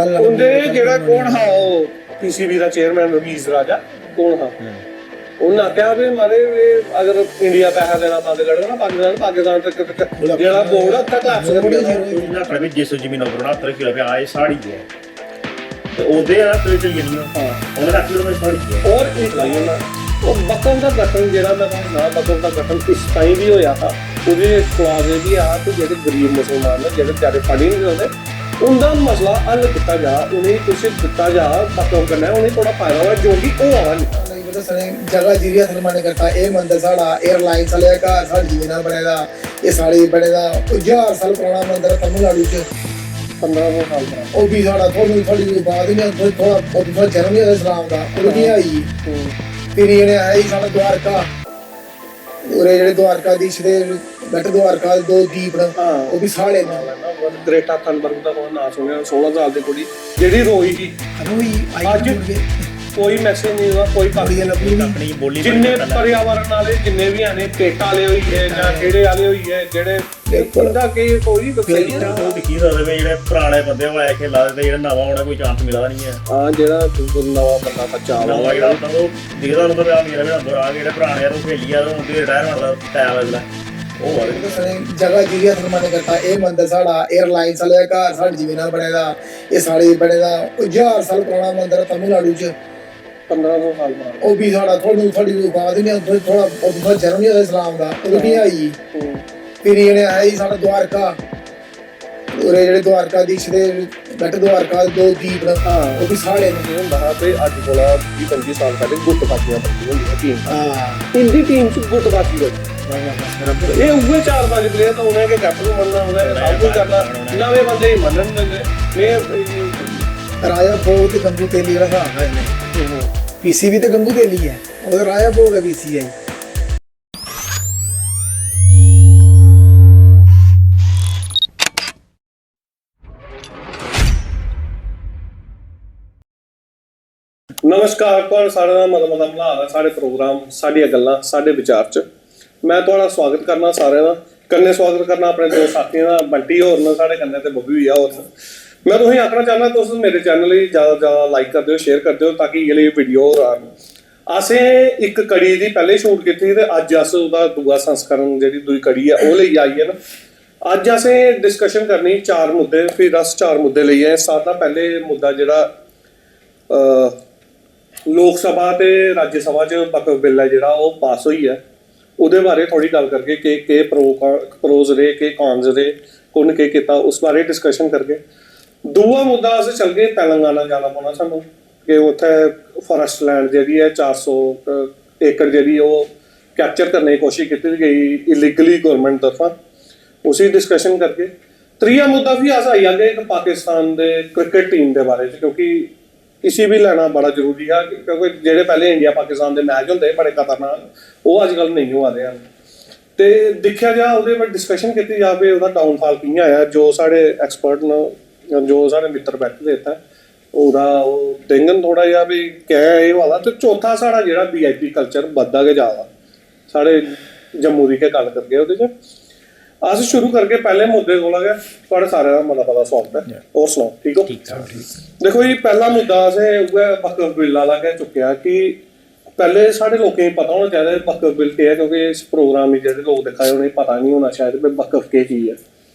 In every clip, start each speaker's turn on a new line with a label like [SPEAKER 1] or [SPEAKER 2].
[SPEAKER 1] ਉਹਦੇ ਜਿਹੜਾ ਕੌਣ ਹਾਂ ਉਹ ਪੀਸੀਬੀ ਦਾ ਚੇਅਰਮੈਨ ਰਮੀਜ਼ ਰਾਜਾ ਕੌਣ ਹਾਂ ਉਹਨਾਂ ਕਿਹਾ ਵੀ ਮਾਰੇ ਅਗਰ ਇੰਡੀਆ ਪੈਸਾ ਦੇਣਾ ਬੰਦ ਕਰੇਗਾ ਨਾ ਪਾਕਿਸਤਾਨ ਤੱਕ ਜਿਹੜਾ ਬੋਰਡ ਆ ਉੱਥੇ ਕਲਾਸ
[SPEAKER 2] ਨਾ ਪ੍ਰਵੀ ਜਿਸ ਜ਼ਮੀਨ ਉਪਰ ਨਾ ਤਰ ਕਿ ਲਵੇ ਆਏ ਸਾੜੀ ਹੈ ਤੇ ਉਹਦੇ ਆ ਤੇ ਚਲੀ ਗਈ ਹਾਂ ਉਹਨਾਂ ਦਾ ਕਿਲੋ ਵਿੱਚ ਸਾੜੀ ਹੈ
[SPEAKER 1] ਔਰ ਇੱਕ ਲਾਈਨ ਉਹ ਬਕਮ ਦਾ ਗਠਨ ਜਿਹੜਾ ਮੈਂ ਨਾ ਬਕਮ ਦਾ ਗਠਨ ਇਸ ਟਾਈਮ ਵੀ ਹੋਇਆ था ਉਹਦੇ ਕਲਾਸ ਵੀ ਆ ਤੇ ਜਿਹੜੇ ਗਰੀਬ ਮੁਸਲਮਾਨ ਨੇ ਜਿਹੜੇ ਵਿਚਾਰੇ ਪੜ੍ਹੇ ਨਹੀਂ ਹੁੰਦੇ ਉਹਦਾ ਮਸਲਾ ਹੱਲ ਕੀਤਾ ਜਾ ਉਹਨੇ ਕੁਛ ਦਿੱਤਾ ਜਾ ਬਕਮ ਕਰਨਾ ਉਹਨੇ ਥੋੜਾ ਫਾਇਦਾ ਹੋਇਆ ਜੋ ਕਿ ਉਹ ਆਵਾ नहीं
[SPEAKER 3] जगह जीरिया सलमान करता ये मंदिर साड़ा एयरलाइन चलेगा साड़ी जीना बनेगा ये साड़ी बनेगा 1000 साल पुराना मंदिर तमिलनाडु च
[SPEAKER 1] 1500 साल पुराना
[SPEAKER 3] वो भी साड़ा थोड़ी बात नहीं थोड़ा जन्म नहीं इस्लाम का वो भी आई फिर ये आई साड़ा द्वारका और ये द्वारकाधीश दे बैठ द्वारका दो दीप वो भी साड़े ने
[SPEAKER 1] ग्रेटा थनबर्ग ਦਾ ਕੋਈ ਨਾਂ ਸੁਣਿਆ 16 ਸਾਲ ਦੀ ਕੁੜੀ ਜਿਹੜੀ ਰੋਈ ਸੀ ਅੱਜ ਕੋਈ ਮੈਸੇਜ ਨਹੀਂ ਹੋਇਆ ਕੋਈ
[SPEAKER 2] ਆਪਣੀ ਬੋਲੀ
[SPEAKER 1] ਜਿੰਨੇ ਪਰਿਆਵਰਨ ਵਾਲੇ ਜਿੰਨੇ ਵੀ ਆਨੇ ਪੇਟ ਵਾਲੇ ਹੋਈ ਹੈ ਜਾਂ ਕਿਹੜੇ ਵਾਲੇ ਹੋਈ ਹੈ ਜਿਹੜੇ ਉਹਦਾ ਕੀ ਕੋਈ ਸਹੀ ਹੈ
[SPEAKER 2] ਉਹ ਦਿਖੀ ਰਹੇ ਜਿਹੜੇ ਪੁਰਾਣੇ ਬੰਦੇ ਉਹ ਆਏ ਕਿ ਲਾ ਦੇ ਜਿਹੜਾ ਨਵਾਂ ਆਉਣਾ ਕੋਈ ਚਾਂਸ ਮਿਲਦਾ ਨਹੀਂ ਹੈ
[SPEAKER 1] ਹਾਂ ਜਿਹੜਾ ਨਵਾਂ ਬੰਦਾ ਬੱਚਾ
[SPEAKER 2] ਨਵਾਂ ਜਿਹੜਾ ਹੁੰਦਾ ਉਹ ਦਿਖਦਾ ਉਹਨੂੰ ਤਾਂ ਮੇਰਾ ਵੀ ਅੰਦਰ ਆ ਜਿਹੜੇ ਪੁਰਾਣੇ ਆ ਉਹ ਖੇਲੀ ਆ ਉਹ ਰਿਟਾਇਰਮੈਂਟ ਦਾ ਟਾਈਮ ਲੱਗਦਾ ਉਹ ਵਾਲੇ
[SPEAKER 3] जगह जीरिया सलमान करता ये मंदिर साड़ा एयरलाइन चलेगा साड़ी जीना बनेगा ये साड़ी बनेगा 1000 साल पुराना मंदिर तमिलनाडु च
[SPEAKER 1] 1500 साल पुराना
[SPEAKER 3] वो भी साड़ा थोड़ी बात नहीं थोड़ा जन्म नहीं इस्लाम का वो भी आई फिर ये आई साड़ा द्वारका और ये द्वारकाधीश दे बैठ द्वारका दो दीप वो भी साड़े
[SPEAKER 1] ने ਹੁੰਦਾ ਤੇ ਅੱਜ ਕੋਲ 20-25 ਸਾਲ ਪਹਿਲੇ ਗੁੱਟਬਾਜ਼ੀਆਂ ਬੱਤੀ ਹੁੰਦੀਆਂ ਟੀਮ ਇੰਦੀ ਟੀਮ ਚ ਗੁੱਟਬਾਜ਼ੀ ਹੋਈ ਇਹ ਉਵੇਂ 4-5 ਪਲੇਅਰ ਤਾਂ ਉਹਨਾਂ ਕੇ ਕੈਪਟਨ ਬਣਨਾ ਹੁੰਦਾ ਸਭ ਕੁਝ ਕਰਨਾ ਨਵੇਂ ਬੰਦੇ ਹੀ ਮੰਨਣ ਦਿੰਦੇ ਨੇ
[SPEAKER 3] राजा भोग ते गंगू तेली वाला साहब है इन्हें पीसीबी ते गंगू तेली है और राजा भोग है पीसीआई
[SPEAKER 1] ਨਮਸਕਾਰ ਤੁਹਾਡਾ ਸਾਰਿਆਂ ਦਾ ਮਦਦ ਮਲਾ ਸਾਡੇ ਪ੍ਰੋਗਰਾਮ ਸਾਡੀਆਂ ਗੱਲਾਂ ਸਾਡੇ ਵਿਚਾਰ ਚ ਮੈਂ ਤੁਹਾਡਾ ਸਵਾਗਤ ਕਰਨਾ ਸਾਰਿਆਂ ਦਾ ਕੰਨੇ ਸਵਾਗਤ ਕਰਨਾ ਆਪਣੇ ਦੋ ਸਾਥੀਆਂ ਦਾ ਬੰਟੀ ਹੋਰ ਨਾਲ ਸਾਡੇ ਕੰਨੇ ਤੇ ਬੱਬੀ ਵੀ ਆ ਹੋਰ ਮੈਂ ਤੁਸੀਂ ਆਖਣਾ ਚਾਹੁੰਦਾ ਤੁਸੀਂ ਮੇਰੇ ਚੈਨਲ ਲਈ ਜ਼ਿਆਦਾ ਲਾਈਕ ਕਰ ਦਿਓ ਸ਼ੇਅਰ ਕਰ ਦਿਓ ਤਾਂ ਕਿ ਅਗਲੀ ਵੀਡੀਓ ਅਸੀਂ ਇੱਕ ਕੜੀ ਦੀ ਪਹਿਲੇ ਸ਼ੂਟ ਕੀਤੀ ਤੇ ਅੱਜ ਅਸੀਂ ਉਹਦਾ ਦੂਆ ਸੰਸਕਰਨ ਜਿਹੜੀ ਦੂਜੀ ਕੜੀ ਆ ਉਹ ਲਈ ਆਈ ਹੈ ਨਾ ਅੱਜ ਅਸੀਂ ਡਿਸਕਸ਼ਨ ਕਰਨੀ 4 ਮੁੱਦੇ ਫਿਰ ਅਸੀਂ 4 ਮੁੱਦੇ ਲਈ ਆਏ ਸਾਡਾ ਪਹਿਲੇ ਮੁੱਦਾ ਜਿਹੜਾ ਲੋਕ ਸਭਾ ਤੇ ਰਾਜ ਸਭਾ ਚ ਵਕਫ ਬਿੱਲ ਹੈ ਜਿਹੜਾ ਉਹ ਪਾਸ ਹੋਈ ਹੈ ਉਹਦੇ ਬਾਰੇ ਥੋੜੀ ਗੱਲ ਕਰਕੇ ਕਿ ਪ੍ਰੋਜ਼ ਰਹੇ ਕਿ ਕੌਨਸ ਰਹੇ ਕੋਣ ਕੀ ਕੀਤਾ ਉਸ ਬਾਰੇ ਡਿਸਕਸ਼ਨ ਕਰਕੇ ਦੂਆ ਮੁੱਦਾ ਅਸੀਂ ਚੱਲ ਗਏ ਤੇਲੰਗਾਨਾ ਜਾਣਾ ਪਉਣਾ ਸਾਨੂੰ ਕਿ ਉੱਥੇ ਫੋਰੈਸਟ ਲੈਂਡ ਜਿਹੜੀ ਹੈ 400 ਏਕੜ ਜਿਹੜੀ ਉਹ ਕੈਪਚਰ ਕਰਨ ਦੀ ਕੋਸ਼ਿਸ਼ ਕੀਤੀ ਗਈ ਇਲੀਗਲੀ ਗਵਰਨਮੈਂਟ ਤਰਫਾਂ ਉਸੇ ਡਿਸਕਸ਼ਨ ਕਰਕੇ ਤੀਆ ਮੁੱਦਾ ਵੀ ਆਸ ਆਈ ਅੱਗੇ ਪਾਕਿਸਤਾਨ ਦੇ ਕ੍ਰਿਕਟ ਟੀਮ ਦੇ ਬਾਰੇ ਚ ਕਿਉਂਕਿ ਕਿਸੇ ਵੀ ਲੈਣਾ ਬੜਾ ਜ਼ਰੂਰੀ ਹੈ ਕਿਉਂਕਿ ਜਿਹੜੇ ਪਹਿਲੇ ਇੰਡੀਆ ਪਾਕਿਸਤਾਨ ਦੇ ਮੈਚ ਹੁੰਦੇ ਬੜੇ ਖਤਰਨਾਕ ਉਹ ਅੱਜ ਕੱਲ੍ਹ ਨਹੀਂ ਹੋ ਰਹੇ ਹਨ ਤੇ ਦੇਖਿਆ ਜਾ ਉਹਦੇ ਬਾਰੇ ਡਿਸਕਸ਼ਨ ਕੀਤੀ ਜਾਵੇ ਉਹਦਾ ਡਾਊਨਫਾਲ ਕਿਵੇਂ ਆਇਆ ਜੋ ਸਾਡੇ ਐਕਸਪਰਟ ਨੇ ਜੋ ਸਾਡੇ ਮਿੱਤਰ ਬੈਠੇ ਦਿੱਤਾ ਉਹਦਾ ਉਹ ਦੇਖਣ ਥੋੜਾ ਜਿਹਾ ਵੀ ਕਹਿ ਇਹ ਵਾਲਾ ਤੇ ਚੌਥਾ ਸਾਡਾ ਜਿਹੜਾ ਵੀਆਈਪੀ ਕਲਚਰ ਵੱਧਦਾ ਕੇ ਜ਼ਿਆਦਾ ਸਾਡੇ ਜੰਮੂ ਦੀ ਕੇ ਗੱਲ ਕਰਕੇ ਉਹਦੇ ਚ ਅਸੀਂ ਸ਼ੁਰੂ ਕਰਕੇ ਪਹਿਲੇ ਮੁੱਦੇ ਕੋਲ ਆ ਗਿਆ ਤੁਹਾਡੇ ਸਾਰਿਆਂ ਦਾ ਮਤਲਬ ਪਤਾ ਸਵਾਗਤ ਹੈ ਹੋਰ ਸੁਣਾਓ ਠੀਕ ਹੋ ਦੇਖੋ ਜੀ ਪਹਿਲਾ ਮੁੱਦਾ ਅਸੀਂ ਵਕਫ ਬਿੱਲ ਵਾਲਾ ਕਹਿ ਚੁੱਕਿਆ ਕਿ ਪਹਿਲੇ ਸਾਡੇ ਲੋਕਾਂ ਨੂੰ ਪਤਾ ਹੋਣਾ ਚਾਹੀਦਾ ਵਕਫ ਬਿੱਲ ਕੀ ਹੈ ਕਿਉਂਕਿ ਇਸ ਪ੍ਰੋਗਰਾਮ ਵਿੱਚ ਜਿਹੜੇ ਲੋਕ ਦਿਖਾਏ ਉਹਨੇ ਪਤਾ ਨਹੀਂ ਹੋਣਾ ਸ਼ਾਇਦ ਵੀ ਵਕਫ ਕੀ ਚੀਜ਼ ਹੈ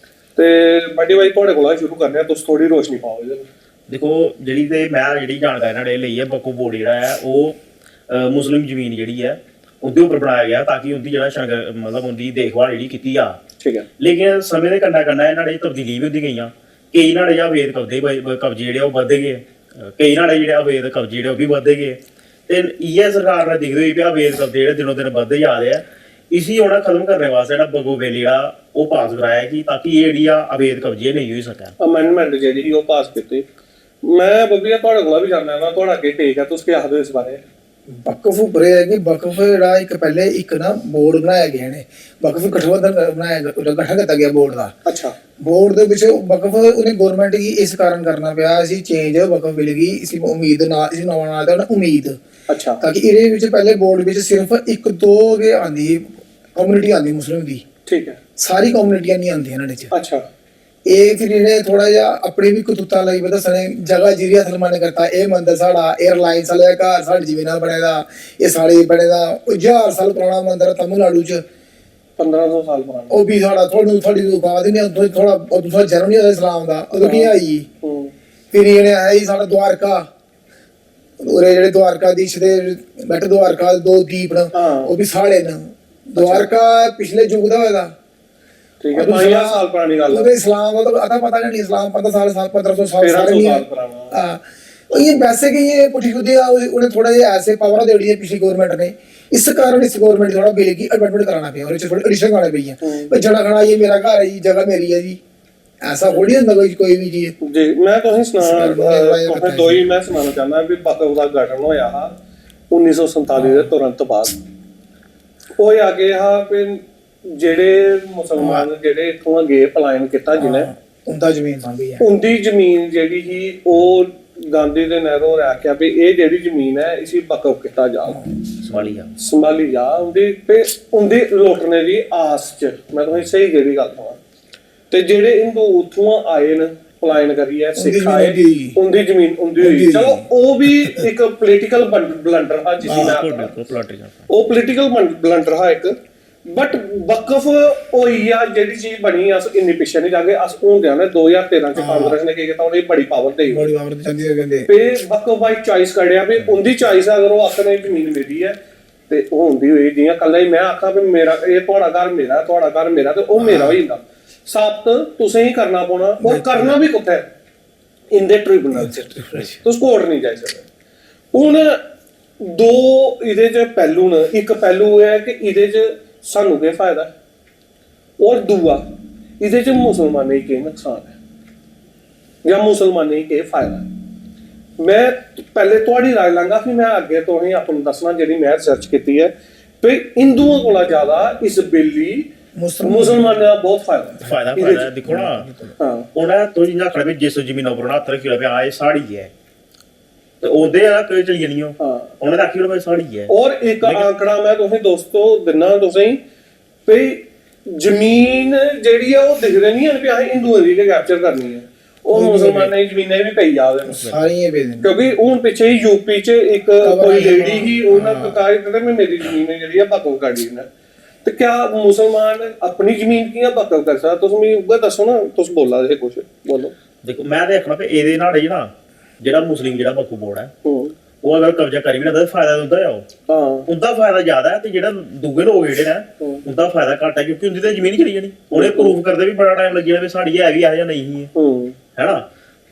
[SPEAKER 1] ਤੇ ਵੱਡੀ ਬਾਈ ਤੁਹਾਡੇ ਕੋਲ ਸ਼ੁਰੂ ਕਰਨੇ ਆ ਤੁਸੀਂ ਥੋੜੀ ਰੋਸ਼ਨੀ ਪਾਓ ਇਹਦੇ
[SPEAKER 2] ਦੇਖੋ ਜਿਹੜੀ ਜਾਣਕਾਰੀ ਨਾਲ ਲਈ ਹੈ ਵਕਫ ਬੋਰਡ ਜਿਹੜਾ ਹੈ ਉਹ ਮੁਸਲਿਮ ਜ਼ਮੀਨ ਜਿਹੜੀ ਹੈ ਉਹਦੇ ਉੱਪਰ ਬਣਾਇਆ ਗਿਆ ਤਾਂ ਕਿ ਉਹਦੀ ਜਿਹੜਾ ਮਤਲਬ ਉਹਦੀ ਦੇਖਭਾਲ ਜਿਹੜੀ ਕੀਤੀ ਆ
[SPEAKER 1] ਠੀਕ ਹੈ
[SPEAKER 2] ਲੇਕਿਨ ਸਮੇਂ ਦੇ ਕੰਨਾ ਇਹਨਾਂ ਨੇ ਤਬਦੀਲੀ ਵੀ ਹੁੰਦੀ ਗਈਆਂ ਕਈ ਨਾਲੇ ਜਾਂ ਅਵੈਧ ਕਬਜ਼ੇ ਜਿਹੜੇ ਉਹ ਵੱਧਦੇ ਗਏ ਕਈ ਨਾਲੇ ਜਿਹੜੇ ਅਵੈਧ ਕਬਜ਼ੇ ਜਿਹੜੇ ਉਹ ਵੀ ਵੱਧਦੇ ਗਏ ਤੇ ਇਹ ਸਰਕਾਰ ਨੇ ਦਿਖਦੇ ਹੋਈ ਵੀ ਅਵੈਧ ਕਬਜ਼ੇ ਜਿਹੜੇ ਦਿਨੋਂ ਦਿਨ ਵੱਧਦੇ ਜਾ ਰਹੇ ਆ ਇਸੀ ਉਹਨਾਂ ਖਤਮ ਕਰਨ ਵਾਸਤੇ ਜਿਹੜਾ ਵਕਫ ਬਿੱਲ ਜਿਹੜਾ ਉਹ ਪਾਸ ਕਰਾਇਆ ਕਿ ਤਾਂ ਕਿ ਇਹ ਜਿਹੜੀਆਂ ਅਵੈਧ ਕਬਜ਼ੇ ਨਹੀਂ ਹੋ ਸਕਣ
[SPEAKER 1] ਅਮੈਂਡਮੈਂਟ ਜਿਹੜੀ ਉਹ ਪਾਸ ਕੀਤੀ ਮੈਂ ਬੱਬੀਆ ਤੁਹਾਡੇ ਕੋਲ ਵੀ ਜਾਣਨਾ ਵਾ ਤੁਹਾਡਾ ਕੀ ਟੇਕ ਹੈ ਤੁਸੀਂ ਕੀ ਆਖਦੇ ਇਸ ਬਾਰੇ
[SPEAKER 3] वकफ उपर है कि वकफ ਜਿਹੜਾ ਇੱਕ ਪਹਿਲੇ ਇੱਕ ਨਾ ਬੋਰਡ ਬਣਾਇਆ ਗਿਆ ਨੇ ਵਕਫ ਗਠਬੰਧਨ ਬਣਾਇਆ ਗਠਨ ਕੀਤਾ ਗਿਆ ਬੋਰਡ ਦਾ
[SPEAKER 1] ਅੱਛਾ
[SPEAKER 3] ਬੋਰਡ ਦੇ ਵਿੱਚ ਵਕਫ ਉਹਨੇ ਗਵਰਨਮੈਂਟ ਕੀ ਇਸ ਕਾਰਨ ਕਰਨਾ ਪਿਆ ਸੀ ਚੇਂਜ ਵਕਫ ਮਿਲ ਗਈ ਇਸੀ ਉਮੀਦ ਨਾਲ ਇਸੀ ਨਵਾਂ ਨਾਲ ਤਾਂ ਉਮੀਦ
[SPEAKER 1] ਅੱਛਾ
[SPEAKER 3] ਤਾਂ ਕਿ ਇਹਦੇ ਵਿੱਚ ਪਹਿਲੇ ਬੋਰਡ ਵਿੱਚ ਸਿਰਫ 1-2 ਕੇ ਆਂਦੀ ਕਮਿਊਨਿਟੀ ਆਂਦੀ ਮੁਸਲਿਮ ਦੀ
[SPEAKER 1] ਠੀਕ ਹੈ
[SPEAKER 3] ਸਾਰੀ ਕਮਿਊਨਿਟੀਆਂ ਨਹੀਂ ਆਉਂਦੀਆਂ ਇਹਨਾਂ ਵਿੱਚ
[SPEAKER 1] ਅੱਛਾ
[SPEAKER 3] ਇਹ ਫਿਰ ਇਹਨੇ ਥੋੜਾ ਜਿਹਾ ਆਪਣੀ ਵੀ ਕਤੂਤਾ ਲਈ ਪਤਾ ਸਣੇ ਜਗ੍ਹਾ ਜਿਰੀਆ ਸਲਮਾਨ ਕਰਤਾ ਇਹ ਮੰਦਰ ਸਾਡਾ 에ਅਰਲਾਈਨਸ ਵਾਲੇ ਘਰ ਸਾਡੇ ਜਿਵੇਂ ਨਾਲ ਬਣੇਦਾ ਇਹ ਸਾਲੇ ਬਣੇਦਾ 1000 ਸਾਲ ਪੁਰਾਣਾ ਮੰਦਰ ਤਮਿਲਨਾਡੂ ਚ
[SPEAKER 1] 1500 ਸਾਲ ਪੁਰਾਣਾ
[SPEAKER 3] ਉਹ ਵੀ ਸਾਡਾ ਥੋੜੀ ਬਾਤ ਹੀ ਨਹੀਂ ਥੋੜਾ ਦੂਸਰਾ ਜਨਮ ਨਹੀਂ ਹੋਇਆ ਇਸਲਾਮ ਦਾ ਉਦੋਂ ਕੀ ਆਈ ਫਿਰ ਇਹਨੇ ਆਇਆ ਹੀ ਸਾਡਾ ਦਵਾਰਕਾ ਉਰੇ ਜਿਹੜੇ ਦਵਾਰਕਾਧੀਸ਼ ਦੇ ਬੈਠ ਦਵਾਰਕਾ ਦੋ ਦੀਪ ਨੇ ਉਹ ਵੀ ਸਾੜੇ ਨੇ ਦਵਾਰਕਾ ਪਿਛਲੇ ਯੁੱਗ ਦਾ ਹੋਇਆ
[SPEAKER 1] ਠੀਕ ਹੈ 5000 ਸਾਲ ਪੁਰਾਣੀ ਗੱਲ
[SPEAKER 3] ਉਹਦੇ ਇਸਲਾਮ ਦਾ ਤਾਂ ਪਤਾ नहीं इस्लाम पता साल 1500 साल सारे नहीं है हाँ ये वैसे कि ये पुठी खुदी उन्हें थोड़ा ये ऐसे पावर दे दी है पिछली गवर्नमेंट ने इस कारण इस गवर्नमेंट थोड़ा बिल की एडवर्टाइजमेंट कराना पे और थोड़ी एडिशन कराने पे है भाई जड़ा खाना ये मेरा घर है जी जगह मेरी है जी ऐसा थोड़ी ਹੁੰਦਾ ਕੋਈ ਵੀ ਜੀ
[SPEAKER 1] ਜੀ ਮੈਂ ਤੁਹਾਨੂੰ ਸੁਣਾ ਦੋ ਹੀ ਮੈਂ ਸੁਣਾਉਣਾ ਚਾਹੁੰਦਾ ਵੀ ਬਕਵ ਦਾ ਗਠਨ ਹੋਇਆ 1947 ਦੇ ਤੁਰੰਤ ਬਾਅਦ ਉਹ ਆ ਕੇ ਵੀ ਜਿਹੜੇ ਮੁਸਲਮਾਨ ਜਿਹੜੇ ਇਥੋਂ ਗਏ ਪਲਾਇਨ ਕੀਤਾ ਜਿਹਨੇ
[SPEAKER 3] ਉਹਦਾ ਜ਼ਮੀਨ ਸੰਭੀ ਹੈ
[SPEAKER 1] ਉਹਦੀ ਜ਼ਮੀਨ ਜਿਹੜੀ ਸੀ ਉਹ ਗਾਂਧੀ ਦੇ ਨਹਿਰੂ ਨੇ ਆਖਿਆ ਵੀ ਇਹ ਜਿਹੜੀ ਜ਼ਮੀਨ ਹੈ ਇਸੇ ਬਕਵ ਕੀਤਾ ਜਾ ਸੰਭਾਲੀ ਜਾ ਉਹਦੀ ਲੋਟਣੇ ਦੀ ਆਸ ਚ ਮੈਂ ਤੁਹਾਨੂੰ ਸਹੀ ਜਿਹੜੀ ਗੱਲ ਕਹਾਂ ਤੇ ਜਿਹੜੇ ਹਿੰਦੂ ਉੱਥੋਂ ਆਏ ਨੇ ਪਲਾਇਨ ਕਰੀ ਹੈ ਸਿੱਖ ਆਏ ਉਹਦੀ ਜ਼ਮੀਨ ਉਹਦੀ ਹੋਈ ਚਲੋ ਉਹ ਵੀ ਇੱਕ ਪੋਲੀਟੀਕਲ ਬਲੰਡਰ ਹੈ ਜਿਸ ਨਾਲ ਉਹ ਪੋਲੀਟੀਕਲ ਬਲੰਡਰ ਹੈ ਇੱਕ ਬਟ ਵਕਫ ਹੋਈ ਆ ਜਿਹੜੀ ਚੀਜ਼ ਬਣੀ ਆ ਇੰਨੀ ਪਿੱਛੇ ਨਹੀਂ ਜਾ ਕੇ ਅਸ ਹੁੰਦਿਆਂ ਨੇ 2013 ਚ ਕਾਂਗਰਸ ਨੇ ਕੀ ਕੀਤਾ ਉਹਨੇ ਬੜੀ ਪਾਵਰ ਦੇਈ ਤੇ ਵਕਫ ਬਾਈ ਚੋਇਸ ਕਰਿਆ ਵੀ ਉਹਦੀ ਚੋਇਸ ਅਗਰ ਉਹ ਆਖਣੇ ਜ਼ਮੀਨ ਮੇਰੀ ਹੈ ਤੇ ਉਹ ਹੁੰਦੀ ਹੋਈ ਜਿਵੇਂ ਕੱਲਾ ਹੀ ਮੈਂ ਆਖਾਂ ਵੀ ਮੇਰਾ ਇਹ ਤੁਹਾਡਾ ਘਰ ਮੇਰਾ ਤੇ ਉਹ ਮੇਰਾ ਹੋ ਜਾਂਦਾ ਸੱਤ ਤੁਸੀਂ ਹੀ ਕਰਨਾ ਪਾਉਣਾ ਔਰ ਕਰਨਾ ਵੀ ਕਿੱਥੇ ਇੰਦੇ ਟ੍ਰਿਬਿਊਨਲ ਚ ਤੁਸੀਂ ਕੋਰਟ ਨਹੀਂ ਜਾ ਸਕਦੇ ਹੁਣ ਦੋ ਇਹਦੇ ਚ ਪਹਿਲੂ ਨੇ ਇੱਕ ਪਹਿਲੂ ਇਹ ਹੈ ਕਿ ਇਹਦੇ ਚ ਸਾਨੂੰ ਕੀ ਫਾਇਦਾ ਔਰ ਦੂਆ ਇਹਦੇ ਚ ਮੁਸਲਮਾਨਾਂ ਹੀ ਕੀ ਨੁਕਸਾਨ ਹੈ ਜਾਂ ਮੁਸਲਮਾਨਾਂ ਹੀ ਕੀ ਫਾਇਦਾ ਮੈਂ ਪਹਿਲੇ ਤੁਹਾਡੀ ਰਾਏ ਲਾਂਗਾ ਫਿਰ ਮੈਂ ਅੱਗੇ ਤੋਂ ਹੀ ਆਪ ਨੂੰ ਦੱਸਣਾ ਜਿਹੜੀ ਮੈਂ ਰਿਸਰਚ ਕੀਤੀ ਹੈ ਵੀ ਹਿੰਦੂਆਂ ਕੋਲ ਜ਼ਿਆਦਾ ਇਸ ਬਿੱਲ ਲਈ ਮੁਸਲਮਾਨਾਂ ਦਾ ਬਹੁਤ ਫਾਇਦਾ
[SPEAKER 2] ਦੇਖੋ ਨਾ ਉਹਨਾਂ ਤੋਂ ਜਿੰਨਾ ਖੜੇ ਜਿਸ ਜ਼ਮੀਨ ਉੱਪਰ ਹੱਥ ਰੱਖਿਆ ਪਿਆ ਆਏ ਸਾੜੀ ਹੈ ਤੇ ਉਹਦੇ ਆ ਕੋਈ ਚਲੀ ਜਾਣੀ ਉਹਨੇ ਰੱਖੀ ਹੋਈ ਸਾੜੀ ਹੈ
[SPEAKER 1] ਔਰ ਇੱਕ ਆંકੜਾ ਮੈਂ ਤੁਸੀਂ ਦੋਸਤੋ ਦਿਨਾਂ ਤੁਸੀਂ ਵੀ ਜ਼ਮੀਨ ਜਿਹੜੀ ਆ ਉਹ ਦਿਖਦੇ ਨਹੀਂ ਹਨ ਵੀ ਆਹ ਹਿੰਦੂਆਂ ਦੀ ਕੈਪਚਰ ਕਰਨੀ ਹੈ ਉਹ ਮੁਸਲਮਾਨਾਂ ਦੀ ਜ਼ਮੀਨਾਂ ਵੀ ਪਈ ਜਾਵੇ
[SPEAKER 3] ਸਾਰੀਆਂ ਵੇਚਦੇ
[SPEAKER 1] ਕਿਉਂਕਿ ਹੁਣ ਪਿੱਛੇ ਹੀ ਯੂਪੀ 'ਚ ਇੱਕ ਕੋਈ ਲੇਡੀ ਹੀ ਉਹਨਾਂ ਪਕਾਈ ਕਹਿੰਦੇ ਮੈਂ ਮੇਰੀ ਜ਼ਮੀਨ ਜਿਹੜੀ ਆ ਬਕਵ ਕਰਦੀ ਨਾ ਤੇ ਕਿਆ ਮੁਸਲਮਾਨ ਆਪਣੀ ਜ਼ਮੀਨ ਕੀ ਬਕਵ ਕਰ ਸਕਦਾ ਤੁਸੀਂ ਮੈਨੂੰ ਉਹ ਦੱਸੋ ਨਾ ਤੁਸੀਂ ਬੋਲਾ ਜੇ ਕੁਝ ਬੋਲੋ
[SPEAKER 2] ਦੇਖੋ ਮੈਂ ਦੇਖਣਾ ਵੀ ਇਹਦੇ ਨਾਲ ਜਿਹੜਾ ਮੁਸਲਿਮ ਜਿਹੜਾ ਵਕਫ ਬੋਰਡ ਹੈ ਉਹ ਅਗਰ ਕਬਜ਼ਾ ਕਰੀ ਵੀ ਨਾ ਤਾਂ ਫਾਇਦਾ ਹੁੰਦਾ ਆ ਉਹ ਉਹਦਾ ਫਾਇਦਾ ਜ਼ਿਆਦਾ ਹੈ ਤੇ ਜਿਹੜਾ ਦੂਗੇ ਲੋਕ ਜਿਹੜੇ ਨੇ ਉਹਦਾ ਫਾਇਦਾ ਘੱਟ ਹੈ ਕਿਉਂਕਿ ਉਹਦੀ ਤਾਂ ਜ਼ਮੀਨ ਹੀ ਚਲੀ ਜਾਣੀ ਉਹਨੇ ਪ੍ਰੂਫ ਕਰਦੇ ਵੀ ਬੜਾ ਟਾਈਮ ਲੱਗ ਜਾਣਾ ਵੀ ਸਾਡੀ ਹੈ ਵੀ ਆ ਜਾਂ ਨਹੀਂ ਹੈ ਨਾ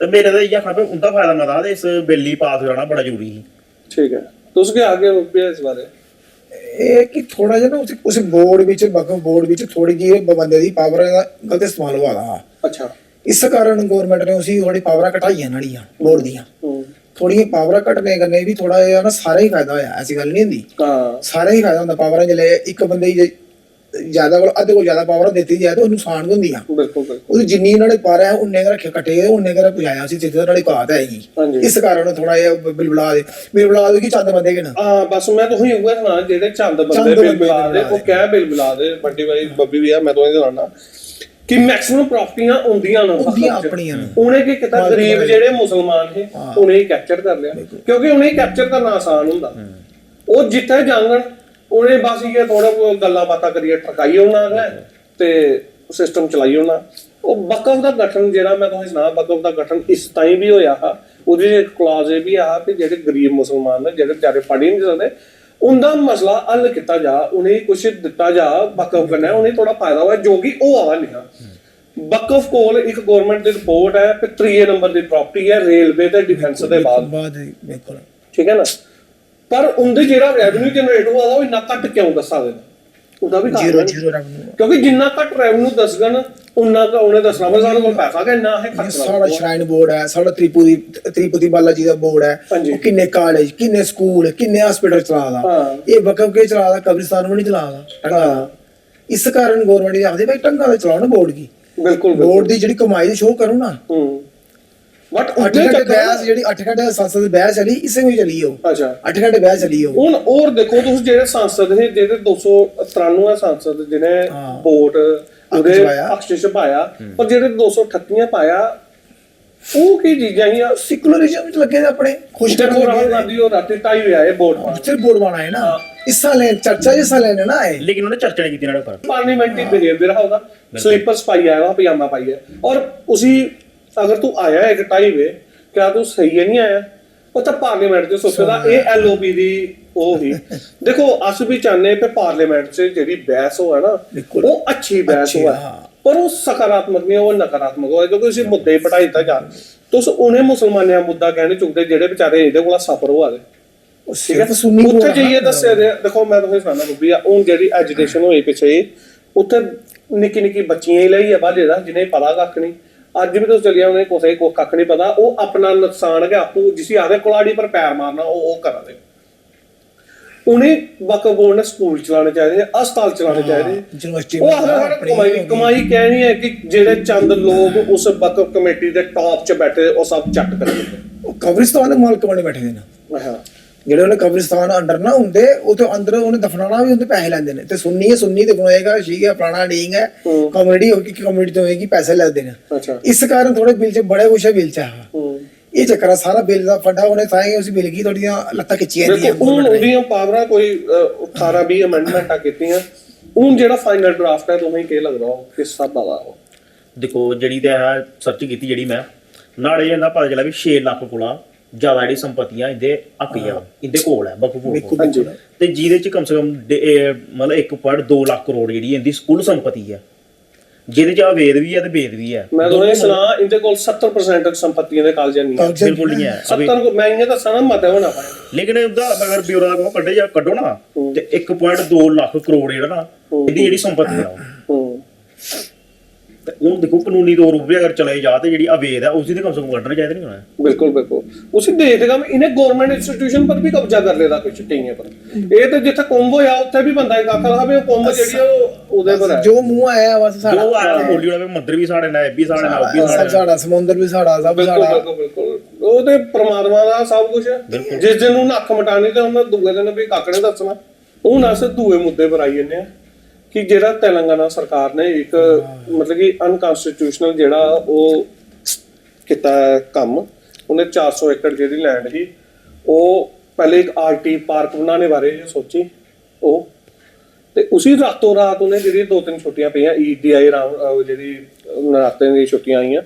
[SPEAKER 2] ਤੇ ਮੇਰੇ ਤਾਂ ਇਹ ਖਾਪੇ ਉਹਦਾ ਫਾਇਦਾ ਮਤਾ ਤੇ ਇਸ ਬਿੱਲ ਹੀ ਪਾਸ ਕਰਾਉਣਾ ਬੜਾ ਜ਼ਰੂਰੀ ਸੀ
[SPEAKER 1] ਠੀਕ ਹੈ ਤੁਸੀਂ ਕੀ ਆਗੇ ਇਸ ਬਾਰੇ
[SPEAKER 3] ਇਹ ਕਿ ਥੋੜਾ ਜਿਹਾ ਨਾ ਉਸ ਬੋਰਡ ਵਿੱਚ ਵਕਫ ਬੋਰਡ ਵਿੱਚ ਥੋੜੀ ਜਿਹੀ ਬੰਦੇ ਦੀ ਪਾਵਰ ਦਾ ਗਲਤ ਇਸਤੇਮਾਲ ਹੋਆ ਦਾ
[SPEAKER 1] ਅੱਛਾ
[SPEAKER 3] ਇਸ ਕਾਰਨ ਗਵਰਨਮੈਂਟ ਨੇ ਉਸੇ ਥੋੜੀ ਪਾਵਰਾਂ ਘਟਾਈਆਂ ਨਾਲੀਆਂ ਬੋਰਡ ਦੀਆਂ ਥੋੜੀਆਂ ਪਾਵਰਾਂ ਘਟਨੇ ਕਰਨੇ ਵੀ ਥੋੜਾ ਜਿਹਾ ਨਾ ਸਾਰਾ ਹੀ ਫਾਇਦਾ ਹੋਇਆ ਐਸੀ ਗੱਲ ਨਹੀਂ ਹੁੰਦੀ ਸਾਰਾ ਹੀ ਫਾਇਦਾ ਹੁੰਦਾ ਪਾਵਰਾਂ ਜਿਹੜੇ ਇੱਕ ਬੰਦੇ ਦੀ ਜ਼ਿਆਦਾ ਕੋਲ ਅੱਧੇ ਕੋਲ ਜ਼ਿਆਦਾ ਪਾਵਰਾਂ ਦਿੱਤੀ ਜਾਏ ਤਾਂ ਉਹ ਨੁਕਸਾਨ ਵੀ ਹੁੰਦੀਆਂ ਉਹ ਜਿੰਨੀ ਉਹਨਾਂ ਨੇ ਪਾ ਰਿਹਾ ਉਹਨੇ ਦਾ ਰੱਖਿਆ ਕੱਟੇ ਉਹਨੇ ਦਾ ਪੁਜਾਇਆ ਸੀ ਜਿੱਦਾਂ ਨਾਲੇ ਕਾਤ ਹੈਗੀ ਇਸ ਕਾਰਨ ਥੋੜਾ ਜਿਹਾ ਬਿਲਬਲਾ ਦੇ ਕਿ ਚੰਦ ਬੰਦੇ ਕਿਨਾ
[SPEAKER 1] ਬਸ ਮੈਂ ਤੁਸੀਂ ਉਹ ਸੁਣਾ ਜਿਹੜੇ ਚੰਦ ਬੰਦੇ ਬਿਲਬਲਾ ਦੇ ਉਹ ਕਹਿ ਬਿਲਬਲਾ ਦੇ ਵੱਡੀ ਵਾਲੀ ਬੱਬੀ ਵੀ ਆ ਮੈਂ ਤੁਹਾਨੂੰ ਦੱਸਣਾ ਕਿ ਮੈਕਸਿਮਮ ਪ੍ਰਾਪਰਟੀਆਂ ਹੁੰਦੀਆਂ ਨੇ
[SPEAKER 3] ਆਪਣੀਆਂ
[SPEAKER 1] ਉਹਨੇ ਕੀ ਕੀਤਾ ਗਰੀਬ ਜਿਹੜੇ ਮੁਸਲਮਾਨ ਸੀ ਉਹਨੇ ਹੀ ਕੈਪਚਰ ਕਰ ਲਿਆ ਕਿਉਂਕਿ ਉਹਨੇ ਕੈਪਚਰ ਕਰਨਾ ਆਸਾਨ ਹੁੰਦਾ ਉਹ ਜਿੱਥੇ ਜਾਣਨ ਉਹਨੇ ਬਸ ਇਹ ਥੋੜਾ ਗੱਲਾਂ ਬਾਤਾਂ ਕਰੀਏ ਟਰਕਾਈ ਉਹਨਾਂ ਤੇ ਸਿਸਟਮ ਚਲਾਈ ਉਹਨਾਂ ਉਹ ਵਕਫ ਦਾ ਗਠਨ ਜਿਹੜਾ ਮੈਂ ਤੁਹਾਨੂੰ ਸੁਣਾ ਵਕਫ ਦਾ ਗਠਨ ਇਸ ਤਾਈਂ ਵੀ ਹੋਇਆ ਉਹਦੇ ਇੱਕ ਕਲਾਜ਼ ਇਹ ਵੀ ਆ ਕਿ ਜਿਹੜੇ ਗਰੀਬ ਮੁਸਲਮਾਨ ਨੇ ਜਿਹੜੇ ਵਿਚਾਰੇ ਪੜ੍ਹ ਨਹੀਂ ਸਕਦੇ ਉਹਦਾ ਮਸਲਾ ਹੱਲ ਕੀਤਾ ਜਾ ਉਹਨੇ ਕੁਝ ਦਿੱਤਾ ਜਾ ਵਕਫ ਕਰਨਾ ਉਹਨੇ ਥੋੜਾ ਫਾਇਦਾ ਹੋਇਆ ਜੋ ਕਿ ਉਹ ਆਵਾ ਨਹੀਂ ਵਕਫ ਕੋਲ ਇੱਕ ਗਵਰਨਮੈਂਟ ਦੀ ਰਿਪੋਰਟ ਹੈ ਕਿ 3 ਨੰਬਰ ਦੀ ਪ੍ਰਾਪਰਟੀ ਹੈ ਰੇਲਵੇ ਤੇ ਡਿਫੈਂਸ ਦੇ ਬਾਅਦ ਠੀਕ ਹੈ ਨਾ ਪਰ ਉਹਦੇ ਜਿਹੜਾ ਰੈਵਨਿਊ ਜਨਰੇਟ ਹੋਇਆ ਉਹ ਇੰਨਾ ਘੱਟ ਕਿਉਂ ਦੱਸਾ ਦੇਣਾ ਉਹਦਾ ਵੀ ਕਾਰਨ ਕਿਉਂਕਿ ਜਿੰਨਾ ਘੱਟ ਰੈਵਨਿਊ ਦੱਸਗਨ ਉਹਨਾਂ ਦਾ ਉਹਨੇ ਦੱਸਣਾ ਵਾ ਸਾਡੇ ਕੋਲ ਪੈਸਾ ਕਿ ਇੰਨਾ ਹੈ ਖਰਚ
[SPEAKER 3] ਸਾਡਾ ਸ਼ਰਾਈਨ ਬੋਰਡ ਹੈ ਸਾਡਾ ਤ੍ਰਿਪੁਤੀ ਬਾਲਾ ਜੀ ਦਾ ਬੋਰਡ ਹੈ ਉਹ ਕਿੰਨੇ ਕਾਲਜ ਕਿੰਨੇ ਸਕੂਲ ਕਿੰਨੇ ਹਸਪੀਟਲ ਚਲਾਦਾ ਇਹ ਵਕਫ ਕੇ ਚਲਾਦਾ ਕਬਰਿਸਤਾਨ ਵੀ ਨਹੀਂ ਚਲਾਦਾ ਇਸ ਕਾਰਨ ਗਵਰਨਮੈਂਟ ਨੇ ਆਖਦੇ ਭਾਈ ਟੰਗਾ ਦਾ ਚਲਾਉਣਾ ਬੋਰਡ ਕੀ ਬਿਲਕੁਲ ਬੋਰਡ ਦੀ ਜਿਹੜੀ ਕਮਾਈ ਦੀ ਸ਼ੋਅ ਕਰੋ ਨਾ ਬਟ 8 ਘੰਟੇ ਬਹਿਸ ਜਿਹੜੀ 8 ਘੰਟੇ ਸੰਸਦ ਦੀ ਬਹਿਸ ਚਲੀ ਇਸੇ ਵਿੱਚ ਚਲੀ ਉਹ ਅੱਛਾ 8 ਘੰਟੇ ਬਹਿਸ ਚਲੀ ਉਹ
[SPEAKER 1] ਹੁਣ ਹੋਰ ਦੇਖੋ ਤੁਸੀਂ ਜਿਹੜੇ ਸੰਸਦ ਹੈ ਜਿਹੜੇ 293 ਸੰਸਦ ਜਿਹਨੇ ਵੋਟ ਉਹਦੇ
[SPEAKER 3] ਚਲਾਇਆ।
[SPEAKER 1] ਪਕਸ਼ ਚ ਪਾਇਆ, ਪਰ ਜਿਹੜੇ 238 ਪਾਇਆ ਉਹ ਕੀ ਚੀਜ਼ਾਂ ਹੀ ਆ।
[SPEAKER 3] ਸਿਕੂਲਰਿਜ਼ਮ ਵਿੱਚ ਲੱਗੇ ਨੇ ਆਪਣੇ ਖੁਸ਼
[SPEAKER 1] ਦੇਖੋ ਰਾਹੁਲ ਗਾਂਧੀ ਉਹ ਰਾਤੀ 2:30 ਵਜੇ ਆਏ ਵੋਟ ਪਾਉਣ,
[SPEAKER 3] ਸਿਰ ਬੋਰਡ ਬਣਾ ਹੈ ਨਾ ਹਿੱਸਾ ਲੈਣ, ਚਰਚਾ ਹਿੱਸਾ ਲੈਣੇ ਨਾ ਆਏ।
[SPEAKER 2] ਲੇਕਿਨ ਉਹਨੇ ਚਰਚਾ ਨਹੀਂ ਕੀਤੀ ਇਹਨਾਂ ਦੇ ਉੱਪਰ।
[SPEAKER 1] पार्लियामेंट्री बिहेवियर है होगा, स्लीपर्स पाई आया हुआ, पजामा पाई है, और उसी अगर तू आया है एक टाई वे, क्या तू सही है नहीं आया ਉਹ ਤਾਂ ਪਾਰਲੀਮੈਂਟ ਦੇ ਸੋਚੇ ਦਾ ਇਹ ਐਲਓਬੀ ਦੀ ਉਹ ਹੀ ਦੇਖੋ ਅਸੀਂ ਵੀ ਚਾਹੁੰਦੇ ਕਿ ਪਾਰਲੀਮੈਂਟ 'ਚ ਜਿਹੜੀ ਬਹਿਸ ਹੋਵੇ ਨਾ ਉਹ ਅੱਛੀ ਬਹਿਸ ਹੋਵੇ, ਪਰ ਉਹ ਸਕਾਰਾਤਮਕ ਨਹੀਂ ਉਹ ਨਕਾਰਾਤਮਕ ਹੋਵੇ, ਕਿਉਂਕਿ ਅਸੀਂ ਮੁੱਦੇ ਪੜਾਈ ਤਾਂ ਜਾ ਤੁਸੀਂ ਉਹਨੇ ਮੁਸਲਮਾਨਾਂ ਮੁੱਦਾ ਕਹਿਣੇ ਚੁੱਕਦੇ ਜਿਹੜੇ ਵਿਚਾਰੇ ਇਹਦੇ ਕੋਲ ਸਫਰ ਹੋ ਆਏ ਠੀਕ ਹੈ। ਉੱਥੇ ਜਾਈਏ ਦੱਸਿਆ ਦੇਖੋ ਮੈਂ ਤੁਹਾਨੂੰ ਸੁਣਾਉਣਾ ਬੱਬੀ ਆ ਹੁਣ ਜਿਹੜੀ ਐਜੀਟੇਸ਼ਨ ਹੋਈ ਪਿੱਛੇ ਉੱਥੇ ਨਿੱਕੀ ਨਿੱਕੀ ਬੱਚੀਆਂ ਹੀ ਲਈ ਆ ਬਾਲੇ ਦਾ ਜਿਹਨੇ ਪਤਾ ਕੱਖ ਨਹੀਂ, ਅੱਜ ਵੀ ਤੁਸੀਂ ਚੱਲਿਆ ਉਹਨੇ ਕੋਈ ਕੱਖ ਨਹੀਂ ਪਤਾ, ਉਹ ਆਪਣਾ ਨੁਕਸਾਨ ਹੈ ਆਪੂ ਜਿਸੀ ਆਦੇ ਕੁਲਾੜੀ ਪਰ ਪੈਰ ਮਾਰਨਾ ਉਹ ਕਰਾ ਦੇ। ਉਹਨੇ ਵਕਫ ਬੋਰਡ ਨੇ ਸਕੂਲ ਚਲਾਉਣੇ ਚਾਹੀਦੇ, ਹਸਪਤਾਲ ਚਲਾਉਣੇ ਚਾਹੀਦੇ, ਉਹ ਆਖਰ ਕਮਾਈ ਕਹਿਣੀ ਹੈ ਕਿ ਜਿਹੜੇ ਚੰਦ ਲੋਕ ਉਸ ਵਕਫ ਕਮੇਟੀ ਦੇ ਟਾਪ 'ਚ ਬੈਠੇ ਉਹ ਸਭ ਚੱਟ ਕਰਦੇ
[SPEAKER 3] ਉਹ ਕਬਰਿਸਤਾਨ ਦੇ ਮਾਲਕ ਬਣੇ ਬੈਠੇ ਨੇ ਨਾ,
[SPEAKER 1] ਹਾਂ
[SPEAKER 3] ਜਿਹੜੇ ਉਹਨੇ ਕਬਰਿਸਤਾਨ ਅੰਡਰ ਨਾ ਹੁੰਦੇ ਉਹ ਤੇ ਅੰਦਰ ਉਹਨੇ ਦਫਨਾਣਾ ਵੀ ਉਹਦੇ ਪੈਸੇ ਲੈਂਦੇ ਨੇ, ਤੇ ਸੁੰਨੀ ਹੈ ਸੁੰਨੀ ਤੇ ਬਣਾਏਗਾ ਸ਼ੀਖ ਹੈ ਫਲਾਣਾ ਢੀਂਗ ਹੈ ਕਮੇਡੀ ਹੋਗੀ ਕਿ ਕਮੇਡੀ ਤੋਂ ਹੋਏਗੀ ਪੈਸੇ ਲੈਂਦੇ ਨੇ।
[SPEAKER 1] ਅੱਛਾ
[SPEAKER 3] ਇਸ ਕਾਰਨ ਥੋੜੇ ਬਿੱਲ 'ਚ ਬੜੇ ਕੁਛ ਹੈ ਬਿੱਲ 'ਚ ਇਹ ਚੱਕਰ ਆ ਸਾਰਾ ਬਿੱਲ ਦਾ ਫੰਡਾ ਉਹਨੇ ਤਾਂ ਹੀ ਉਸ ਬਿੱਲ ਕੀ ਥੋੜੀਆਂ ਲੱਤਾਂ ਖਿੱਚੀਆਂ ਦੀਆਂ
[SPEAKER 1] ਹੁਣ ਉਹਦੀਆਂ ਪਾਵਰਾਂ ਕੋਈ 18-20 ਅਮੈਂਡਮੈਂਟਾਂ ਕੀਤੀਆਂ, ਹੁਣ ਜਿਹੜਾ ਫਾਈਨਲ ਡਰਾਫਟ ਹੈ ਤੁਹਾਨੂੰ ਕੀ ਲੱਗਦਾ ਉਹ ਕਿਸ ਹਿਸਾਬ ਦਾ ਉਹ
[SPEAKER 2] ਦੇਖੋ ਜਿਹੜੀ ਤੇ ਇਹ ਸਰਚ ਕੀਤੀ ਜਿਹੜੀ ਮੈਂ ਨਾਲੇ ਇਹਦਾ ਪਤਾ ਚੱਲਿਆ ਵੀ 6 ਲੱਖ ਕੋਲਾ ਜ਼ਿਆਦਾ ਜਿਹੜੀ ਸੰਪਤੀਆਂ ਇਹਦੇ ਹੱਕੀਆਂ ਇਹਦੇ ਕੋਲ ਹੈ ਬਖੂਬੂਰ ਤੇ ਜਿਹਦੇ ਚ ਕਮ ਸੇ ਕਮ ਮਤਲਬ 1.2 ਲੱਖ ਕਰੋੜ ਜਿਹੜੀ ਇਹਦੀ ਸਕੂਲ ਸੰਪਤੀ ਹੈ, ਜਿਹਦੇ ਚ ਵੇਦ ਵੀ ਹੈ ਤੇ ਵੇਦ ਵੀ ਹੈ।
[SPEAKER 1] ਮੈਂ ਤੁਹਾਨੂੰ ਸੁਣਾ ਇਹਦੇ ਕੋਲ 70% ਸੰਪਤੀਆਂ ਦੇ ਕਾਗਜ਼ਾਂ ਨਹੀਂ
[SPEAKER 2] ਬਿਲਕੁਲ ਨਹੀਂ ਹੈ
[SPEAKER 1] 70 ਮੈਂ ਇਹ ਦੱਸਣਾ ਮਤ ਹੋਣਾ ਪਾਇਆ,
[SPEAKER 2] ਲੇਕਿਨ ਉਹਦਾ ਅਗਰ ਬਿਊਰੋ ਦਾ ਕੱਢੋ ਨਾ ਤੇ 1.2 ਲੱਖ ਕਰੋੜ ਜਿਹੜਾ ਨਾ ਇਹਦੀ ਜਿਹੜੀ ਸੰਪਤੀ ਆ ਉਹ ਦੇਖੋ ਕਾਨੂੰਨੀ ਤੌਰ ਉੱਤੇ ਅਗਰ ਚਲੇ ਜਾ ਤੇ ਜਿਹੜੀ ਅਵੇਦ ਹੈ ਉਸੇ ਦੇ ਕਮ ਸੇ ਕਮ ਕੱਢਣਾ ਚਾਹੀਦਾ ਨਹੀਂ ਹੋਣਾ।
[SPEAKER 1] ਬਿਲਕੁਲ ਬਿਲਕੁਲ ਉਸੇ ਦੇਖੇਗਾ ਇਹਨੇ ਗਵਰਨਮੈਂਟ ਇੰਸਟੀਟਿਊਸ਼ਨ ਪਰ ਵੀ ਕਬਜ਼ਾ ਕਰ ਲੈਦਾ ਕੁਝ ਟਈਆਂ ਪਰ ਇਹ ਤੇ ਜਿੱਥੇ ਕੁੰਭ ਹੋਇਆ ਉੱਥੇ ਵੀ ਬੰਦਾ ਇੱਕ ਆਖਦਾ ਵੀ ਉਹ ਕੁੰਭ ਜਿਹੜੀ ਉਹਦੇ ਪਰ ਹੈ
[SPEAKER 3] ਜੋ ਮੂੰਹ ਆਇਆ ਬਸ ਸਾਡਾ
[SPEAKER 2] ਉਹ ਆਇਆ ਬੋਲੀ ਵਾਲਾ ਮੰਦਰ ਵੀ ਸਾਡੇ ਨਾਲ ਵੀ ਸਾਡੇ ਨਾਲ ਉਹ ਵੀ
[SPEAKER 3] ਸਾਡਾ ਸਮੁੰਦਰ ਵੀ ਸਾਡਾ ਸਭ ਸਾਡਾ
[SPEAKER 1] ਬਿਲਕੁਲ ਉਹ ਤੇ ਪ੍ਰਮਾਤਮਾ ਦਾ ਸਭ ਕੁਝ ਜਿਸ ਦਿਨ ਨੂੰ ਅੱਖ ਮਟਾਣੀ ਤੇ ਉਹਨਾਂ ਦੂਏ ਦਿਨ ਵੀ ਕੱਖ ਨੇ ਦੱਸਣਾ ਉਹ ਨਾ ਸੇ ਦੂਏ ਮੁੱਦੇ ਪਰ ਆਈ ਜੰਨੇ ਆ ਕਿ ਜਿਹੜਾ ਤੇਲੰਗਾਨਾ ਸਰਕਾਰ ਨੇ ਇੱਕ ਮਤਲਬ ਕਿ ਅਨਕਨਸਟੀਟਿਊਸ਼ਨਲ ਜਿਹੜਾ ਉਹ ਕੀਤਾ ਕੰਮ, ਉਹਨੇ 400 ਏਕੜ ਜਿਹੜੀ ਲੈਂਡ ਸੀ ਉਹ ਪਹਿਲੇ ਇੱਕ ਆਰਟੀ ਪਾਰਕ ਬਣਾਉਣੇ ਬਾਰੇ ਸੋਚੀ ਉਹ ਤੇ ਉਸੇ ਰਾਤੋਂ ਰਾਤ ਉਹਨੇ ਜਿਹੜੀ 2-3 ਛੁੱਟੀਆਂ ਪਈਆਂ ਈਦ ਦੀ ਆਈ ਜਿਹੜੀ ਨਰਾਤੇ ਦੀਆਂ ਛੁੱਟੀਆਂ ਆਈਆਂ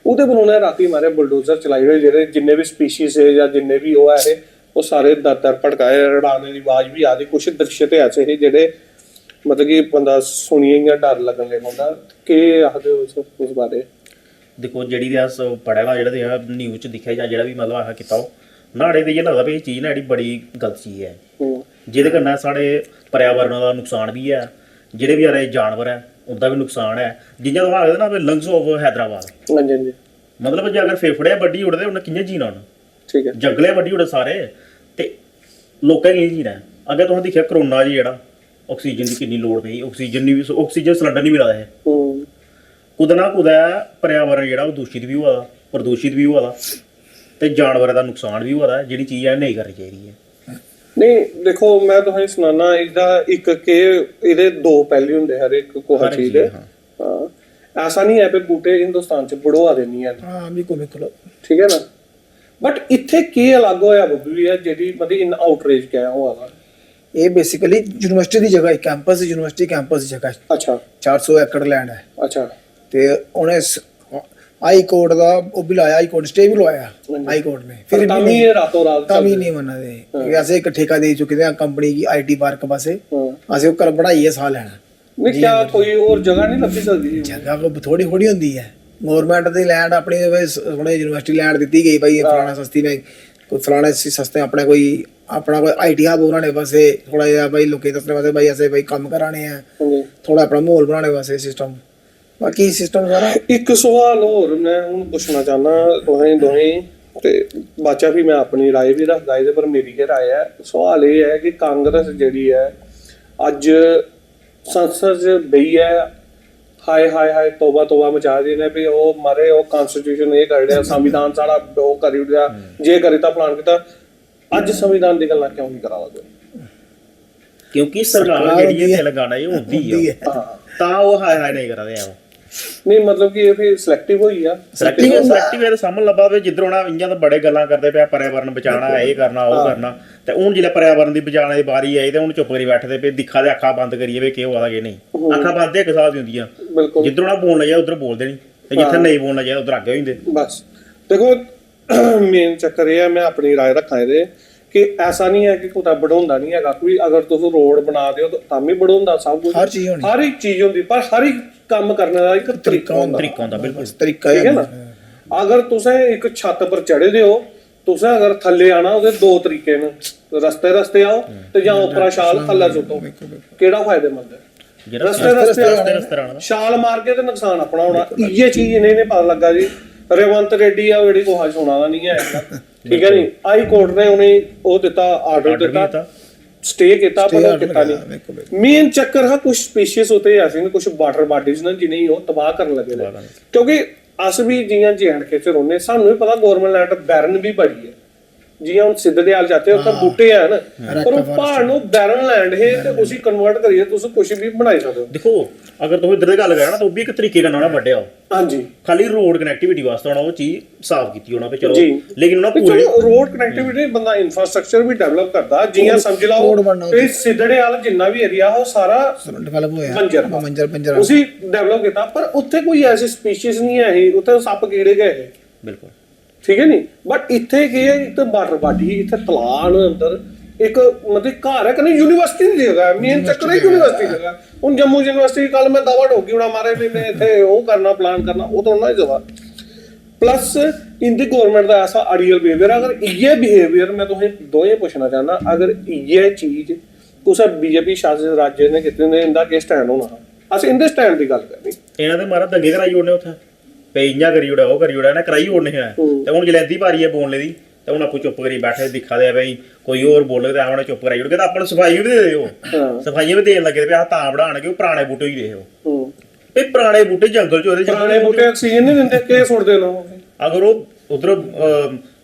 [SPEAKER 1] ਉਹਦੇ ਬਣਾਉਣੇ ਰਾਤੀ ਮਾਰੇ ਬੁਲਡੋਜ਼ਰ ਚਲਾਈ ਹੋਏ ਜਿਹੜੇ ਜਿੰਨੇ ਵੀ ਸਪੀਸ਼ੀਜ਼ ਹੈ ਜਾਂ ਜਿੰਨੇ ਵੀ ਉਹ ਹੈ ਉਹ ਸਾਰੇ ਦਰ ਭੜਕਾਏ, ਰੜਾਣੇ ਦੀ ਆਵਾਜ਼ ਵੀ ਆਦੀ, ਕੁਛ ਦ੍ਰਿਸ਼ ਤੇ ਐਸੇ ਸੀ ਜਿਹੜੇ ਮਤਲਬ ਕਿ ਬੰਦਾ ਸੁਣੀਏ ਜਾਂ ਡਰ ਲੱਗਣ ਲੱਗ ਹੁੰਦਾ। ਕੀ ਆਖਦੇ ਉਸ ਬਾਰੇ?
[SPEAKER 2] ਦੇਖੋ ਜਿਹੜੀ ਤੇ ਪੜਿਆ ਜਿਹੜਾ ਤੇ ਨਿਊਜ਼ ਚ ਦਿਖਿਆ ਜਾਂ ਜਿਹੜਾ ਵੀ ਮਤਲਬ ਆਹ ਕੀਤਾ ਉਹ ਨਾੜੇ ਤੇ ਇਹ ਲੱਗਦਾ ਵੀ ਇਹ ਚੀਜ਼ ਨਾ ਜਿਹੜੀ ਬੜੀ ਗਲਤ ਚੀਜ਼ ਹੈ ਜਿਹਦੇ ਕਰਨਾ ਸਾਡੇ ਪਰਿਆਵਰਨ ਦਾ ਨੁਕਸਾਨ ਵੀ ਹੈ, ਜਿਹੜੇ ਵੀ ਆਰੇ ਜਾਨਵਰ ਹੈ ਉਹਦਾ ਵੀ ਨੁਕਸਾਨ ਹੈ। ਜਿੱਦਾਂ ਉਹ ਆਖਦੇ ਨਾ ਵੀ ਲੰਗਸ ਆਫ ਹੈਦਰਾਬਾਦ,
[SPEAKER 1] ਹਾਂਜੀ ਹਾਂਜੀ
[SPEAKER 2] ਮਤਲਬ ਜੇ ਅਗਰ ਫੇਫੜੇ ਵੱਡੀ ਉੜਦੇ ਉਹਨੇ ਕਿੰਨੇ ਜੀਣਾ ਉਹਨੇ,
[SPEAKER 1] ਠੀਕ ਹੈ
[SPEAKER 2] ਜੰਗਲੇ ਵੱਡੀ ਉੜੇ ਸਾਰੇ ਤੇ ਲੋਕਾਂ ਕੀ ਜੀਣਾ। ਅਗਰ ਤੁਸੀਂ ਦੇਖਿਆ ਕਰੋਨਾ ਜੀ ਜਿਹੜਾ ਆਕਸੀਜਨ ਦੀ ਕਿੰਨੀ ਲੋੜ ਪਈ, ਆਕਸੀਜਨ ਸਿਲੰਡਰ ਨਹੀਂ ਮਿਲਦਾ ਹੈ ਕੁਦ ਨਾ ਕੁਦ ਪਰਿਆਵਰਨ ਜਿਹੜਾ ਉਹ ਦੂਸ਼ਿਤ ਵੀ ਹੋਇਆ ਪ੍ਰਦੂਸ਼ਿਤ ਵੀ ਹੋਇਆ ਤੇ ਜਾਨਵਰਾਂ ਦਾ ਨੁਕਸਾਨ ਵੀ ਹੋਇਆ, ਜਿਹੜੀ ਚੀਜ਼ ਹੈ ਨਹੀਂ ਕਰਨੀ ਚਾਹੀਦੀ ਹੈ।
[SPEAKER 1] ਨਹੀਂ ਦੇਖੋ ਮੈਂ ਤੁਹਾਨੂੰ ਸੁਣਾਉਣਾ ਇਹਦਾ ਇੱਕ ਕਿ ਇਹਦੇ ਦੋ ਪਹਿਲੂ ਹੁੰਦੇ ਹਰ ਇੱਕ ਕੋਹ ਚੀਜ਼ ਦੇ। ਹਾਂ ਐਸਾ ਨਹੀਂ ਹੈ ਕਿ ਬੂਟੇ ਹਿੰਦੁਸਤਾਨ ਚ ਬੜਵਾ ਦੇਣੀ ਹੈ,
[SPEAKER 3] ਹਾਂ ਬਿਲਕੁਲ
[SPEAKER 1] ਠੀਕ ਹੈ ਨਾ, ਬਟ ਇੱਥੇ ਕੀ ਅਲੱਗ ਹੋਇਆ ਬੱਬੀ ਹੈ ਜਿਹੜੀ ਮਤਲਬ ਇਨ ਆਊਟਰੀਚ ਕਿਆ ਹੋਇਆ
[SPEAKER 3] ਇਹ ਬੇਸਿਕਲੀ ਯੂਨੀਵਰਸਿਟੀ ਦੀ ਜਗ੍ਹਾ ਹੈ, ਕੈਂਪਸ ਯੂਨੀਵਰਸਿਟੀ ਕੈਂਪਸ ਦੀ ਜਗ੍ਹਾ ਹੈ।
[SPEAKER 1] ਅੱਛਾ
[SPEAKER 3] 400 ਏਕੜ ਲੈਂਡ ਹੈ।
[SPEAKER 1] ਅੱਛਾ
[SPEAKER 3] ਤੇ ਉਹਨੇ ਹਾਈ ਕੋਰਟ ਦਾ ਉਹ ਵੀ ਲਾਇਆ, ਹਾਈ ਕੋਰਟ ਸਟੇ ਵੀ ਲਵਾਇਆ ਹਾਈ ਕੋਰਟ ਨੇ, ਫਿਰ
[SPEAKER 1] ਵੀ ਇਹ ਰਾਤੋਂ ਰਾਤ
[SPEAKER 3] ਤਾਂ ਵੀ ਨਹੀਂ ਮੰਨਦੇ ਕਿ ਅਸੀਂ ਇੱਕ ਠੇਕਾ ਦੇ ਚੁੱਕੇ ਹਾਂ ਕੰਪਨੀ ਦੀ ਆਈਟੀ ਪਾਰਕ ਪਾਸੇ, ਅਸੀਂ ਉਹ ਕਰ ਬਣਾਈਏ ਸਾਹ ਲੈਣਾ
[SPEAKER 1] ਨਹੀਂ ਕਿਆ ਕੋਈ ਹੋਰ ਜਗ੍ਹਾ ਨਹੀਂ ਲੱਭੀ ਸਕਦੀ
[SPEAKER 3] ਜਗ੍ਹਾ ਕੋ ਥੋੜੀ ਥੋੜੀ ਹੁੰਦੀ ਹੈ। ਗਵਰਨਮੈਂਟ ਦੀ ਲੈਂਡ ਆਪਣੀ ਹੁਣੇ ਯੂਨੀਵਰਸਿਟੀ ਲੈਂਡ ਦਿੱਤੀ ਗਈ ਭਾਈ ਫਲਾਣਾ ਸਸਤੀ ਨੇ ਕੋਈ ਫਲਾਣੇ ਸਸਤੇ ਆਪਣੇ ਕੋਈ ਆਪਣਾ ਕੋਈ ਆਈਟੀ ਹਬ ਬਣਾਉਣੇ ਵਾਸਤੇ ਥੋੜਾ ਜਿਹਾ ਭਾਈ ਲੋਕੀ ਦੱਸਣੇ ਵਾਸਤੇ ਭਾਈ ਅਸੀਂ ਭਾਈ ਕੰਮ ਕਰਾਣੇ ਆ ਥੋੜਾ ਆਪਣਾ ਮਾਹੌਲ ਬਣਾਉਣੇ ਵਾਸਤੇ ਸਿਸਟਮ, ਬਾਕੀ ਸਿਸਟਮ ਸਾਰਾ। ਇੱਕ
[SPEAKER 1] ਸਵਾਲ ਹੋਰ ਮੈਂ ਹੁਣ ਪੁੱਛਣਾ ਚਾਹੁੰਦਾ ਦੋਹੀਂ ਤੇ ਬਾਚਾ ਵੀ ਮੈਂ ਆਪਣੀ ਰਾਏ ਵੀ ਰੱਖਦਾ ਇਹਦੇ ਪਰ ਮੇਰੀ ਕੀ ਰਾਏ ਹੈ। ਸਵਾਲ ਇਹ ਹੈ ਕਿ ਕਾਂਗਰਸ ਜਿਹੜੀ ਹੈ ਅੱਜ ਸੰਸਦ 'ਚ ਬਈ ਹੈ ਹਾਏ ਹਾਏ ਹਾਏ ਤੋਬਾ ਤੋਬਾ ਮਚਾ ਰਹੇ ਨੇ ਵੀ ਉਹ ਮਾਰੇ ਉਹ ਕਨਸਟੀਟਿਊਸ਼ਨ ਇਹ ਕਰ ਰਿਹਾ ਸੰਵਿਧਾਨ ਸਾਡਾ ਉਹ ਕਰੀ ਰਿਹਾ ਜੇ ਕਰੀ ਤਾਂ ਪਲਾਨ ਕੀਤਾ, ਅੱਜ ਸੰਵਿਧਾਨ ਦੀ ਗੱਲਾਂ ਕਿਉਂ ਨਹੀਂ ਕਰਾਵਾਂਗੇ?
[SPEAKER 2] ਕਿਉਂਕਿ ਸਰਕਾਰ ਜਿਹੜੀ ਹੈ ਤੇਲੰਗਾਨਾ ਇਹ ਹੁੰਦੀ ਹੈ ਤਾਂ ਉਹ ਹਾਏ ਨਹੀਂ ਕਰਦੇ ਆ
[SPEAKER 1] ਨਹੀਂ ਮਤਲਬ ਕਿ ਇਹ ਫਿਰ ਸਿਲੈਕਟਿਵ ਹੋਈ ਆ
[SPEAKER 2] ਸਿਲੈਕਟਿਵ ਇਹ ਸਾਹਮਣ ਲੱਭਾ ਵੀ ਜਿੱਧਰੋਂ ਨਾ ਇੰਜਾਂ ਤਾਂ ਬੜੇ ਗੱਲਾਂ ਕਰਦੇ ਪਿਆ ਪਰਿਆਵਰਨ ਬਚਾਉਣਾ ਇਹ ਕਰਨਾ ਉਹ ਕਰਨਾ ਤੇ ਹੁਣ ਜਿਹੜਾ ਪਰਿਆਵਰਨ ਦੀ ਬਚਾਉਣ ਦੀ ਵਾਰੀ ਆਈ ਤੇ ਹੁਣ ਚੁੱਪ ਕਰੀ ਬੈਠਦੇ ਪਏ ਦਿਖਾ ਦੇ ਅੱਖਾਂ ਬੰਦ ਕਰੀਏ ਵੀ ਕਿਉਂ ਆਦਾ ਕਿ ਨਹੀਂ ਅੱਖਾਂ ਬੰਦ ਇੱਕ ਸਾਹ ਦੀ ਹੁੰਦੀਆਂ ਜਿੱਧਰੋਂ ਨਾ ਬੋਲਣਾ ਜਾਏ ਉਧਰ ਬੋਲਦੇ ਨਹੀਂ ਤੇ ਜਿੱਥੇ ਨਹੀਂ ਬੋਲਣਾ ਜਾਏ ਉਧਰ ਅੱਗੇ ਹੋ ਜਾਂਦੇ
[SPEAKER 1] ਬਸ ਦੇਖੋ ਮੇਨ ਚੱਕਰ ਇਹ ਹੈ ਮੈਂ ਆਪਣੀ ਰਾਏ ਰੱਖਾਂ ਇਹਦੇ ਕਿ ਐਸਾ ਨਹੀਂ ਹੈ ਕਿ ਕੋਈ बढ़ाਉਂਦਾ ਨਹੀਂ ਹੈਗਾ ਕੋਈ ਅਗਰ ਤੁਸੀਂ ਰੋਡ ਬਣਾ ਦਿਓ ਤਾਂ ਵੀ बढ़ाਉਂਦਾ ਸਭ ਕੁਝ ਹਰ ਇੱਕ ਚੀਜ਼ ਹੁੰਦੀ ਪਰ ਹਰ ਇੱਕ ਕੰਮ ਕਰਨ ਦਾ ਇੱਕ ਤਰੀਕਾ ਹੁੰਦਾ
[SPEAKER 2] ਬਿਲਕੁਲ
[SPEAKER 3] ਤਰੀਕਾ
[SPEAKER 1] ਠੀਕ ਹੈ ਨਾ ਅਗਰ ਤੁਸੀਂ ਇੱਕ ਛੱਤ ਪਰ ਚੜ੍ਹਦੇ ਹੋ ਤੁਸੀਂ ਅਗਰ ਥੱਲੇ ਆਣਾ ਉਹਦੇ ਦੋ ਤਰੀਕੇ ਨੇ ਰਸਤੇ ਆਓ ਤੇ ਜਾਂ ਉੱਪਰ ਛਾਲ ਥੱਲੇ ਸੁੱਟੋ ਕਿਹੜਾ ਫਾਇਦੇਮੰਦ ਹੈ ਰਸਤੇ ਛਾਲ ਮਾਰ ਕੇ ਤੇ ਨੁਕਸਾਨ ਆਪਣਾ ਹੋਣਾ ਇਹ ਚੀਜ਼ ਇਹਨੇ ਪਤਾ ਲੱਗਾ ਜੀ ਰੇਵੰਤ ਰੈਡੀ ਆ ਜਿਹੜੀ ਕੋਹਾ ਸੁਣਾ ਦਾ ਨਹੀਂ ਹੈ ਠੀਕ ਹੈ ਨਹੀਂ ਹਾਈ ਕੋਰਟ ਨੇ ਉਹਨੇ ਉਹ ਦਿੱਤਾ ਆਰਡਰ ਦਿੱਤਾ स्टे किया पर वो किता नहीं मेन चक्कर है कुछ स्पीशीज होते हैं ऐसे कुछ वाटर बॉडीज ने जिन्हें वो तबाह करने लगे क्योंकि अस भी जियां JNK च रोने सानू भी पता गवर्नमेंट लैंड बैरन भी बड़ी है जियां हम सिद्धड़ियाल जाते हैं उत्थे बूटे हैं ना पर वो पहाड़ नु बैरन लैंड है ते उसी कन्वर्ट करिए तुसी कुछ भी बनाई सकते हो
[SPEAKER 2] देखो अगर तुम इधर दी गल करो ना तो भी एक तरीके का ना वड्डे हो हां जी खाली रोड कनेक्टिविटी वास्ते होना वो चीज साफ कीती होना पे चलो लेकिन ना पूरे
[SPEAKER 1] रोड कनेक्टिविटी बंदा इंफ्रास्ट्रक्चर भी डेवलप करदा जियां समझ लाओ ए सिद्धड़ियाल जिन्ना भी एरिया हो सारा
[SPEAKER 3] डेवलप होया बंजर
[SPEAKER 1] उसी डेवलप किया पर उत्थे कोई ऐसी स्पीशीज नहीं है उत्थे सप कीड़े गए
[SPEAKER 2] बिल्कुल
[SPEAKER 1] ठीक है नहीं बट इत्थे की है इत्थे वाटर बॉडी इत्थे तलान अंदर एक मतलब घर है कि नहीं यूनिवर्सिटी दी जगह है मेन चक्कर है यूनिवर्सिटी जगह हुन जम्मू यूनिवर्सिटी कल मैं दावा ठोकी उड़ा मारे भी मैं इत्थे ओ करना प्लान करना वो तो ना जगह प्लस इंदी गवर्नमेंट दा ऐसा आइडियल बिहेवियर अगर ये बिहेवियर मैं तुहें दोए पूछना चाहना अगर ये चीज कुछ बीजेपी शासित राज्य ने कितने ने इंदा के स्टैंड होना अस इंदे स्टैंड दी गल करनी
[SPEAKER 2] ਇਹਨਾਂ ਦੇ ਮਾਰਾ ਦੰਗੇ ਕਰਾਈ ਉਹਨੇ ਉੱਥੇ ਪਈਆਂ ਕਰੀ ਉੜਾ ਉਹ ਕਰੀ ਉੜਾ ਨਾ ਕਰਾਈ ਉਹਨੇ ਹੈ ਤੇ ਹੁਣ ਜਲੈਦੀ ਭਾਰੀ ਹੈ ਬੋਲਣੇ ਦੀ ਤੇ ਹੁਣ ਆਪੂ ਚੁੱਪ ਕਰੀ ਬੈਠੇ ਦਿਖਾ ਦੇ ਬਈ ਕੋਈ ਹੋਰ ਬੋਲੇ ਤੇ ਆਵਣੇ ਚੁੱਪ ਕਰਾਈ ਉੜ ਕੇ ਤਾਂ ਆਪਾਂ ਨੂੰ ਸਫਾਈ ਵੀ ਦੇ ਦਿਓ ਸਫਾਈਆਂ ਵੀ ਦੇਣ ਲੱਗੇ ਤੇ ਆ ਤਾਂ ਬਣਾਣਗੇ ਉਹ ਪੁਰਾਣੇ ਬੂਟੇ ਹੀ ਦੇਖੋ ਇਹ ਪੁਰਾਣੇ ਬੂਟੇ ਜੰਗਲ ਚ ਉਹਦੇ
[SPEAKER 1] ਪੁਰਾਣੇ ਬੂਟੇ ਆਕਸੀਜਨ ਨਹੀਂ ਦਿੰਦੇ ਕਿ ਸੁੱਟਦੇ ਨਾ
[SPEAKER 2] ਅਗਰ ਉਹ ਉਧਰ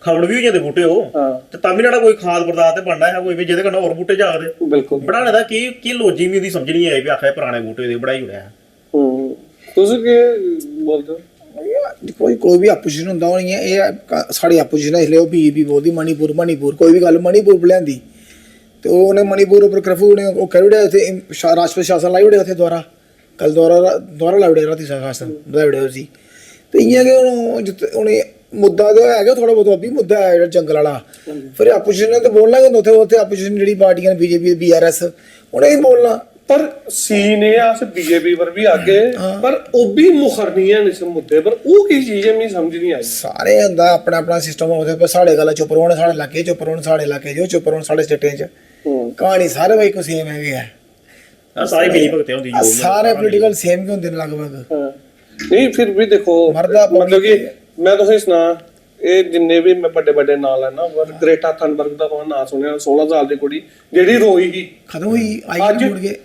[SPEAKER 2] ਖਵੜ ਵੀ ਹੋ ਜਾਂਦੇ ਬੂਟੇ ਉਹ ਤੇ ਤਾਂ ਵੀ ਨਾ ਕੋਈ ਖਾਦ ਪਦਾਰਥ ਤੇ ਬਣਨਾ ਹੈ ਕੋਈ ਵੀ ਜਿਹਦੇ ਨਾਲ ਹੋਰ ਬੂਟੇ ਜਾਗਦੇ
[SPEAKER 1] ਬਿਲਕੁਲ
[SPEAKER 2] ਬਣਾਣੇ ਦਾ ਕੀ ਲੋਜੀ ਵੀ ਉਹਦੀ ਸਮਝ ਨਹੀਂ ਆਈ ਵੀ ਆਖਿਆ ਪੁਰਾਣੇ ਬੂਟੇ ਦੀ ਬੜਾਈ ਹੋਇਆ
[SPEAKER 1] ਤੁਸੀਂ ਕੀ ਬੋਲਦੇ ਹੋ
[SPEAKER 3] कोई भी अपोजिशन होंदा होनी है ये साड़ी अपोजिशन इसलिए वो बीजेपी बोलदी मणिपुर कोई भी गल मणिपुर पर लियांदी ते ओने मणिपुर उपर कर्फ्यू ने ओ करी ओड़े उथे राष्ट्रपति शासन लाई ओड़े उथे द्वारा कल द्वारा लाई ओड़े राती शासन लाई ओड़े उसी ते इयां के हुन मुद्दा तो है थोड़ा बहुत अभी मुद्दा है जंगल वाला फिर अपोजिशन ने तो बोलना ही होंदा उथे अपोजिशन जेहड़ी पार्टियां बीजेपी BRS उन्हें ही बोलना
[SPEAKER 1] पर सीन ये अस बीजेपी पर भी आगे पर वो भी मुखर नहीं है इस मुद्दे पर वो की चीज है मैं समझ नहीं आई
[SPEAKER 3] सारे हुंदा अपना अपना सिस्टम होते पर साढ़े गल्ला चुप रौहन साढ़े इलाके चुप रौहन साढ़े इलाके जो चुप रौहन साढ़े स्टेटें च कहानी सारे भाई को सेम है
[SPEAKER 2] सारे मिली भगते होंदी जो
[SPEAKER 3] सारे पॉलिटिकल सेम के होंदे लगभग
[SPEAKER 1] नहीं फिर भी देखो मतलब कि मैं तुसें सुना ਇਹ ਜਿੰਨੇ ਵੀ ਮੈਂ ਵੱਡੇ ਨਾਂ ਲੈਣਾ ਗ੍ਰੇਟਾ ਥਨਬਰਗ ਦਾ ਤੁਹਾਨੂੰ ਨਾਂ ਸੁਣਿਆ 16 ਸਾਲ ਦੀ ਕੁੜੀ ਜਿਹੜੀ ਰੋਈ ਗਈ
[SPEAKER 3] ਖਤਮ ਹੋਈ ਆਈ ਮੁੜ ਕੇ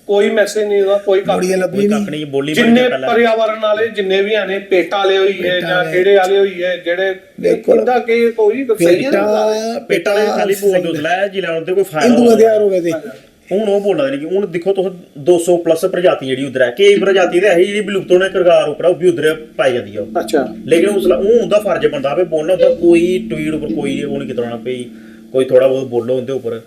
[SPEAKER 1] ਕੋਈ ਮੈਸੇਜ ਨਹੀਂ ਉਹਦਾ ਕੋਈ ਕੱਖ
[SPEAKER 2] ਨਹੀਂ ਬੋਲੀ
[SPEAKER 1] ਜਿੰਨੇ ਪਰਿਆਵਰਨ ਵਾਲੇ ਜਿੰਨੇ ਵੀ ਆਨੇ ਪੇਟਾ ਵਾਲੇ ਹੋਈ ਹੈ ਜਾਂ ਕਿਹੜੇ ਵਾਲੇ ਹੋਈ ਹੈ ਜਿਹੜੇ ਇਹਦਾ ਕਿ ਕੋਈ ਸਹੀ ਹੈ
[SPEAKER 2] ਪੇਟਾ ਵਾਲੇ ਖਾਲੀ ਬੋਲ ਦੋ ਲੈ ਜਿਲਾ ਉਹਦੇ ਕੋਈ ਫਾਇਦਾ
[SPEAKER 3] ਹਿੰਦੂ ਹਥਿਆਰ ਹੋਵੇ ਤੇ
[SPEAKER 2] ਹੁਣ ਉਹ ਬੋਲਦਾ ਨਹੀਂ ਕਿ ਹੁਣ ਦੇਖੋ ਤੁਸੀਂ 200 ਪਲੱਸ ਪ੍ਰਜਾਤੀ ਜਿਹੜੀ ਉਧਰ ਹੈ ਕਈ ਪ੍ਰਜਾਤੀ ਤੇ ਇਹੀ ਜਿਹੜੀ ਵਿਲੁਪਤ ਹੋਣੇ ਕਰਗਾਰ ਉਪਰ ਉਹ ਵੀ ਉਧਰ ਪਾਈ ਜਾਂਦੀ ਆ
[SPEAKER 1] ਅੱਛਾ
[SPEAKER 2] ਲੇਕਿਨ ਉਸ ਉਹ ਹੁੰਦਾ ਫਰਜ਼ ਬੰਦਾ ਵੀ ਬੋਲਣਾ ਹੁੰਦਾ ਕੋਈ ਟਵੀਟ ਉੱਪਰ ਕੋਈ ਉਹ ਨਹੀਂ ਕਿਤਨਾ ਪਈ ਕੋਈ ਥੋੜਾ ਬਹੁਤ ਬੋਲੋ ਉਹਦੇ ਉੱਪਰ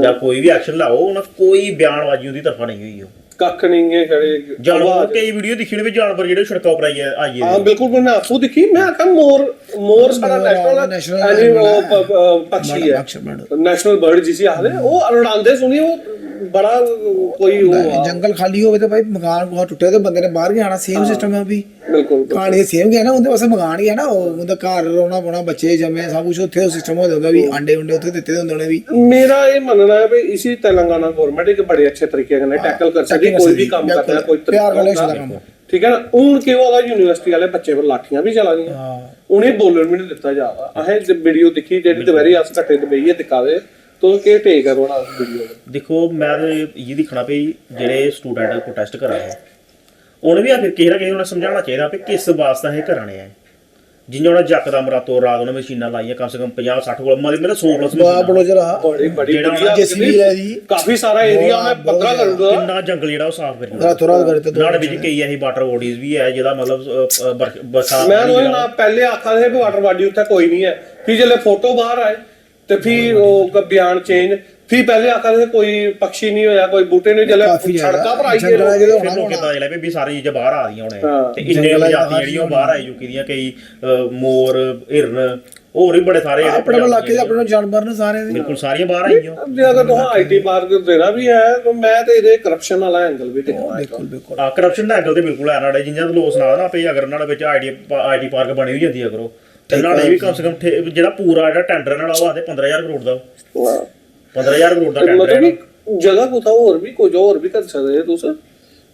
[SPEAKER 2] ਜਾਂ ਕੋਈ ਵੀ ਐਕਸ਼ਨ ਲਾਓ ਉਹਨਾਂ ਕੋਈ ਬਿਆਨਬਾਜ਼ੀ ਉਹਦੀ ਤਰਫਾ ਨਹੀਂ ਹੋਈ ਉਹ ਕੱਖ ਨਹੀਂ ਹੈ ਖੜੇ ਜਾਨਵਰ ਕਈ ਵੀਡੀਓ ਦਿਖੀ ਨੇ ਵੀ ਜਾਨਵਰ ਜਿਹੜੇ ਸੜਕਾਂ ਉੱਪਰ ਆਈਏ
[SPEAKER 1] ਹਾਂ ਬਿਲਕੁਲ ਮੈਂ ਆਪੂ ਦਿਖੀ ਮੈਂ ਆਖਾਂ ਮੋਰ ਸਾਡਾ ਨੈਸ਼ਨਲ ਪੰਛੀ ਹੈ ਨੈਸ਼ਨਲ ਬਰਡ ਜਿਸੇ ਆਖਦੇ ਉਹ ਉਡਾਉਂਦੇ ਸੁਣੀ ਉਹ बड़ा कोई
[SPEAKER 3] जंगल खाली होवे तो भाई मकान बहुत टूटे तो बंदे ने बाहर गया सेम सिस्टम है अभी
[SPEAKER 1] बिल्कुल
[SPEAKER 3] कहानी सेम गया ना उनके पास मकान ही है ना उनका घर रोना पोना बच्चे जमे सब कुछ उत्थे सिस्टम हो जाता भी अंडे उंडे उत्थे दिते होंदे ने भी
[SPEAKER 1] मेरा ये मानना है भाई इसी तेलंगाना गवर्नमेंट एक बड़े अच्छे तरीके से टैकल कर सकती कोई भी काम करता है कोई
[SPEAKER 3] प्यार वाले काम
[SPEAKER 1] ठीक है ना उन के वाला यूनिवर्सिटी वाले बच्चे पर लाठियां भी चला दी उन्हें बोलने भी नहीं दिता जाता अहें वीडियो दिखी जेडी दोपहरी अस घट्टे ते बेहिए दिखावे तो के टेक है रोना वीडियो
[SPEAKER 2] देखो मैं ये दिखना भी जेडे स्टूडेंट प्रोटेस्ट करा रहे उन्हें भी आखिर किसी ना किसी ने समझाना चाहिए कि किस वास्ते असें कराने हैं ਜਿੰਨਾ ਉਹਨਾਂ ਯਕਦਮ ਰਾਤੋਂ ਰਾਤ ਉਹਨੇ ਮਸ਼ੀਨਾਂ ਲਾਈਆਂ ਕਮ ਸੇ ਕਮ 50-60 ਕੋਲ ਮੇਰੇ 100 ਪਲੱਸ
[SPEAKER 3] ਬਾਪ ਬੜੋ ਜਰਾ
[SPEAKER 1] ਬੜੀ
[SPEAKER 2] ਜਿਹੜਾ
[SPEAKER 1] ਵਧੀਆ
[SPEAKER 3] ਜੇਸੀਬੀ ਲੈ ਜੀ
[SPEAKER 1] ਕਾਫੀ ਸਾਰਾ ਏਰੀਆ ਮੈਂ ਪੱਧਰਾ ਕਰੂੰਗਾ
[SPEAKER 2] ਕਿੰਨਾ ਜੰਗਲ ਜਿਹੜਾ ਉਹ ਸਾਫ਼ ਕਰੀ
[SPEAKER 3] ਰਾਤੋਂ ਰਾਤ ਕਰੇ ਤੇ
[SPEAKER 2] ਨਾਲ ਵਿੱਚ ਕਈ ਐਸੀ ਵਾਟਰ ਬੋਡੀਜ਼ ਵੀ ਹੈ ਜਿਹਦਾ ਮਤਲਬ ਬਰਸਾਤ
[SPEAKER 1] ਮੈਂ ਉਹ ਨਾ ਪਹਿਲੇ ਆਖਾਂ ਦੇ ਵਾਟਰ ਬਾਡੀ ਉੱਥੇ ਕੋਈ ਨਹੀਂ ਹੈ ਫਿਰ ਜਦੋਂ ਫੋਟੋ ਬਾਹਰ ਆਏ ਤੇ ਫਿਰ ਉਹ ਬਿਆਨ ਚੇਂਜ ਫਿਰ ਪਹਿਲੇ ਆਖਾਂ ਦੇ ਕੋਈ ਪੰਛੀ ਨਹੀਂ ਹੋਇਆ ਕੋਈ ਬੂਟੇ ਨਹੀਂ ਜਲੇ ਸੜਕਾਂ ਪਰ ਆਈ
[SPEAKER 3] ਜੰਗਲਾਂ
[SPEAKER 1] ਗਏ
[SPEAKER 3] ਜਿਹੜੇ
[SPEAKER 2] ਫਿਰ ਲੋਕ ਕਿਦਾਂ ਜਿਹੜਾ ਵੀ ਸਾਰੀ ਚੀਜ਼ਾਂ ਬਾਹਰ ਆ ਗਈਆਂ ਹੁਣ ਤੇ ਇੰਨੇ ਪ੍ਰਜਾਤੀਆਂ ਜਿਹੜੀਆਂ ਉਹ ਬਾਹਰ ਆਈ ਚੁੱਕੀ ਦੀਆਂ ਕਈ ਮੋਰ ਹਿਰਨ ਹੋਰ ਵੀ ਬੜੇ ਸਾਰੇ
[SPEAKER 3] ਆਪਣੇ ਇਲਾਕੇ ਦੇ ਆਪਣੇ ਜਾਨਵਰ ਨੇ ਸਾਰੇ ਦੇ
[SPEAKER 2] ਬਿਲਕੁਲ ਸਾਰੀਆਂ ਬਾਹਰ ਆਈਆਂ
[SPEAKER 1] ਜੇ ਅਗਰ ਤੁਸੀਂ ਆਈਟੀ ਪਾਰਕ ਦੇਣਾ ਵੀ ਹੈ ਤਾਂ ਮੈਂ ਤੇ ਇਹਦੇ ਕਰਪਸ਼ਨ ਵਾਲਾ ਐਂਗਲ ਵੀ ਦੇਖਣਾ ਹੈ
[SPEAKER 3] ਬਿਲਕੁਲ
[SPEAKER 2] ਕਰਪਸ਼ਨ ਦਾ ਐਂਗਲ ਤੇ ਬਿਲਕੁਲ ਹੈ ਨਾਲੇ ਜਿੰਨਾਂ ਦੇ ਲੋਕ ਸੁਣਾ ਨਾ ਆਪੇ ਅਗਰ ਉਹਨਾਂ ਦੇ ਵਿੱਚ ਆਈਟੀ ਪਾਰਕ ਬਣੀ ਹੋਈ ਜਾਂਦੀ ਅਗਰ ਉਹ ਤੇ ਨਾਲੇ ਵੀ ਕਮ ਸੇ ਕਮ ਜਿਹੜਾ ਪੂਰਾ ਜਿਹੜਾ ਟੈਂਡਰ ਨਾਲ ਉਹ ਆਦੇ 15000 ਕਰੋੜ ਦਾ 15000 ਕਰੋੜ ਦਾ ਟੈਂਡਰ ਹੈ
[SPEAKER 1] ਮਤਲਬ ਜਗ੍ਹਾ ਕੋਤਾ ਹੋਰ ਵੀ ਕੁਝ ਹੋਰ ਵੀ ਕਰ ਸਕਦੇ ਤੁਸੀਂ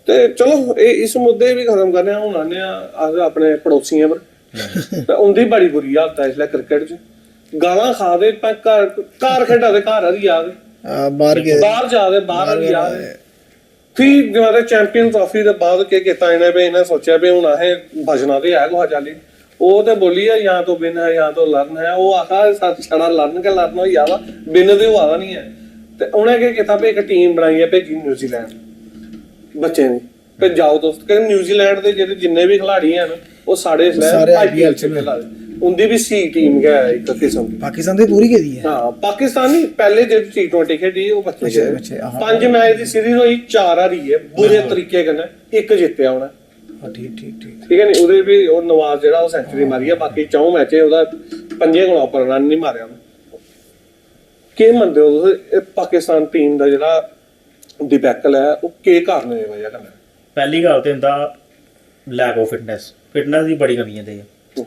[SPEAKER 1] ਤੇ ਚਲੋ ਇਹ ਇਸ ਮੁੱਦੇ ਵੀ ਖਤਮ ਕਰਨੇ ਆ ਹੁਣ ਆਨੇ ਆ ਆਪਣੇ ਪੜੋਸੀਆਂ ਪਰ ਤੇ ਉਹਦੀ ਬੜੀ ਬੁਰੀ ਹਾਲਤ ਹੈ ਇਸ ਲਈ ਕ੍ਰਿਕਟ 'ਚ ਗਾਲਾਂ ਖਾ ਦੇ ਘਰ ਖੇਡਾਂ ਦੇ ਘਰ ਹੀ ਆ ਗਏ
[SPEAKER 3] ਬਾਹਰ ਗਏ
[SPEAKER 1] ਬਾਹਰ ਜਾ ਦੇ ਬਾਹਰ ਹੀ ਆ ਗਏ ਫਿਰ ਜਿਵੇਂ ਚੈਂਪੀਅਨ ਟਰਾਫੀ ਦੇ ਬਾਅਦ ਕੀ ਕੀਤਾ ਇਹਨੇ ਸੋਚਿਆ ਵੀ ਹੁਣ ਇਹ ਭਜਨਾ ਤੇ ਹੈ ਗੋਹਾ ਚਾਲੀ ਉਹ ਤੇ ਬੋਲੀ ਆ ਜਾਂ ਤੋਂ ਬਿਨ ਹੈ ਜਾਂ ਤੋਂ ਲਰਨ ਹੈ ਉਹ ਆਖਾ ਸੱਚ ਛੜਾ ਲਰਨ ਕੇ ਲਰਨ ਹੋਈ ਆਵਾ ਬਿਨ ਦੇ ਉਹ ਆਦਾ ਨਹੀਂ ਹੈ ਤੇ ਉਹਨੇ ਕੀ ਕੀਤਾ ਵੀ ਇੱਕ ਟੀਮ ਬਣਾਈ ਹੈ ਭੇਜੀ ਨਿਊਜ਼ੀਲੈਂਡ ਬੱਚੇ ਨੇ ਤੇ ਜਾਓ ਦੋਸਤ ਕਿ ਨਿਊਜ਼ੀਲੈਂਡ ਦੇ ਜਿਹੜੇ ਜਿੰਨੇ ਵੀ ਖਿਡਾਰੀ ਹਨ ਉਹ ਸਾਰੇ IPL ਚ ਖਿਡਾਰੀ ਉਹਦੀ ਵੀ ਸੀ ਟੀਮ ਹੈ ਇੱਕ ਕਿਸਮ ਦੀ
[SPEAKER 3] ਪਾਕਿਸਤਾਨ ਦੇ ਪੂਰੀ ਗਈ ਹੈ
[SPEAKER 1] ਹਾਂ ਪਾਕਿਸਤਾਨੀ ਪਹਿਲੇ ਜਿਹੜੀ T20 ਖੇਡੀ ਉਹ ਬੱਚੇ ਗਏ 5 ਮੈਚ ਦੀ ਸੀਰੀਜ਼ ਹੋਈ 4 ਹਾਰੀ ਹੈ ਬੁਰੇ ਤਰੀਕੇ ਨਾਲ ਇੱਕ ਜਿੱਤਿਆ ਹੋਣਾ
[SPEAKER 3] ਠੀਕ
[SPEAKER 1] ਹੈ ਨਹੀਂ ਉਹਦੇ ਵੀ ਉਹ ਨਵਾਜ਼ ਜਿਹੜਾ ਉਹ ਸੈਂਚੁਰੀ ਮਾਰੀ ਆ ਬਾਕੀ 4 ਮੈਚੇ ਉਹਦਾ 5 ਕੋਲੋਂ ਉੱਪਰ ਰਨ ਨਹੀਂ ਮਾਰਿਆ ਕੀ ਮੰਨਦੇ ਹੋ ਤੁਸੀਂ ਪਾਕਿਸਤਾਨ ਟੀਮ ਦਾ ਜਿਹੜਾ ਡਿਬੈਕਲ ਹੈ ਉਹ ਕੀ ਕਾਰਨ ਹੈ ਵਜ੍ਹਾ ਕਰਨਾ
[SPEAKER 2] ਪਹਿਲੀ ਗੱਲ ਤੇ ਹੁੰਦਾ ਲੈਕ ਆਫ ਫਿਟਨੈਸ ਦੀ ਬੜੀ ਕਮੀ ਆਂਦੀ ਹੈ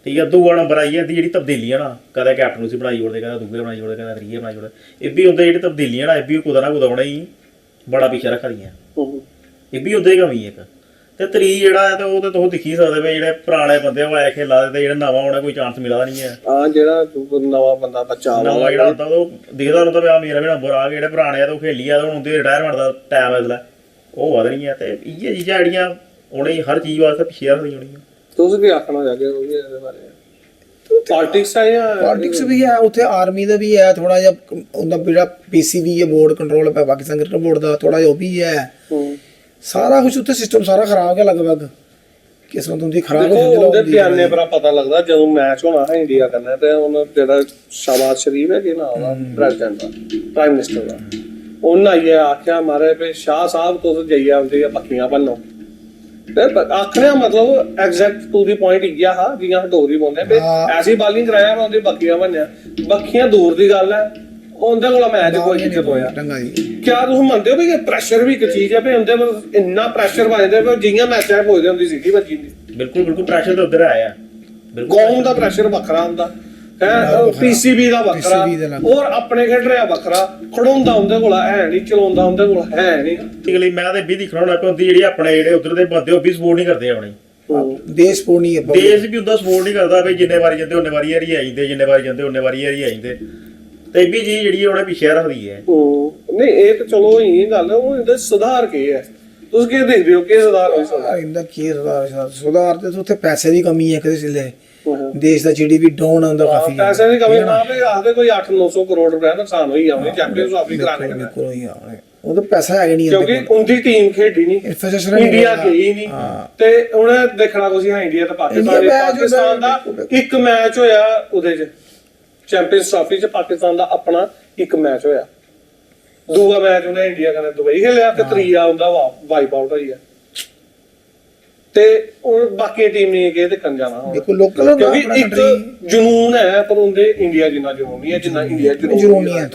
[SPEAKER 2] ਠੀਕ ਹੈ ਦੂਆ ਨੰਬਰ ਆਈ ਜਾਂਦੀ ਜਿਹੜੀ ਤਬਦੀਲੀਆਂ ਨਾ ਕਦੇ ਕੈਪਟਨ ਨੂੰ ਬਣਾਈ ਜੋੜਦੇ ਕਦੇ ਦੂਗੇ ਬਣਾਈ ਜੋੜਦੇ ਕਦੇ ਤਰੀਏ ਬਣਾਈ ਜੋੜਦੇ ਇਹ ਵੀ ਉਹਦੇ ਜਿਹੜੀ ਤਬਦੀਲੀਆਂ ਨਾ ਇਹ ਵੀ ਕੁਦਾ ਨਾ ਕੁਦਾਉਣਾ ਹੀ ਬੜਾ ਪਿੱਛੇ ਰੱਖਦੀਆਂ ਇਹ ਵੀ ਉਹਦੇ ਕਮੀ ਇੱਕ ਤੇ ਤਰੀ ਜਿਹੜਾ ਹੈ ਤੇ ਉਹ ਤੇ ਤੁਸੀਂ ਦਿਖੀ ਸਕਦੇ ਵੀ ਜਿਹੜੇ ਪੁਰਾਣੇ ਬੰਦੇ ਉਹ ਆਏ ਖੇਲਾ ਦੇ ਤੇ ਜਿਹੜਾ ਨਵਾਂ ਆਉਣਾ ਕੋਈ ਚਾਂਸ ਮਿਲਦਾ ਨਹੀਂ ਹੈ
[SPEAKER 1] ਹਾਂ ਜਿਹੜਾ ਨਵਾਂ ਬੰਦਾ ਬੱਚਾ
[SPEAKER 2] ਨਵਾਂ ਜਿਹੜਾ ਹੁੰਦਾ ਉਹ ਦਿਖਦਾ ਹੁੰਦਾ ਵੀ ਆ ਮੇਰਾ ਵੀ ਨੰਬਰ ਆ ਜਿਹੜੇ ਪੁਰਾਣੇ ਆ ਤੇ ਉਹ ਖੇਲੀ ਆ ਤੇ ਹੁਣ ਉਹਦੀ ਰਿਟਾਇਰਮੈਂਟ ਦਾ ਟਾਈਮ ਹੈ ਇਸਲਾ ਉਹ ਵਧ ਰਹੀਆਂ ਤੇ ਇਹ ਚੀਜ਼ਾਂ ਜਿਹੜੀਆਂ ਉਹਨੇ ਹਰ ਚੀਜ਼ ਵਾਸਤੇ ਪਿੱਛੇ ਰੱਖਣੀ ਹੋਣੀ
[SPEAKER 1] ਤੁਸੀਂ ਕੀ ਆਖਣਾ ਜਾ ਕੇ ਉਹ ਵੀ ਇਹਦੇ ਬਾਰੇ ਪੋਲਿਟਿਕਸ ਹੈ ਜਾਂ
[SPEAKER 3] ਪੋਲਿਟਿਕਸ ਵੀ ਹੈ ਉੱਥੇ ਆਰਮੀ ਦਾ ਵੀ ਹੈ ਥੋੜਾ ਜਿਹਾ ਉਹਦਾ ਜਿਹੜਾ PCB ਹੈ ਬੋਰਡ ਕੰਟਰੋਲ ਹੈ ਪਾਕਿਸਤਾਨ ਕ੍ਰਿਕਟ ਬੋਰਡ ਦਾ ਥੋੜਾ ਜਿਹਾ ਉਹ ਵੀ ਹੈ ਸਾਰਾ ਕੁਝ ਉੱਥੇ ਸਿਸਟਮ ਸਾਰਾ ਖਰਾਬ ਹੈ ਲਗਭਗ ਕਿਸਮਤ ਹੁੰਦੀ ਖਰਾਬ ਹੋ ਜਾਂਦੀ
[SPEAKER 1] ਉਹਦੇ ਪਿਆਨੇ ਪਰ ਪਤਾ ਲੱਗਦਾ ਜਦੋਂ ਮੈਚ ਹੋਣਾ ਹੈ ਇੰਡੀਆ ਕਰਨਾ ਤੇ ਹੁਣ ਜਿਹੜਾ ਸ਼ਾਬਾਜ਼ ਸ਼ਰੀਫ ਹੈ ਕਿ ਨਾ ਉਹਦਾ ਪ੍ਰੈਜ਼ੀਡੈਂਟ ਦਾ ਪ੍ਰਾਈਮ ਮਿਨਿਸਟਰ ਦਾ ਉਹਨਾਂ ਇਹ ਆਖਿਆ ਮਾਰੇ ਵੀ ਸ਼ਾਹ ਸਾਹਿਬ ਤੁਸੀਂ ਜਾਈਆ ਹੁੰਦੀ ਆ ਪੱਕੀਆਂ ਬੰਨੋ ਤੇ ਆਖਣਾ ਮਤਲਬ ਐਗਜ਼ੈਕਟ ਟੂ ਦੀ ਪੁਆਇੰਟ ਹੀ ਗਿਆ ਹਾਂ ਜਿਵੇਂ ਹਟੋਰੀ ਬੋਲਦੇ ਵੀ ਐਸੀ ਬਾਲਿੰਗ ਕਰਾਇਆ ਮੈਂ ਉਹਦੀ ਬੱਕੀਆਂ ਬੰਨਿਆ ਬੱਕੀਆਂ ਦੂਰ ਦੀ ਗੱਲ ਹੈ ਉਹਦੇ ਕੋਲ ਮੈਚ ਕੋਈ ਨਹੀਂ ਹੋਇਆ ਕਿਆ ਤੁਸੀਂ ਮੰਨਦੇ ਹੋ ਵੀ ਪ੍ਰੈਸ਼ਰ ਵੀ ਇੱਕ ਚੀਜ਼ ਹੈ ਵੀ ਉਹਦੇ ਕੋਲ ਇੰਨਾ ਪ੍ਰੈਸ਼ਰ ਵੱਜਦਾ ਵੀ ਜਿਹੀਆਂ ਮੈਚਾਂ ਹੋਏ ਹੁੰਦੀ ਸਿੱਧੀ ਵੱਜੀ ਹੁੰਦੀ
[SPEAKER 2] ਬਿਲਕੁਲ ਪ੍ਰੈਸ਼ਰ ਤਾਂ ਉਧਰ ਆਇਆ
[SPEAKER 1] ਕੌਮ ਦਾ ਪ੍ਰੈਸ਼ਰ ਵੱਖਰਾ ਹੁੰਦਾ ਹੈ PCB ਦਾ ਵੱਖਰਾ ਔਰ ਆਪਣੇ ਖੇਡ ਰਿਹਾ ਵੱਖਰਾ ਖੜਾਉਂਦਾ ਉਹਦੇ ਕੋਲ ਹੈ ਨਹੀਂ ਚਲਾਉਂਦਾ ਉਹਦੇ ਕੋਲ ਹੈ ਨਹੀਂ
[SPEAKER 2] ਅਗਲੀ ਮੈਂ ਤੇ ਵੀ ਦਿਖਣਾ ਹੋਣਾ ਕਿ ਜਿਹੜੇ ਆਪਣੇ ਜਿਹੜੇ ਉਧਰ ਦੇ ਬੰਦੇ ਉਹ ਵੀ ਸਪੋਰਟ ਨਹੀਂ ਕਰਦੇ ਆਪਣੇ
[SPEAKER 3] ਦੇਸ਼ ਸਪੋਰਟ ਨਹੀਂ ਹੈ
[SPEAKER 2] ਦੇਸ਼ ਵੀ ਉਹਦਾ ਸਪੋਰਟ ਨਹੀਂ ਕਰਦਾ ਵੀ ਜਿੰਨੇ ਵਾਰੀ ਜਾਂਦੇ ਉਹਨੇ ਵਾਰੀ ਆਈ ਜਾਂਦੇ ਜਿੰਨੇ ਵਾਰੀ ਜਾਂਦੇ ਉਹਨੇ ਵਾਰੀ ਆਈ ਜਾਂਦੇ ਤੇ ਵੀ ਜੀ ਜਿਹੜੀ ਉਹਨੇ ਪਿੱਛੇ ਰੱਖਦੀ ਹੈ
[SPEAKER 1] ਨਹੀਂ ਇਹ ਤਾਂ ਚਲੋ ਇਹ ਗੱਲ ਉਹ ਇਹਦਾ ਸੁਧਾਰ ਕੀ ਹੈ ਤੁਸੀਂ ਕੀ ਦੇਖਦੇ ਹੋ ਕਿ ਸੁਧਾਰ ਹੋਈ
[SPEAKER 3] ਇਹਦਾ ਕੀ ਸੁਧਾਰ ਤੇ ਉੱਥੇ ਪੈਸੇ ਦੀ ਕਮੀ ਹੈ ਕਿਸੇ ਲਈ ਦੇਸ਼ ਦਾ GDP ਡਾਊਨ ਆਉਂਦਾ ਕਾਫੀ
[SPEAKER 1] ਪੈਸੇ ਦੀ ਕਮੀ ਨਾ ਵੀ ਆਖਦੇ ਕੋਈ 800-900 ਕਰੋੜ ਰੁਪਏ ਨੁਕਸਾਨ ਹੋਈ ਆਉਣੀ ਚੈਂਪੀਅਨਸ ਟਰਾਫੀ ਕਰਾਣੇ ਕਰਨਾ
[SPEAKER 3] ਉਹ ਤਾਂ ਪੈਸਾ ਹੈ ਨਹੀਂ
[SPEAKER 1] ਕਿਉਂਕਿ ਉਹਦੀ ਟੀਮ ਖੇਡੀ ਨਹੀਂ ਇੰਡੀਆ ਗਈ ਨਹੀਂ ਤੇ ਉਹਨੇ ਦੇਖਣਾ ਕੁਝ ਹੈ ਇੰਡੀਆ ਤੇ ਪਾਕਿਸਤਾਨ ਦਾ ਇੱਕ ਮੈਚ ਹੋਇਆ ਉਹਦੇ ਚ ਚੈਂਪੀਅਨਸ ਟਰਾਫੀ ਚ ਪਾਕਿਸਤਾਨ ਦਾ ਆਪਣਾ ਇੱਕ ਮੈਚ ਹੋਇਆ ਦੂਆ ਮੈਚ ਉਹਨੇ ਇੰਡੀਆ ਕਨੇ ਦੁਬਈ ਖੇਲਿਆ ਤੇ ਤੀਆ ਹੁੰਦਾ ਵਾਈਪ ਆਊਟ ਹੋਈ ਆ ਤੇ ਉਹ ਬਾਕੀ ਟੀਮ ਨੇ ਕਿਹ ਤੇ ਕੰਨ ਜਾਣਾ
[SPEAKER 3] ਦੇਖੋ ਲੋਕਲ
[SPEAKER 1] ਕਿਉਂਕਿ ਇੱਕ ਜਨੂਨ ਹੈ ਪਰ ਉਹਦੇ ਇੰਡੀਆ ਜਿੰਨਾ ਜਨੂਨ ਨਹੀਂ ਹੈ ਜਿੰਨਾ ਇੰਡੀਆ ਜਨੂਨ ਨਹੀਂ ਹੈ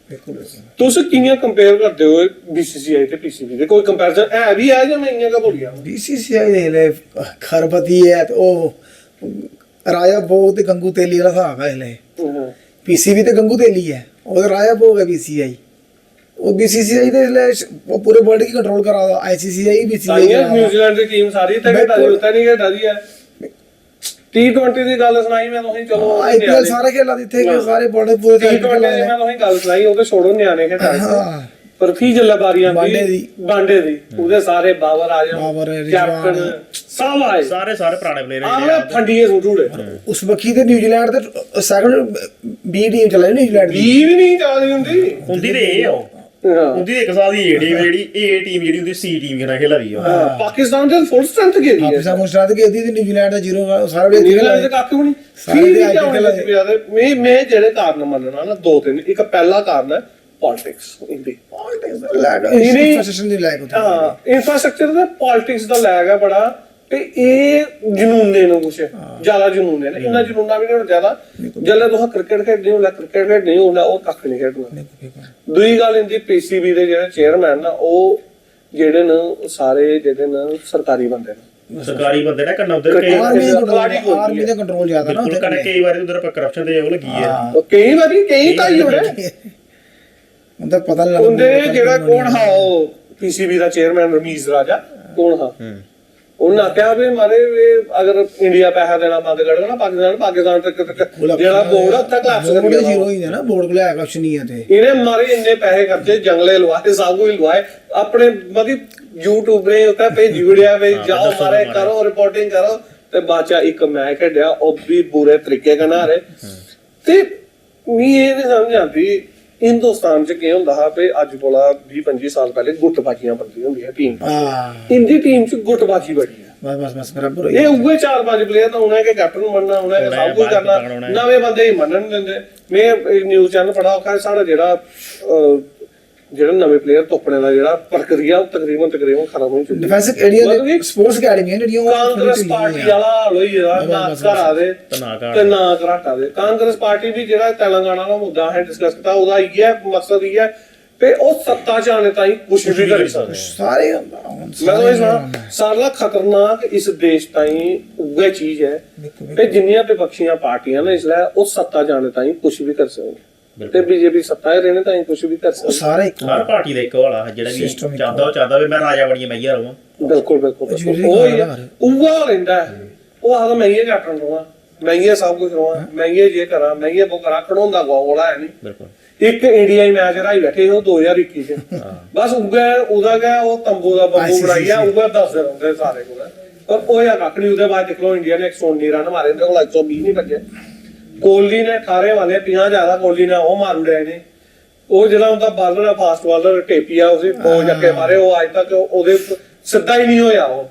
[SPEAKER 1] ਬਿਲਕੁਲ ਤੁਸੀਂ ਕਿੰਨੀਆਂ ਕੰਪੇਅਰ ਕਰਦੇ ਹੋ BCCI ਤੇ PCB ਦੇ ਕੋਈ ਕੰਪੈਰੀਜ਼ਨ ਹੈ ਵੀ ਹੈ ਜਾਂ ਮੈਂ ਇੰਨੀਆਂ ਕਾ ਬੋਲਿਆ
[SPEAKER 3] BCCI ਦੇ ਲੈ ਖਰਬਤੀ ਹੈ ਤੇ ਉਹ ਰਾਇਆ ਬੋ ਤੇ ਗੰਗੂ ਤੇਲੀ ਵਾਲਾ ਹਿਸਾਬ ਹੈ ਲੈ PCB ਤੇ ਗੰਗੂ ਤੇਲੀ ਹੈ ਉਹ ਰਾਇਆ ਬੋ ਹੈ BCCI ਉਹ BCCI ਦੇ ਲੈ ਉਹ ਪੂਰੇ ਵਰਲਡ ਕੀ ਕੰਟਰੋਲ ਕਰਾਦਾ ICCI BCCI
[SPEAKER 1] ਨਿਊਜ਼ੀਲੈਂਡ ਦੀ ਟੀਮ ਸਾਰੀ ਤੇ ਖੇਡਦੀ ਉਤਾ ਨਹੀਂ ਖੇਡਦੀ ਹੈ T20 ਦੀ ਗੱਲ ਸੁਣਾਈ ਮੈਂ ਤੁਸੀਂ ਚਲੋ
[SPEAKER 3] IPL ਸਾਰੇ ਖੇਡਾਂ ਦਿੱਤੇ ਕਿ ਸਾਰੇ ਬੜੇ ਪੂਰੇ
[SPEAKER 1] T20 ਦੀ ਮੈਂ ਤੁਸੀਂ ਗੱਲ ਸੁਣਾਈ ਉਹ ਤੇ ਛੋੜੋ ਨਿਆਣੇ ਖੇਡਾਂ ਪਰ ਫੀ ਜੱਲਾ ਬਾਰੀਆਂ
[SPEAKER 3] ਬਾਂਡੇ ਦੀ।
[SPEAKER 1] ਬਾਂਡੇ ਦੀ ਉਹਦੇ ਸਾਰੇ ਬਾਬਰ ਆ
[SPEAKER 3] ਬਾਬਰ,
[SPEAKER 1] ਜਾਣ
[SPEAKER 3] ਰਿਜ਼ਵਾਨ।
[SPEAKER 1] ਕੈਪਟਨ ਸਭ ਆਏ
[SPEAKER 2] ਸਾਰੇ ਪੁਰਾਣੇ ਪਲੇਅਰ
[SPEAKER 1] ਆਹ ਫੰਡੀਏ ਸੁਟੂੜੇ
[SPEAKER 3] ਉਸ ਵਕੀ ਤੇ ਨਿਊਜ਼ੀਲੈਂਡ ਤੇ ਸੈਕੰਡ ਬੀ ਟੀਮ ਚੱਲੇ ਨਿਊਜ਼ੀਲੈਂਡ ਦੀ
[SPEAKER 1] ਵੀ ਨਹੀਂ ਚੱਲਦੀ ਹੁੰਦੀ
[SPEAKER 2] ਹੁੰਦੀ ਤੇ ਇਹ ਆ
[SPEAKER 1] ਹਾਂ।
[SPEAKER 2] ਹੁੰਦੀ ਤੇ ਇੱਕ ਸਾਲ ਦੀ ਏ ਟੀਮ ਜਿਹੜੀ ਏ ਟੀਮ ਜਿਹੜੀ ਹੁੰਦੀ ਸੀ ਟੀਮ ਕਿਹਨਾਂ ਖੇਲਾ ਰਹੀ ਆ
[SPEAKER 1] ਪਾਕਿਸਤਾਨ ਦੇ ਫੁੱਲ ਸਟਰੈਂਥ ਗਈ ਹੈ
[SPEAKER 3] ਆਪਸਾ ਮੁਸ਼ਰਾਤ ਗਈ ਤੇ ਨਿਊਜ਼ੀਲੈਂਡ ਦਾ ਜ਼ੀਰੋ ਸਾਰੇ ਵੇ
[SPEAKER 1] ਨਿਊਜ਼ੀਲੈਂਡ ਦੇ ਕੱਖ ਵੀ ਨਹੀਂ
[SPEAKER 3] ਸਾਰੇ
[SPEAKER 1] ਫੀ
[SPEAKER 3] ਦੇ
[SPEAKER 1] ਵੀ
[SPEAKER 3] ਆਈ
[SPEAKER 1] ਕਿਉਂ
[SPEAKER 3] ਖੇਲਾ
[SPEAKER 1] ਨਹੀਂ ਪਿਆ ਤੇ ਮੈਂ ਜਿਹੜੇ ਕਾਰਨ ਮੰਨਣਾ ਨਾ ਦੋ ਤਿੰਨ ਇੱਕ ਪਹਿਲਾ ਕਾਰਨ ਹੈ ਪੋਲਿਟਿਕਸ ਇੰਡੀ
[SPEAKER 3] ਇਨਫਰਾਸਟ੍ਰਕਚਰ ਦੀ ਲੈਗ ਹੁੰਦੀ
[SPEAKER 1] ਹਾਂ ਇਨਫਰਾਸਟ੍ਰਕਚਰ ਦਾ ਪੋਲਿਟਿਕਸ ਦਾ ਲੈਗ ਹੈ ਬੜਾ ਤੇ ਇਹ ਜਨੂਨੇ ਨੂੰ ਕੁਛ ਜ਼ਿਆਦਾ ਜਨੂਨੇ ਨੇ ਇੰਨਾ ਜਨੂਨਾ ਵੀ ਨਹੀਂ ਹੋਣਾ ਜ਼ਿਆਦਾ ਜਦੋਂ ਤੁਸੀਂ ਕ੍ਰਿਕਟ ਖੇਡਦੇ ਹੋ ਕ੍ਰਿਕਟ ਨਹੀਂ ਹੁੰਦਾ ਉਹ ਕੱਖ ਨਹੀਂ ਖੇਡਣਾ ਦੂਜੀ ਗੱਲ ਇੰਦੀ ਪੀਸੀਬੀ ਦੇ ਜਿਹੜੇ ਚੇਅਰਮੈਨ ਨਾ ਉਹ ਜਿਹੜੇ ਨੇ ਸਾਰੇ ਜਿਹੜੇ ਨੇ ਸਰਕਾਰੀ ਬੰਦੇ ਨੇ
[SPEAKER 2] ਸਰਕਾਰੀ ਬੰਦੇ ਨੇ ਕੰਨਾ ਉਧਰ ਕਈ
[SPEAKER 3] ਆਰਮੀ ਦਾ ਕੰਟਰੋਲ ਜ਼ਿਆਦਾ ਨਾ
[SPEAKER 2] ਬਿਲਕੁਲ ਕੰਨ ਕਈ ਵਾਰੀ ਉਧਰ ਕਰਪਸ਼ਨ ਦੇ ਉਹ ਲੱਗੀ ਹੈ
[SPEAKER 1] ਕਈ ਵਾਰੀ ਕਈ ਤਾਂ ਹੀ ਹੋਣੇ
[SPEAKER 3] ਉਹਦਾ ਪਤਾ ਨਹੀਂ ਲੱਗਦਾ
[SPEAKER 1] ਉਹਦੇ ਜਿਹੜਾ ਕੌਣ ਹਾਂ ਉਹ ਪੀਸੀਬੀ ਦਾ ਚੇਅਰਮੈਨ ਰਮੀਜ਼ ਰਾਜਾ ਕੌਣ ਹਾਂ ਉਹਨਾਂ ਕਿਹਾ ਵੀ ਮਾਰੇ ਅਗਰ ਇੰਡੀਆ ਪੈਸਾ ਦੇਣਾ ਬੰਦ ਕਰੇਗਾ ਨਾ ਪਾਕਿਸਤਾਨ ਤੱਕ ਜਿਹੜਾ ਬੋਰਡ ਉੱਥੇ ਕਲਾਸ
[SPEAKER 3] ਬੋਰਡ ਜ਼ੀਰੋ ਹੀ ਹੈ ਨਾ ਬੋਰਡ ਕੋਲ ਹੈਗਾ ਕੁਛ ਨਹੀਂ ਹੈ ਤੇ
[SPEAKER 1] ਇਹਨੇ ਮਾਰੇ ਇੰਨੇ ਪੈਸੇ ਖਰਚੇ ਜੰਗਲੇ ਲਵਾਏ ਸਭ ਕੁਝ ਲਵਾਏ ਆਪਣੇ ਮਤਲਬ YouTube ਨੇ ਉੱਤੇ ਭੇਜੀ ਵੀਡੀਓ ਵੇ ਜਾਓ ਮਾਰੇ ਕਰੋ ਰਿਪੋਰਟਿੰਗ ਕਰੋ ਤੇ ਬਾਚਾ ਇੱਕ ਮੈਚ ਖੇਡਿਆ ਉਹ ਵੀ ਬੁਰੇ ਤਰੀਕੇ ਨਾਲ ਰਹੇ ਤੇ ਮੈਂ ਇਹ ਨਹੀਂ ਸਮਝ ਆਉਂਦੀ ਹਿੰਦੁਸਤਾਨ ਚ ਕੀ ਹੁੰਦਾ ਹੈ ਵੀ ਅੱਜ ਕੋਲਾ 20-25 ਸਾਲ ਪਹਿਲੇ ਗੁੱਟਬਾਜ਼ੀਆਂ ਬਣਦੀਆਂ ਹੁੰਦੀਆਂ ਟੀਮ ਇੰਦੀ ਟੀਮ ਚ ਗੁੱਟਬਾਜ਼ੀ ਬੜੀ ਹੈ
[SPEAKER 3] ਬਸ ਬਰਾਬਰ
[SPEAKER 1] ਇਹ ਉਗੇ 4-5 ਪਲੇਅਰ ਤਾਂ ਉਹਨਾਂ ਕੇ ਕੈਪਟਨ ਬਣਨਾ ਉਹਨਾਂ ਕੇ ਸਭ ਕੁਝ ਕਰਨਾ ਨਵੇਂ ਬੰਦੇ ਹੀ ਮੰਨਣ ਦਿੰਦੇ ਮੈਂ ਨਿਊਜ਼ ਚੈਨਲ ਪੜਾ ਉਹ ਸਾਡਾ ਜਿਹੜਾ ਨਵੇਂ ਪਲੇਅਰ ਤੋਪਣੇ ਦਾ ਜਿਹੜਾ ਪ੍ਰਕਿਰਿਆ ਉਹ ਤਕਰੀਬਨ ਖਤਮ ਹੋ ਚੁੱਕੀ
[SPEAKER 3] ਡਿਫੈਂਸ ਏਰੀਆ ਦੇ ਸਪੋਰਟਸ ਅਕੈਡਮੀਆਂ ਜਿਹੜੀਆਂ
[SPEAKER 1] ਕਾਂਗਰਸ ਪਾਰਟੀ ਵਾਲਾ ਹੋਈ ਇਹਦਾ ਨਾ ਘਰਾ ਦੇ ਤੇ ਨਾ ਘਰਾਟਾ ਦੇ ਕਾਂਗਰਸ ਪਾਰਟੀ ਵੀ ਜਿਹੜਾ ਤੇਲੰਗਾਨਾ ਦਾ ਮੁੱਦਾ ਹੈ ਡਿਸਕਸ ਕੀਤਾ ਉਹਦਾ ਇਹ ਹੈ ਮਕਸਦ ਇਹ ਹੈ ਤੇ ਉਹ ਸੱਤਾ ਚ ਆਣੇ ਤਾਈਂ ਕੁਝ ਵੀ ਕਰ ਸਕਦੇ
[SPEAKER 3] ਸਾਰੇ
[SPEAKER 1] ਮੈਂ ਤਾਂ ਇਹ ਸਾਰਾ ਖਤਰਨਾਕ ਇਸ ਦੇਸ਼ ਤਾਈਂ ਉਹ ਚੀਜ਼ ਹੈ ਕਿ ਜਿੰਨੀਆਂ ਵਿਪਕਸ਼ੀਆਂ ਪਾਰਟੀਆਂ ਨੇ ਇਸ ਲਈ ਉਹ ਸੱਤਾ ਜਾਣੇ ਤਾਈਂ ਕੁਝ ਵੀ ਕਰ ਸਕਦੇ ਤੇ ਬੀਜੇਪੀ ਸੱਤਾ ਰਹਿਣੇ ਤਾਂ ਕੁਝ ਵੀ ਕਰ ਸਕਦਾ
[SPEAKER 3] ਸਾਰੇ
[SPEAKER 2] ਹਰ ਪਾਰਟੀ ਦਾ ਇੱਕ ਵਾਲਾ ਜਿਹੜਾ ਵੀ ਚਾਹਦਾ ਵੀ ਮੈਂ ਰਾਜਾ ਬਣੀਏ ਮੈਂ ਹੀ ਰਹਾਂ
[SPEAKER 1] ਬਿਲਕੁਲ ਉਹ ਰਹਿੰਦਾ ਉਹ ਆਦਾ ਮੈਂ ਇਹ ਕੈਪਟਨ ਰਹਾਂ ਮੈਂ ਇਹ ਸਭ ਕੁਝ ਰਹਾਂ ਮੈਂ ਇਹ ਜੇ ਕਰਾਂ ਮੈਂ ਇਹ ਉਹ ਕਰਾਂ ਖੜੋਂਦਾ ਗੋਲਾ ਹੈ ਨਹੀਂ
[SPEAKER 2] ਬਿਲਕੁਲ
[SPEAKER 1] ਇੱਕ ਇੰਡੀਆਈ ਮੈਚ ਰਾਈ ਬੈਠੇ ਉਹ 2021 ਚ ਬਸ ਉਹਦਾ ਗਿਆ ਉਹ ਤੰਬੂ ਦਾ ਬੰਬੂ ਬਣਾਈਆ ਉਹ ਦੱਸਦੇ ਰਹਿੰਦੇ ਸਾਰੇ ਕੋਲ ਪਰ ਉਹ ਯਾ ਕੱਕੜੀ ਉਹਦੇ ਬਾਅਦ ਦੇਖ ਲਓ ਇੰਡੀਆ ਨੇ 119 ਰਨ ਮਾਰੇ ਤੇ ਕੋਲ 120 ਨਹੀਂ ਵੱਜੇ ਕੋਹਲੀ ਨੇ 18 ਵਾਲੇ 50 ਜ਼ਿਆਦਾ ਕੋਹਲੀ ਨੇ ਉਹ ਮਾਰ ਉੜਿਆ ਨੇ ਉਹ ਜਿਹੜਾ ਉਹਦਾ ਬਾਲਰ ਫਾਸਟ ਬਾਲਰ ਟੇਪੀਆ ਉਸੇ ਬਹੁਤ ਜੱਕੇ ਮਾਰੇ ਉਹ ਅੱਜ ਤੱਕ ਉਹਦੇ ਸਿੱਧਾ ਹੀ ਨਹੀਂ ਹੋਇਆ ਉਹ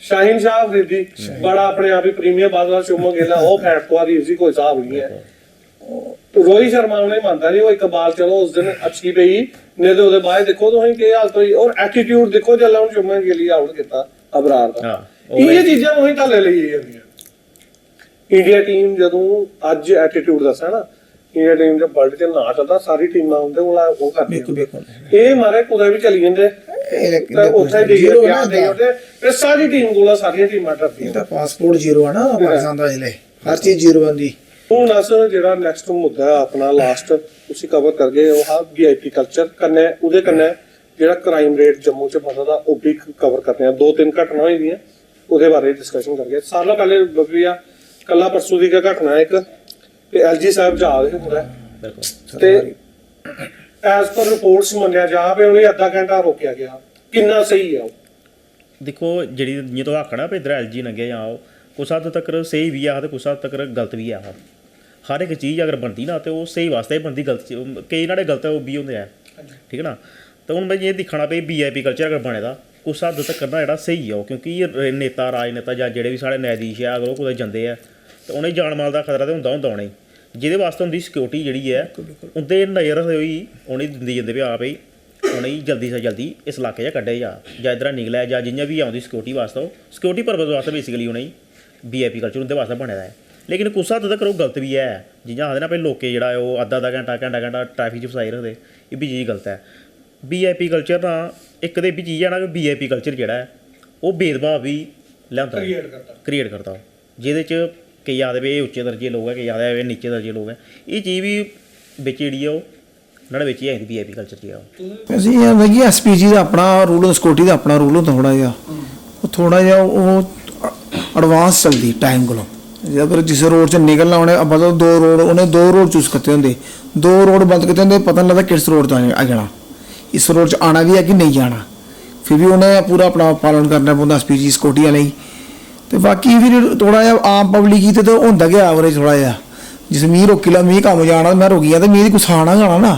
[SPEAKER 1] ਸ਼ਾਹੀਨ ਸ਼ਾਹ ਅਫਰੀਦੀ ਬੜਾ ਆਪਣੇ ਆਪ ਹੀ ਪ੍ਰੀਮੀਅਰ ਬਾਜ਼ਰ ਸ਼ੁਭਮਨ ਗਿੱਲ ਉਹ ਫੈਟਕਵਾ ਦੀ ਸੀ ਕੋਈ ਹਿਸਾਬ ਨਹੀਂ ਹੈ ਰੋਹਿਤ ਸ਼ਰਮਾ ਉਹਨੇ ਮੰਨਦਾ ਨਹੀਂ ਉਹ ਇੱਕ ਬਾਲ ਚਲੋ ਉਸ ਦਿਨ ਅੱਛੀ ਪਈ ਨਹੀਂ ਤੇ ਉਹਦੇ ਬਾਅਦ ਦੇਖੋ ਤੁਸੀਂ ਕੀ ਹਾਲਤ ਹੋਈ ਔਰ ਐਟੀਟਿਊਡ ਦੇਖੋ ਜੱਲਾ ਨੂੰ ਸ਼ੁਭਮਨ ਗਿੱਲ ਹੀ ਆਊਟ ਕੀਤਾ ਅਬਰਾਰ ਦਾ ਇਹ ਚੀਜ਼ਾਂ ਉਹੀ ਤਾਂ ਲੈ ਲਈ ਜਾਂਦੀਆਂ ਇੰਡੀਆ ਟੀਮ ਜਦੋਂ ਅੱਜ ਐਟੀਟਿਊਡ ਦੱਸਿਆ ਨਾ ਇੰਡੀਆ ਟੀਮ ਦੇ ਵਰਲਡ ਚ ਨਾ ਚੱਲਦਾ ਸਾਰੀ ਟੀਮਾਂ ਹੁੰਦੇ ਉਹ ਕਰਦੀ ਇਹ ਮਾਰੇ ਕੁਦੇ ਵੀ ਚਲੀ ਜਾਂਦੇ ਉੱਥੇ ਜ਼ੀਰੋ ਤੇ ਸਾਰੀ ਟੀਮ ਕੋਲ ਸਾਰੀਆਂ ਟੀਮਾਂ ਟੱਪੀਆਂ
[SPEAKER 3] ਤਾਂ ਪਾਸਪੋਰਟ ਜ਼ੀਰੋ ਆ ਨਾ ਪਾਕਿਸਤਾਨ ਦਾ ਜ਼ਿਲ੍ਹੇ ਹਰ ਚੀਜ਼ ਜ਼ੀਰੋ ਆਂਦੀ
[SPEAKER 1] ਹੁਣ ਅਸ ਜਿਹੜਾ ਨੈਕਸਟ ਮੁੱਦਾ ਆਪਣਾ ਲਾਸਟ ਤੁਸੀਂ ਕਵਰ ਕਰ ਗਏ ਉਹ ਆ ਵੀਆਈਪੀ ਕਲਚਰ ਕੰਨੇ ਉਹਦੇ ਕੰਨੇ ਜਿਹੜਾ ਕ੍ਰਾਈਮ ਰੇਟ ਜੰਮੂ ਚ ਵਧਦਾ ਉਹ ਵੀ ਕਵਰ ਕਰਦੇ ਆ 2-3 ਘਟਨਾ ਹੋਈ ਦੀਆਂ ਉਹਦੇ ਬਾਰੇ ਡਿਸਕਸ਼ਨ ਕਰਕੇ ਸਾਰਾ ਪਹਿਲੇ ਬੱਬੀਆ ਕੱਲਾ ਪਰਸੋਂ ਦੀ ਘਟਨਾ ਇੱਕ ਤੇ ਐਲਜੀ ਸਾਹਿਬ ਜਾ ਰਹੇ ਪੂਰਾ ਤੇ ਐਸ ਪਰ ਰਿਪੋਰਟਸ ਮੰਨਿਆ ਜਾ ਵੀ ਉਹਨੇ ਅੱਧਾ ਘੰਟਾ ਰੋਕਿਆ ਗਿਆ ਕਿੰਨਾ ਸਹੀ ਆ ਉਹ
[SPEAKER 2] ਦੇਖੋ ਜਿਹੜੀ ਜਦੋਂ ਆਖਣਾ ਵੀ ਇਧਰ ਐਲਜੀ ਲੰਘੇ ਆ ਉਹ ਕੁਛ ਹੱਦ ਤੱਕ ਸਹੀ ਵੀ ਆ ਤੇ ਕੁਛ ਹੱਦ ਤੱਕ ਗਲਤ ਵੀ ਆ ਹਰ ਇੱਕ ਚੀਜ਼ ਅਗਰ ਬਣਦੀ ਨਾ ਤੇ ਉਹ ਸਹੀ ਵਾਸਤੇ ਬਣਦੀ ਗਲਤ ਕਈ ਨਾਲੇ ਗਲਤ ਉਹ ਵੀ ਹੁੰਦੇ ਆ ਠੀਕ ਹੈ ਨਾ ਤਾਂ ਹੁਣ ਮੈਂ ਇਹ ਦਿਖਣਾ ਪਈ ਵੀਆਈਪੀ ਕਲਚਰ ਅਗਰ ਬਣੇਦਾ ਕੁਛ ਹੱਦ ਤੱਕ ਕਰਨਾ ਜਿਹੜਾ ਸਹੀ ਆ ਉਹ ਕਿਉਂਕਿ ਨੇਤਾ ਰਾਜਨੇਤਾ ਜਾਂ ਜਿਹੜੇ ਵੀ ਸਾਡੇ ਨਿਆਧੀਸ਼ ਆ ਅਗਰ ਉਹ ਕੋਈ ਜਾਂਦੇ ਆ ਤਾਂ ਉਹਨੇ ਜਾਨ ਮਾਲ ਦਾ ਖਤਰਾ ਤਾਂ ਹੁੰਦਾ ਹੋਣਾ ਜਿਹਦੇ ਵਾਸਤੇ ਹੁੰਦੀ ਸਿਕਿਉਰਿਟੀ ਜਿਹੜੀ ਹੈ ਉਹਦੇ ਨਜ਼ਰ ਹੋਈ ਉਹਨੇ ਦਿੰਦੀ ਜਾਂਦੇ ਵੀ ਆਪ ਹੀ ਉਹਨੇ ਜਲਦੀ ਤੋਂ ਜਲਦੀ ਇਸ ਇਲਾਕੇ 'ਚ ਕੱਢਿਆ ਜਾਂ ਇੱਧਰ ਨਿਕਲਿਆ ਜਾਂ ਜਿੰਨਾ ਵੀ ਆਉਂਦੀ ਸਿਕਿਉਰਿਟੀ ਵਾਸਤੇ ਉਹ ਸਿਕਿਉਰਿਟੀ ਪਰਪਸ ਵਾਸਤੇ ਬੇਸਿਕਲੀ ਉਹਨੇ ਵੀਆਈਪੀ ਕਲਚਰ ਉਹਦੇ ਵਾਸਤੇ ਬਣਿਆ ਹੈ ਲੇਕਿਨ ਕੁਛ ਹੱਦ ਤੱਕ ਉਹ ਗਲਤ ਵੀ ਹੈ ਜਿੱਦਾਂ ਆਖਦੇ ਨਾ ਵੀ ਲੋਕੇ ਜਿਹੜਾ ਉਹ ਅੱਧਾ ਘੰਟਾ ਟ੍ਰੈਫਿਕ 'ਚ ਫਸਾਈ ਰੱਖਦੇ ਇਹ ਵੀ ਚੀਜ਼ ਗਲਤ ਹੈ ਵੀਆਈਪੀ ਕਲਚਰ ਤਾਂ ਇੱਕ ਤੇ ਵੀ ਚੀਜ਼ ਹੈ ਨਾ ਕਿ ਵੀਆਈਪੀ ਕਲਚਰ ਜਿਹੜਾ ਹੈ ਉਹ ਭੇਦਭਾਵ ਵੀ ਲਿਆਉਂਦਾ ਕ੍ਰੀਏਟ ਕਰਦਾ ਜਿਹਦੇ 'ਚ ਕਈ ਆਖਦੇ ਵੀ ਇਹ ਉੱਚੇ ਦਰਜੇ ਲੋਕ ਹੈ ਕਈ ਆਖਦੇ ਇਹ ਨੀਚੇ ਦਰਜੇ ਲੋਕ ਹੈ ਇਹ ਚੀਜ਼ ਵੀ ਵਿੱਚ ਜਿਹੜੀ ਆ ਉਹ ਨਾਲੇ ਵਿੱਚ ਹੀ ਆਈ ਵੀਆਈਪੀ ਕਲਚਰ ਜਿਹੜਾ
[SPEAKER 3] ਅਸੀਂ ਇਹ ਹੁੰਦਾ ਕਿ ਐਸਪੀਜੀ ਦਾ ਆਪਣਾ ਰੂਲ ਸਿਕਿਉਰਿਟੀ ਦਾ ਆਪਣਾ ਰੂਲ ਹੁੰਦਾ ਥੋੜਾ ਜਿਹਾ ਉਹ ਐਡਵਾਂਸ ਚਲਦੀ ਟਾਈਮ ਕੋਲੋਂ ਅਗਰ ਜਿਸ ਰੋਡ 'ਚ ਨਿਕਲਣਾ ਉਹਨੇ ਮਤਲਬ 2 ਰੋਡ ਉਹਨੇ 2 ਰੋਡ ਚੂਜ਼ ਕੀਤੇ ਹੁੰਦੇ 2 ਰੋਡ ਬੰਦ ਕੀਤੇ ਹੁੰਦੇ ਪਤਾ ਨਹੀਂ ਲੱਗਦਾ ਕਿਸ ਰੋਡ 'ਤੇ ਆ ਜਾਣਾ ਇਸ ਰੋਡ 'ਚ ਆਣਾ ਵੀ ਹੈ ਕਿ ਨਹੀਂ ਜਾਣਾ। ਫਿਰ ਵੀ ਉਹਨੇ ਪੂਰਾ ਆਪਣਾ ਪਾਲਣ ਕਰਨਾ ਪੈਂਦਾ ਸਪੀਚੀ ਸਿਕਿਉਰਟੀ ਵਾਲੇ ਹੀ। ਤੇ ਬਾਕੀ ਫਿਰ ਥੋੜਾ ਜਿਹਾ ਆਮ ਪਬਲਿਕ ਹੀ ਤੇ ਹੁੰਦਾ ਗਿਆ ਉਹਦੇ ਥੋੜਾ ਜਿਹਾ ਜਿਸ ਮੀਂਹ ਰੋਕੀ ਲਾ ਮੀਂਹ ਕੰਮ ਜਾਣਾ ਮੈਂ ਰੁਕ ਗਿਆ ਤੇ ਮੀਂਹ ਦੀ ਗੁੱਸਾ ਆਣਾ ਗਾਣਾ ਨਾ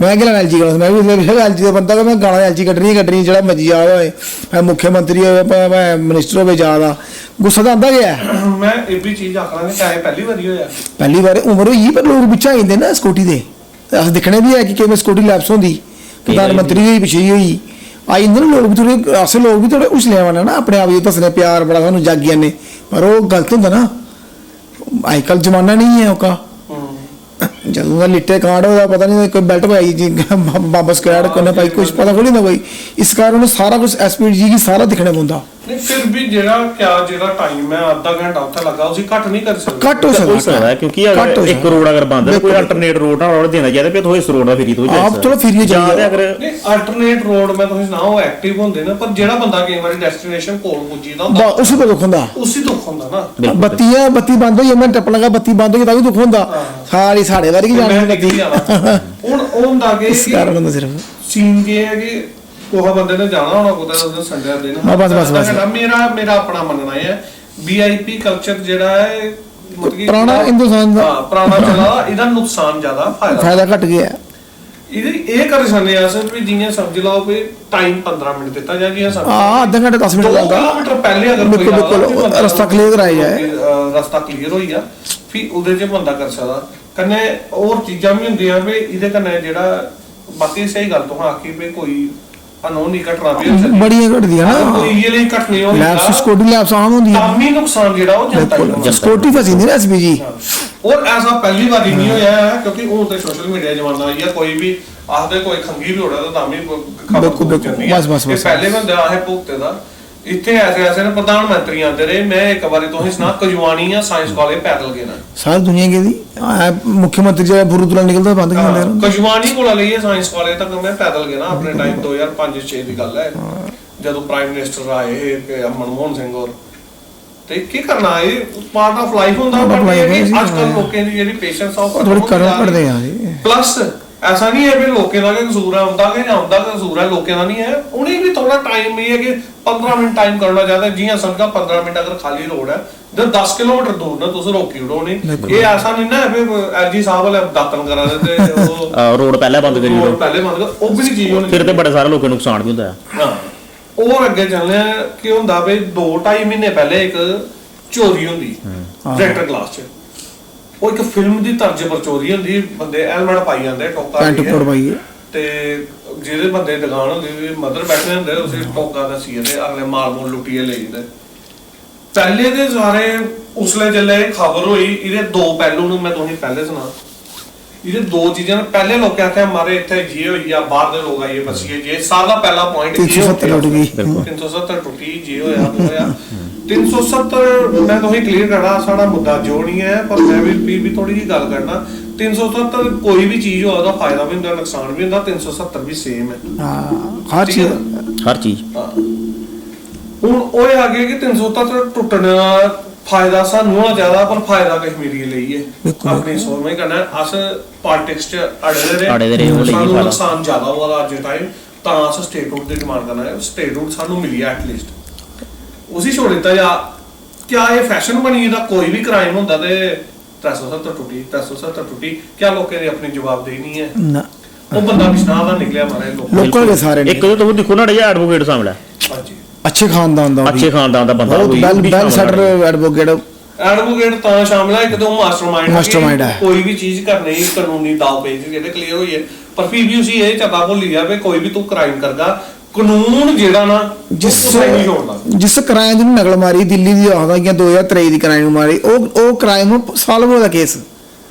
[SPEAKER 3] ਮੈਂ ਕਿ ਐਲਜੀ ਗਾਣਾ ਮੈਂ ਵੀ ਐਲਜੀ ਦਾ ਬੰਦਾ ਕਿ ਮੈਂ ਗਾਣਾ ਐਲਜੀ ਕੱਢਣੀ ਜਿਹੜਾ ਮਰਜੀ ਆ ਹੋਏ ਮੈਂ ਮੁੱਖ ਮੰਤਰੀ ਹੋਵੇ ਮੈਂ ਮਿਨਿਸਟਰ ਹੋਵੇ ਜ਼ਿਆਦਾ ਗੁੱਸਾ ਤਾਂ ਆਉਂਦਾ ਗਿਆ।
[SPEAKER 1] ਮੈਂ ਇਹ ਵੀ ਚੀਜ਼ ਆਖਣਾ ਕਿ ਚਾਹੇ ਪਹਿਲੀ ਵਾਰੀ ਹੋਇਆ,
[SPEAKER 3] ਪਹਿਲੀ ਵਾਰ ਉਮਰ ਹੋਈ ਪਰ ਲੋਕ ਪਿੱਛੇ ਆ ਜਾਂਦੇ ਨਾ ਸਕੂਟੀ ਦੇ ਅਸੀਂ ਦੇਖਣੇ ਵੀ ਹੈ ਕਿ ਕਿਵੇਂ ਸਕੂਟੀ ਲੈਪਸ ਹੁੰਦੀ ਪ੍ਰਧਾਨ ਮੰਤਰੀ ਹੋਈ ਪਿੱਛੇ ਹੋਈ ਆ ਜਾਂਦੇ ਨਾ ਲੋਕ ਵੀ ਥੋੜੇ ਆਸੇ ਲੋਕ ਵੀ ਥੋੜੇ ਉਛਲੇ ਵਾਲੇ ਨਾ ਆਪਣੇ ਆਪ ਹੀ ਦੱਸਣੇ ਪਿਆਰ ਬੜਾ ਸਾਨੂੰ ਜਾਗੀਆਂ ਨੇ ਪਰ ਉਹ ਗਲਤ ਹੁੰਦਾ ਨਾ ਅੱਜ ਕੱਲ੍ਹ ਜ਼ਮਾਨਾ ਨਹੀਂ ਹੈ ਉਹਦਾ ਜਦੋਂ ਦਾ ਲਿੱਟੇ ਕਾਂਡ ਉਹਦਾ ਪਤਾ ਨਹੀਂ ਕੋਈ ਬੈਲਟ ਪਾਈ ਜੀ ਬਾਬਾ ਸਕੈਡ ਕੋਨੇ ਪਾਈ ਕੁਝ ਪਤਾ ਕੋਈ ਨਾ ਕੋਈ ਇਸ ਕਾਰਨ ਉਹਨੂੰ ਸਾਰਾ ਕੁਝ ਐਸਪੀਡੀ ਜੀ ਸਾਰਾ ਦਿਖਣਾ ਪੈਂਦਾ।
[SPEAKER 1] ਨਹੀਂ ਫਿਰ ਵੀ ਜਿਹੜਾ ਟਾਈਮ ਹੈ ਅੱਧਾ ਘੰਟਾ ਉੱਥੇ ਲੱਗਾ ਉਸੇ ਘੱਟ ਨਹੀਂ ਕਰ ਸਕਦੇ।
[SPEAKER 3] ਘੱਟ ਹੋ ਸਕਦਾ
[SPEAKER 2] ਕਿਉਂਕਿ ਅਗਰ ਇੱਕ ਰੋਡ ਅਗਰ ਬੰਦ ਹੈ ਕੋਈ ਅਲਟਰਨੇਟ ਰੋਡ ਨਾਲ ਰੋਡ ਦੇਣਾ ਚਾਹੀਦਾ ਫਿਰ ਥੋੜਾ ਇਸ ਰੋਡ ਦਾ ਫੇਰੀ ਤੋਂ
[SPEAKER 3] ਆਪ ਥੋੜਾ ਫੇਰੀ
[SPEAKER 2] ਜਾਈਏ ਅਗਰ
[SPEAKER 1] ਨਹੀਂ ਅਲਟਰਨੇਟ ਰੋਡ ਮੈਂ ਤੁਸੀਂ ਸੁਣਾਓ ਉਹ ਐਕਟਿਵ ਹੁੰਦੇ ਨੇ ਪਰ ਜਿਹੜਾ ਬੰਦਾ ਕਈ ਵਾਰੀ ਡੈਸਟੀਨੇਸ਼ਨ ਕੋਲ ਪੁੱਜੀਦਾ ਹੁੰਦਾ
[SPEAKER 3] ਉਸੇ ਤੋਂ ਦੁੱਖ ਹੁੰਦਾ
[SPEAKER 1] ਉਸੇ ਦੁੱਖ ਹੁੰਦਾ ਨਾ।
[SPEAKER 3] ਬੱਤੀ ਬੰਦ ਹੋਈ ਮੈਂ ਟੱਪ ਲਗਾ ਬੱਤੀ ਬੰਦ ਹੋਈ ਤਾਂ ਵੀ ਦੁੱਖ ਹੁੰਦਾ ਸਾਰੀ ਸਾਡੇ ਵਾਰੀ ਕੀ ਜਾਣੀ ਬੱਤੀ
[SPEAKER 1] ਹੁਣ ਉਹ ਹੁੰਦਾ ਕਿ
[SPEAKER 3] ਇਸ ਕਾਰਨ ਹੁੰਦਾ ਸਿਰਫ
[SPEAKER 1] ਸੀਨ ਕੀ ਹੈ ਕਿ ਕੋਹਾ ਬੰਦੇ ਨੇ ਜਾਣਾ ਹੋਣਾ ਕੋਦਾ ਉਸ ਸੰਡੇ ਦੇ ਨਾ
[SPEAKER 3] ਬਸ
[SPEAKER 1] ਮੇਰਾ ਆਪਣਾ ਮੰਨਣਾ ਹੈ ਵੀਆਈਪੀ ਕਲਚਰ ਜਿਹੜਾ ਹੈ ਮਤਲਬ
[SPEAKER 3] ਪੁਰਾਣਾ ਹਿੰਦੁਸਤਾਨ ਦਾ
[SPEAKER 1] ਪੁਰਾਣਾ ਚਲਾ ਇਹਦਾ ਨੁਕਸਾਨ ਜ਼ਿਆਦਾ
[SPEAKER 3] ਫਾਇਦਾ ਘਟ ਗਿਆ।
[SPEAKER 1] ਇਹਦੀ ਇਹ ਕਰ ਸਕਦੇ ਆ ਅਸਲ ਵੀ ਜਿਵੇਂ ਸਮਝ ਲਓ ਕੋਈ ਟਾਈਮ 15 ਮਿੰਟ ਦਿੱਤਾ ਜਾਂ ਜਿਵੇਂ
[SPEAKER 3] ਅੱਧਾ ਘੰਟਾ 10 ਮਿੰਟ ਲੱਗਦਾ
[SPEAKER 1] ਕਿਲੋਮੀਟਰ ਪਹਿਲੇ ਅਗਰ
[SPEAKER 3] ਬਿਲਕੁਲ ਰਸਤਾ ਕਲੀਅਰ ਕਰਾਇਆ ਜਾਏ
[SPEAKER 1] ਰਸਤਾ ਕਲੀਅਰ ਹੋਈ ਆ ਫਿਰ ਉਹਦੇ 'ਚ ਬੰਦਾ ਕਰ ਸਕਦਾ ਕੰਨੇ ਹੋਰ ਚੀਜ਼ਾਂ ਵੀ ਹੁੰਦੀਆਂ ਵੀ ਇਹਦੇ ਕੰਨੇ ਜਿਹੜਾ ਬਾਕੀ ਸਹੀ ਗੱਲ ਤੋਂ ਆਖੀ ਵੀ ਕੋਈ ਅਨੋਨੀ ਘਟਨਾ ਵੀ ਹੋ ਸਕਦੀ
[SPEAKER 3] ਬੜੀਆਂ ਘਟਦੀਆਂ ਨਾ
[SPEAKER 1] ਕੋਈ ਇਹ ਲਈ ਘਟਨੀ ਹੋਣੀ
[SPEAKER 3] ਲੈਪਸ ਸਕੂਟੀ ਲੈਪਸ ਆਮ ਹੁੰਦੀ ਹੈ
[SPEAKER 1] ਕਾਮੀ ਨੁਕਸਾਨ ਜਿਹੜਾ ਉਹ ਜਨਤਾ ਨੂੰ
[SPEAKER 3] ਸਕੂਟੀ ਫਸਿੰਦੀ ਨਾ ਐਸਪੀਜੀ
[SPEAKER 1] ਔਰ ਐਸਾ ਪਹਿਲੀ ਵਾਰੀ ਨਹੀਂ ਹੋਇਆ ਹੈ ਕਿਉਂਕਿ ਹੁਣ ਤੇ ਸੋਸ਼ਲ ਮੀਡੀਆ ਜਮਾਨਾ ਆਈ ਹੈ ਕੋਈ ਵੀ ਆਖਦੇ ਕੋਈ ਖੰਗੀ ਵੀ ਹੋੜਾ ਤਾਂ ਵੀ ਖਬਰ ਜਾਂਦੀ ਹੈ ਬਸ ਪਹਿਲੇ ਬੰਦੇ ਆਹੇ ਭੁਗਤੇ ਦਾ ਇੱਥੇ ਐਸੇ ਨੇ ਪ੍ਰਧਾਨ ਮੰਤਰੀ ਆਂਦੇ ਰਹੇ ਮੈਂ ਇੱਕ ਵਾਰੀ ਤੋਂ ਹੀ ਸੁਣਾ ਕਜਵਾਨੀ ਆ ਸਾਇੰਸ ਕਾਲਜ ਪੈਦਲ ਗਏ ਨਾ
[SPEAKER 3] ਸਾਰੀ ਦੁਨੀਆ ਕੇ ਦੀ ਮੁੱਖ ਮੰਤਰੀ ਜਿਹੜਾ ਬੁਰੂਦੁਲਾ ਨਿਕਲਦਾ ਬੰਦ ਕਰ ਦਿੰਦੇ ਨੇ
[SPEAKER 1] ਕਜਵਾਨੀ ਕੋਲ ਲਈ ਸਾਇੰਸ ਕਾਲਜ ਤੱਕ ਮੈਂ ਪੈਦਲ ਗਿਆ ਨਾ ਆਪਣੇ ਟਾਈਮ 2005-6 ਦੀ ਗੱਲ ਹੈ ਜਦੋਂ ਪ੍ਰਾਈਮ ਮਿਨਿਸਟਰ ਆਏ ਮਨਮੋਹਨ ਸਿੰਘ ਹੋਰ ਤੇ ਕੀ ਕਰਨਾ ਇਹ ਪਾਰਟ ਆਫ ਲਾਈਫ ਹੁੰਦਾ ਬਟ ਅੱਜ ਕੱਲ ਲੋਕਾਂ ਦੀ ਜਿਹੜੀ ਪੇਸ਼ੈਂਸ ਆ
[SPEAKER 3] ਥੋੜੀ ਕਰਨ ਪੜਦੇ ਆ ਜੀ
[SPEAKER 1] ਪਲੱਸ ਐਸਾ ਨਹੀਂ ਹੈ ਵੀ ਲੋਕਾਂ ਦਾ ਕਿ ਕਸੂਰ ਹੈ ਹੁੰਦਾ ਕਿ ਜਾਂ ਹੁੰਦਾ ਕਿ ਕਸੂਰ ਹੈ ਲੋਕਾਂ ਦਾ ਨਹੀਂ ਹੈ ਉਹਨੇ ਵੀ ਥੋੜਾ ਟਾਈਮ ਇਹ ਹੈ ਕਿ 15 ਮਿੰਟ ਟਾਈਮ ਕਰਨਾ ਚਾਹਦਾ ਜੀਆਂ ਸਮਝਾ 15 ਮਿੰਟ ਅਗਰ ਖਾਲੀ ਰੋਡ ਹੈ ਤੇ 10 ਕਿਲੋਮੀਟਰ ਦੂਰ ਨਾ ਤੁਸੀਂ ਰੋਕੀ ਉਡੋ ਨਹੀਂ ਇਹ ਐਸਾ ਨਹੀਂ ਨਾ ਵੀ ਐਲਜੀ ਸਾਹਿਬ ਵਾਲੇ ਦਾਤਨ ਕਰਾ ਦੇ ਤੇ ਉਹ
[SPEAKER 2] ਰੋਡ ਪਹਿਲਾਂ ਬੰਦ ਕਰੀ
[SPEAKER 1] ਰੋਡ ਪਹਿਲੇ ਬੰਦ ਕਰ ਉਹ ਵੀ ਨਹੀਂ ਚੀਜ਼ ਹੋਣੀ
[SPEAKER 2] ਫਿਰ ਤੇ ਬੜੇ ਸਾਰੇ ਲੋਕਾਂ ਨੂੰ ਨੁਕਸਾਨ ਵੀ ਹੁੰਦਾ ਹੈ।
[SPEAKER 1] ਹਾਂ ਹੋਰ ਅੱਗੇ ਚੱਲਦੇ ਆ ਕਿ ਹੁੰਦਾ ਵੀ 2-2.5 ਮਹੀਨੇ ਪਹਿਲੇ ਇੱਕ ਚੋਰੀ ਹੁੰਦੀ ਟਰੈਕਟਰ ਕਲਾਸ 'ਚ ਉਹ ਇੱਕ ਫਿਲਮ ਦੀ ਤਰਜ਼ ਪਰ ਚੋਰੀ ਹੁੰਦੀ ਬੰਦੇ ਹੈਲਮਟ ਪਾਈ ਜਾਂਦੇ ਟੋਕਾ ਤੇ ਜਿਹਦੇ ਬੰਦੇ ਦੁਕਾਨ ਹੁੰਦੀ ਮਦਰ ਬੈਠੇ ਹੁੰਦੇ ਉਸੇ ਟੋਕਾ ਦਾ ਸੀ ਤੇ ਅਗਲੇ ਮਾਲ ਮੂਲ ਲੁੱਟੀਏ ਲੈ ਜਾਂਦੇ ਪਹਿਲੇ ਦੇ ਸਾਰੇ ਉਸਲੇ ਚੱਲੇ ਖਬਰ ਹੋਈ ਇਹਦੇ ਦੋ ਪਹਿਲੂ ਨੂੰ ਮੈਂ ਤੁਹਾਨੂੰ ਪਹਿਲੇ ਸੁਣਾ ਇਹਦੇ ਦੋ ਚੀਜ਼ਾਂ ਪਹਿਲੇ ਲੋਕ ਆਖਿਆ ਮਾਰੇ ਇੱਥੇ ਜੀ ਹੋਈ ਆ ਬਾਹਰ ਦੇ ਲੋਕ ਆਈਏ ਬਸੀਏ ਜੇ ਸਾਰਾ ਪਹਿਲਾ ਪੁਆਇੰਟ
[SPEAKER 3] 370 ਟੁੱਟ ਗਈ
[SPEAKER 1] 370 ਟੁੱਟੀ ਜੀ ਹੋਇਆ 370 ਮੈਂ ਤੁਹਾਨੂੰ ਕਲੀਅਰ ਕਰਨਾ ਸਾਡਾ ਮੁੱਦਾ ਜੋ ਨਹੀਂ ਹੈ ਪਰ ਮੈਂ ਵੀ ਥੋੜੀ ਜਿਹੀ ਗੱਲ ਕਰਨਾ 370 ਕੋਈ ਵੀ ਚੀਜ਼ ਹੋਦਾ ਫਾਇਦਾ ਵੀ ਹੁੰਦਾ ਨੁਕਸਾਨ ਵੀ ਹੁੰਦਾ 370 ਵੀ ਸੇਮ ਹੈ
[SPEAKER 3] ਹਰ ਚੀਜ਼
[SPEAKER 1] ਹੁਣ ਉਹ ਇਹ ਆ ਗਿਆ ਕਿ 370 ਟੁੱਟਣਾ ਫਾਇਦਾ ਸਾਨੂੰ ਆ ਜ਼ਿਆਦਾ ਪਰ ਫਾਇਦਾ ਕਸ਼ਮੀਰੀ ਲਈ ਹੈ ਆਪਣੀ ਸੋਚ ਮੈਂ ਕਰਨਾ ਅਸ ਪੋਲਿਟਿਕਸ ਚ ਅੜੇ ਰਹੇ ਸਾਨੂੰ ਨੁਕਸਾਨ ਜ਼ਿਆਦਾ ਹੋਇਆ ਅੱਜ ਟਾਈਮ ਤਾਂ ਅਸ ਸਟੇਟ ਰੂਟ ਦੀ ਡਿਮਾਂਡ ਕਰਨਾ ਹੈ ਸਟੇਟ ਰੂਟ ਸਾਨੂੰ ਮਿਲੀ ਐਟਲੀਸਟ ਉਸੇ ਛੋੜ ਦਿੱਤਾ ਜਾਂ ਕਿਆ ਇਹ ਫੈਸ਼ਨ ਬਣੀ ਇਹਦਾ ਕੋਈ ਵੀ ਕ੍ਰਾਈਮ ਹੁੰਦਾ ਤੇ 370 ਟੁੱਟੀ ਕਿਆ ਲੋਕਾਂ ਦੀ ਆਪਣੀ ਜਵਾਬਦੇਹੀ ਨਹੀਂ ਹੈ ਨਾ ਉਹ ਬੰਦਾ ਬਿਸ਼ਨਾ ਦਾ ਨਿਕਲਿਆ ਮਾਰੇ
[SPEAKER 3] ਲੋਕਾਂ ਦੇ ਸਾਰੇ
[SPEAKER 2] ਇੱਕ ਤਾਂ ਤੁਸੀਂ ਦੇਖੋ ਨਾ ਜਿਹੜਾ ਐਡਵੋਕੇਟ ਸਾਹਮਣੇ
[SPEAKER 1] ਹਾਂਜੀ
[SPEAKER 3] ਅੱਛੇ ਖਾਨਦਾਨ ਦਾ ਬੰਦਾ ਵੈਲ ਸੈਟਲ
[SPEAKER 1] ਐਡਵੋਕੇਟ ਤਾਂ ਸ਼ਾਮਲ ਹੈ ਇੱਕ ਤਾਂ ਮਾਸਟਰਮਾਈਂਡ ਹੈ ਕੋਈ ਵੀ ਚੀਜ਼ ਕਰਨੀ ਕਾਨੂੰਨੀ ਦਾਅ ਪੇਚ ਜਿਹੜੇ ਕਲੀਅਰ ਹੋਈ ਹੈ ਪਰ ਫਿਰ ਵੀ ਉਸੇ ਇਹ ਚਤਾ ਭੁੱਲੀ ਗਿਆ ਵੀ ਕੋਈ ਵੀ ਤੂੰ ਕ੍ਰਾਈਮ ਕਰਦਾ ਕਾਨੂੰਨ ਜਿਹੜਾ ਨਾ
[SPEAKER 3] ਜਿਸ ਕ੍ਰਾਈਮ ਨੂੰ ਨਕਲ ਮਾਰੀ ਦਿੱਲੀ ਦੀ ਆਉਂਦਾ ਜਾਂ 2023 ਦੀ ਕ੍ਰਾਈਮ ਮਾਰੀ ਉਹ ਕ੍ਰਾਈਮ ਨੂੰ ਸਾਲਵ ਹੋਦਾ ਕੇਸ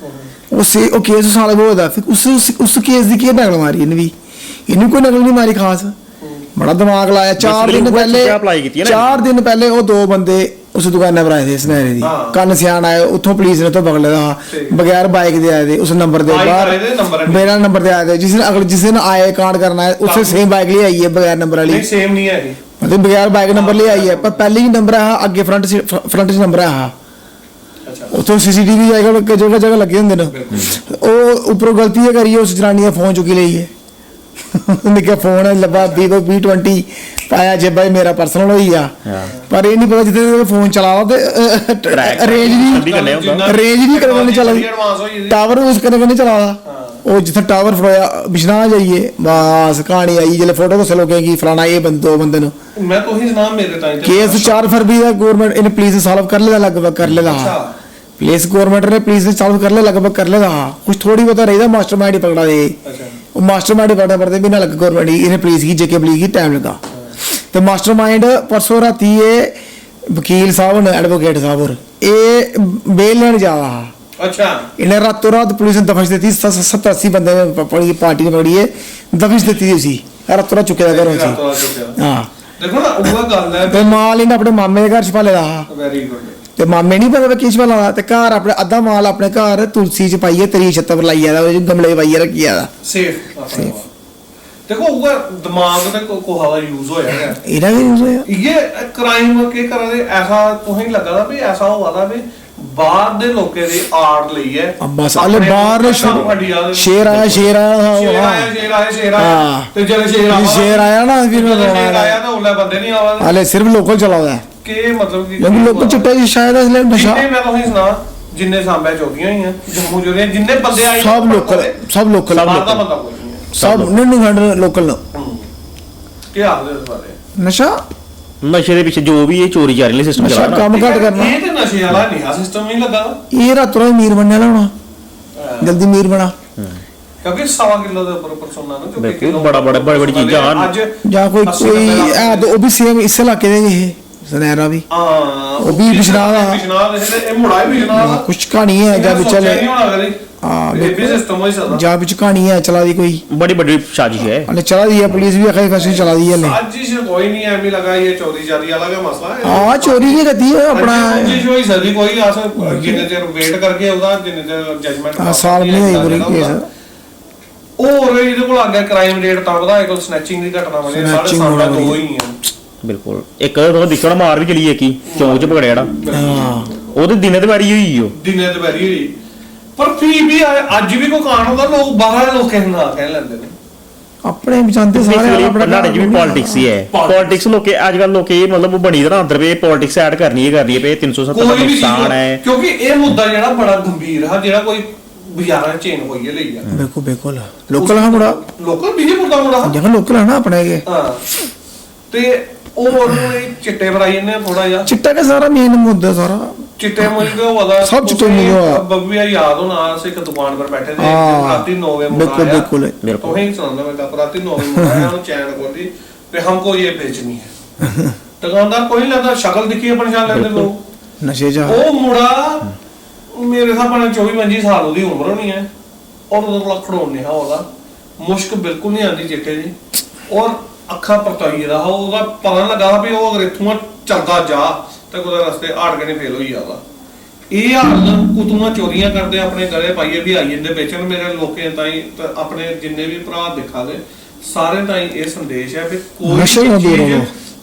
[SPEAKER 3] ਉਹ ਕੇਸ ਸਾਲਵ ਹੋਦਾ ਫਿਰ ਉਸ ਕੇਸ ਦੀ ਕੀ ਨਕਲ ਮਾਰੀ ਇਹਨੂੰ ਕੋਈ ਨਕਲ ਨਹੀਂ ਮਾਰੀ ਖਾਸ ਬੜਾ ਦਿਮਾਗ ਲਾਇਆ 4 ਦਿਨ ਪਹਿਲੇ ਉਹ ਦੋ ਬੰਦੇ ਉਸ ਦੁਕਾਨਾਂ ਪਰ ਆਏ ਥੇ ਸੁਨਹਿਰੇ ਦੀ ਕੰਨ ਸਿਆਣ ਆਏ ਉੱਥੋਂ ਪੁਲਿਸ ਨੇ ਤੋਂ ਬਗਲੇ ਦਾ ਬਗੈਰ ਬਾਈਕ ਦੇ ਆਏ ਥੇ ਉਸ ਨੰਬਰ ਦੇ ਬਾਹਰ ਮੇਰਾ ਨੰਬਰ ਤੇ ਆਏ ਥੇ ਜਿਸ ਦਿਨ ਆਏ ਕਾਂਡ ਕਰਨਾ ਹੈ ਉਸੇ ਸੇਮ ਬਾਈਕ ਲਈ ਆਈ ਹੈ ਬਗੈਰ ਨੰਬਰ ਵਾਲੀ
[SPEAKER 1] ਸੇਮ ਨਹੀਂ ਹੈ
[SPEAKER 3] ਮਤਲਬ ਬਗੈਰ ਬਾਈਕ ਨੰਬਰ ਲਈ ਆਈ ਹੈ ਪਰ ਪਹਿਲੇ ਹੀ ਨੰਬਰ ਆ ਅੱਗੇ ਫਰੰਟ ਚ ਨੰਬਰ ਆ ਉੱਥੋਂ ਸੀਸੀਟੀਵੀ ਜਗ੍ਹਾ ਲੱਗੇ ਹੁੰਦੇ ਨੇ ਉਹ ਉੱਪਰੋਂ ਗਲਤੀ ਕਰੀ ਉਸ ਜਨਾਨੀ ਦਾ ਫੋਨ ਚੁੱਕੀ ਲਈ ਹੈ ਨਿੱਕਾ ਫੋਨ ਲੱਭਾ Vivo V20 ਪਾਇਆ ਜੇਬਾਂ 'ਚ, ਮੇਰਾ ਪਰਸਨਲ ਹੋਈ ਆ। ਪਰ ਇਹ ਨਹੀਂ ਪਤਾ ਜਿੱਥੇ ਫੋਨ ਚਲਾਵਾ ਤੇ ਰੇਂਜ ਵੀ ਕਦੇ ਨਹੀਂ ਚੱਲਦੀ, ਟਾਵਰ ਉਸ ਕਦੇ ਨਹੀਂ ਚਲਾਦਾ। ਉਹ ਜਿੱਥੇ ਟਾਵਰ ਫੜਿਆ ਬਿਸ਼ਨਾ ਜਾਈਏ ਬਸ ਕਹਾਣੀ ਆਈ, ਜਿਹੜੇ ਫੋਟੋ ਕੋਸੇ ਲੋਕੇਗੀ ਫਲਾਣਾ ਇਹ ਦੋ ਬੰਦੇ ਨੂੰ।
[SPEAKER 1] ਮੈਂ ਤੁਸੀਂ ਸੁਣਾ ਮੇਰੇ ਤਾਂ
[SPEAKER 3] ਕੇਸ 4 ਫਰਵਰੀ ਦਾ ਗਵਰਨਮੈਂਟ ਇਹਨੇ ਪੁਲਿਸ ਸॉल्व कर लेगा, लगभग कर लेगा। पुलिस गवर्नमेंट ने पुलिस ने सॉल्व कर ले, लगभग कर लेगा। कुछ थोड़ी बहुत रहेगा मास्टरमाइंड ही पकड़ा दे, वो मास्टरमाइंड ही पकड़ा पड़ते भी ना लगा गवर्नमेंट ही, इन्हें पुलिस की जेके पुलिस की टाइम लगा। तो मास्टरमाइंड परसों राती ये वकील साहब ने एडवोकेट साहब और ये बेल लेने जा रहा।
[SPEAKER 1] अच्छा,
[SPEAKER 3] इन्हें रातों रात पुलिस ने दफश देती, 70-80 बंदे पार्टी ने पकड़ी है, दफश देती थी उसी रातों रात चुके घरों से। हाँ
[SPEAKER 1] देखो ना वो गल है
[SPEAKER 3] ते माल इन्हें अपने मामे के घर छपा लेदा।
[SPEAKER 1] Very good.
[SPEAKER 3] ते मामे नहीं पता किस वाला ते घर अपने अद्धा माल अपने घर तुलसी च पाइए तरी छत्त पर लाइया दा, गमले पाइए रखिया दा
[SPEAKER 1] सेफ। देखो वो दिमाग ते को हवा यूज होया है,
[SPEAKER 3] इना भी यूज होया।
[SPEAKER 1] ये क्राइम के करा दे ऐसा तुहें लगा दा भी ऐसा हुआ दा भी बाहर दे लोके दी आड़ लई है।
[SPEAKER 3] अब बस अले बाहर ने शेर आया
[SPEAKER 1] शेर आया ते जले
[SPEAKER 3] शेर आया ना फिर
[SPEAKER 1] शेर आया तो ओले बंदे नहीं आवा
[SPEAKER 3] अले सिर्फ लोकल चलादा है
[SPEAKER 1] के मतलब कि
[SPEAKER 3] लोकल चिट्टा जी शायद इसलिए नशा
[SPEAKER 1] मैं तुहें सुना जिन्ने सांबे चौकियां ही हैं जम्मू जोड़े जिन्ने बंदे आए
[SPEAKER 3] सब लोकल
[SPEAKER 1] बाहर दा बंदा कोई नहीं है,
[SPEAKER 3] सब नहीं खंड लोकल ना
[SPEAKER 1] क्या हाल है इस बारे
[SPEAKER 3] नशा
[SPEAKER 2] ਨਸ਼ੇ ਦੇ ਪਿੱਛੇ ਜੋ ਵੀ ਇਹ ਚੋਰੀ ਚਾਰੀ ਵਾਲੇ ਸਿਸਟਮ
[SPEAKER 3] नशा
[SPEAKER 2] ਚੱਲਦਾ
[SPEAKER 3] काम घट करना
[SPEAKER 1] ये ते नशे वाला नहीं सिस्टम नहीं लगा
[SPEAKER 3] ये रातों रात मीर बनने वाला होना, जल्दी मीर बना
[SPEAKER 1] क्योंकि 1.25 किलो ਦੇ ਉੱਪਰ ਪਰਸੋਨਾ ਨਾ ਜੋ
[SPEAKER 2] बिल्कुल बड़ी चीज़ां ਹਨ।
[SPEAKER 1] ਅੱਜ
[SPEAKER 3] ਜਾਂ ਕੋਈ ਹੈ तो वो भी सेम इस इलाके ਦੇ ये सनेरा भी
[SPEAKER 1] ਹਾਂ
[SPEAKER 3] ਉਹ ਵੀ ਬਿਸ਼ਨਾਹ ਦਾ।
[SPEAKER 1] ਇਹ ਮੁੜਾ ਹੀ ਬਿਸ਼ਨਾਹ ਦਾ
[SPEAKER 3] कुछ कहानी है जा भी चले
[SPEAKER 1] ਹਾਂ ਇਹ ਵੀ ਸਿਸਟਮ ਹੋਈ ਸਕਦਾ
[SPEAKER 3] जा बिच कहानी है चला दी कोई
[SPEAKER 2] बड़ी साजिश है।
[SPEAKER 3] अने चला दी है पुलिस भी आखिर फैशन चला दी है ने।
[SPEAKER 1] ਅੱਜ ਹੀ कोई नहीं ਐਵੇਂ लगा ये चोरी चारी वाला का मसला है।
[SPEAKER 3] हां चोरी नहीं करती है अपना
[SPEAKER 1] जी होई सकदी कोई आस जिन्ने चਿਰ ਵੇਟ ਕਰਕੇ ਉਹਦਾ ਜਿੰਨੇ ਚਿਰ ਜਜਮੈਂਟ
[SPEAKER 3] साल नहीं हुई पूरी केस
[SPEAKER 1] और ਇਹਦੇ ਕੋਲ ਆ ਗਿਆ ਕ੍ਰਾਈਮ ਰੇਟ ਤਾਂ ਵਧਾ ਕੋਲ ਸਨੈਚਿੰਗ ਦੀ ਘਟਨਾ ਵਾਲੀ 7.5 ਦੋ ਹੀ ਆ
[SPEAKER 2] ਬਿਲਕੁਲ ਇੱਕ ਉਹ ਦਿਖਣਾ ਮਾਰ ਵੀ ਚਲੀ ਇੱਕ ਹੀ ਚੌਂਕ ਚ ਪਕੜਿਆ ਜਿਹੜਾ
[SPEAKER 3] हां
[SPEAKER 2] ਉਹਦੇ ਦਿਨੇ ਤੇ ਵਾਰੀ ਹੋਈ ਉਹ
[SPEAKER 1] ਦਿਨੇ ਦੁਪਹਿਰੀ ਹੋਈ ਪਰ ਫਿਰ ਵੀ ਅੱਜ ਵੀ ਕੋਈ ਕਾਣ ਹੁੰਦਾ ਲੋਕ ਬਾਹਰ ਲੋਕਾਂ ਨੂੰ ਨਾ ਕਹਿ ਲੈਂਦੇ ਨੇ
[SPEAKER 3] अपने जानते सारे अपना
[SPEAKER 2] ਨਾਲੇ ਜਿਵੇਂ ਪੋਲਿਟਿਕਸ ਹੀ ਹੈ ਪੋਲਿਟਿਕਸ ਲੋਕੇ ਅੱਜ ਕੱਲ ਲੋਕੇ ਮਤਲਬ ਬਣੀ ਤਰ੍ਹਾਂ ਅੰਦਰ ਵੇ ਪੋਲਿਟਿਕਸ ਐਡ ਕਰਨੀ ਹੈ ਪਏ 370 ਦਾ ਨੁਕਸਾਨ ਹੈ
[SPEAKER 1] ਕਿਉਂਕਿ ਇਹ ਮੁੱਦਾ ਜਿਹੜਾ ਬੜਾ ਗੰਭੀਰ ਹੈ ਜਿਹੜਾ ਕੋਈ ਬਾਜ਼ਾਰਾਂ ਚੇਨ ਹੋਈ ਹੈ ਲਈ ਆ
[SPEAKER 3] बिल्कुल लोकल है मुड़ा
[SPEAKER 1] ਲੋਕਲ ਵੀ ਮੁੱਦਾ ਮੁੱਦਾ
[SPEAKER 3] जगह लोकल है ना अपने के
[SPEAKER 1] ਹਾਂ ਤੇ ਉਹ ਚਿੱਟੇ ਬਰਾਈ ਨੇ ਥੋੜਾ ਜਿਹਾ
[SPEAKER 3] चिट्टा का सारा मेन मुद्दा सारा
[SPEAKER 1] चिट्टे मुझे वाला
[SPEAKER 3] सब चिट्टे मुझे
[SPEAKER 1] बब्बी याद हो ना से एक दुकान पर बैठे थे राती 9 बजे
[SPEAKER 3] बिल्कुल बिल्कुल
[SPEAKER 1] तो ही सुनना मैं कहा राती 9 बजे मुड़ा है चैन बोली पे हमको ये बेचनी है दुकानदार कोई लेता शक्ल दिखी है पहचान लेते लोग
[SPEAKER 3] नशे जा
[SPEAKER 1] वो मुड़ा मेरे साथ 24-25 साल ओदी उम्र होनी है और ਉਹਦੇ ਕੋਲ ਖੜੋਣ ਨਹੀਂ ਉਹਦਾ ਮੁਸ਼ਕ ਬਿਲਕੁਲ ਨਹੀਂ ਆਉਂਦੀ ਚਿੱਟੇ ਦੀ ਔਰ ਅੱਖਾਂ ਪਰਤਾਈ ਦਾ ਉਹਦਾ ਪਤਾ ਲੱਗਾ ਵੀ ਉਹ ਅਗਰ ਇੱਥੋਂ ਚੱਲਦਾ ਜਾ ਤੇ ਕੋਈ ਰਸਤੇ ਆੜ ਕੇ ਨਹੀਂ ਫੇਲ ਹੋਈ ਜਾਂਦਾ ਇਹ ਹਾਲ ਕੁਤੂਆਂ ਚੋਰੀਆਂ ਕਰਦੇ ਆਪਣੇ ਗਲੇ ਪਾਈਏ ਵੀ ਆਈ ਜਾਂਦੇ ਵੇਚਣ ਮੇਰੇ ਲੋਕੇ ਤਾਈ ਆਪਣੇ ਜਿੰਨੇ ਵੀ ਭਰਾ ਦਿਖਾਗੇ ਸਾਰੇ ਤਾਈ ਇਹ ਸੰਦੇਸ਼ ਹੈ ਵੀ ਕੋਈ ਚੀਜ਼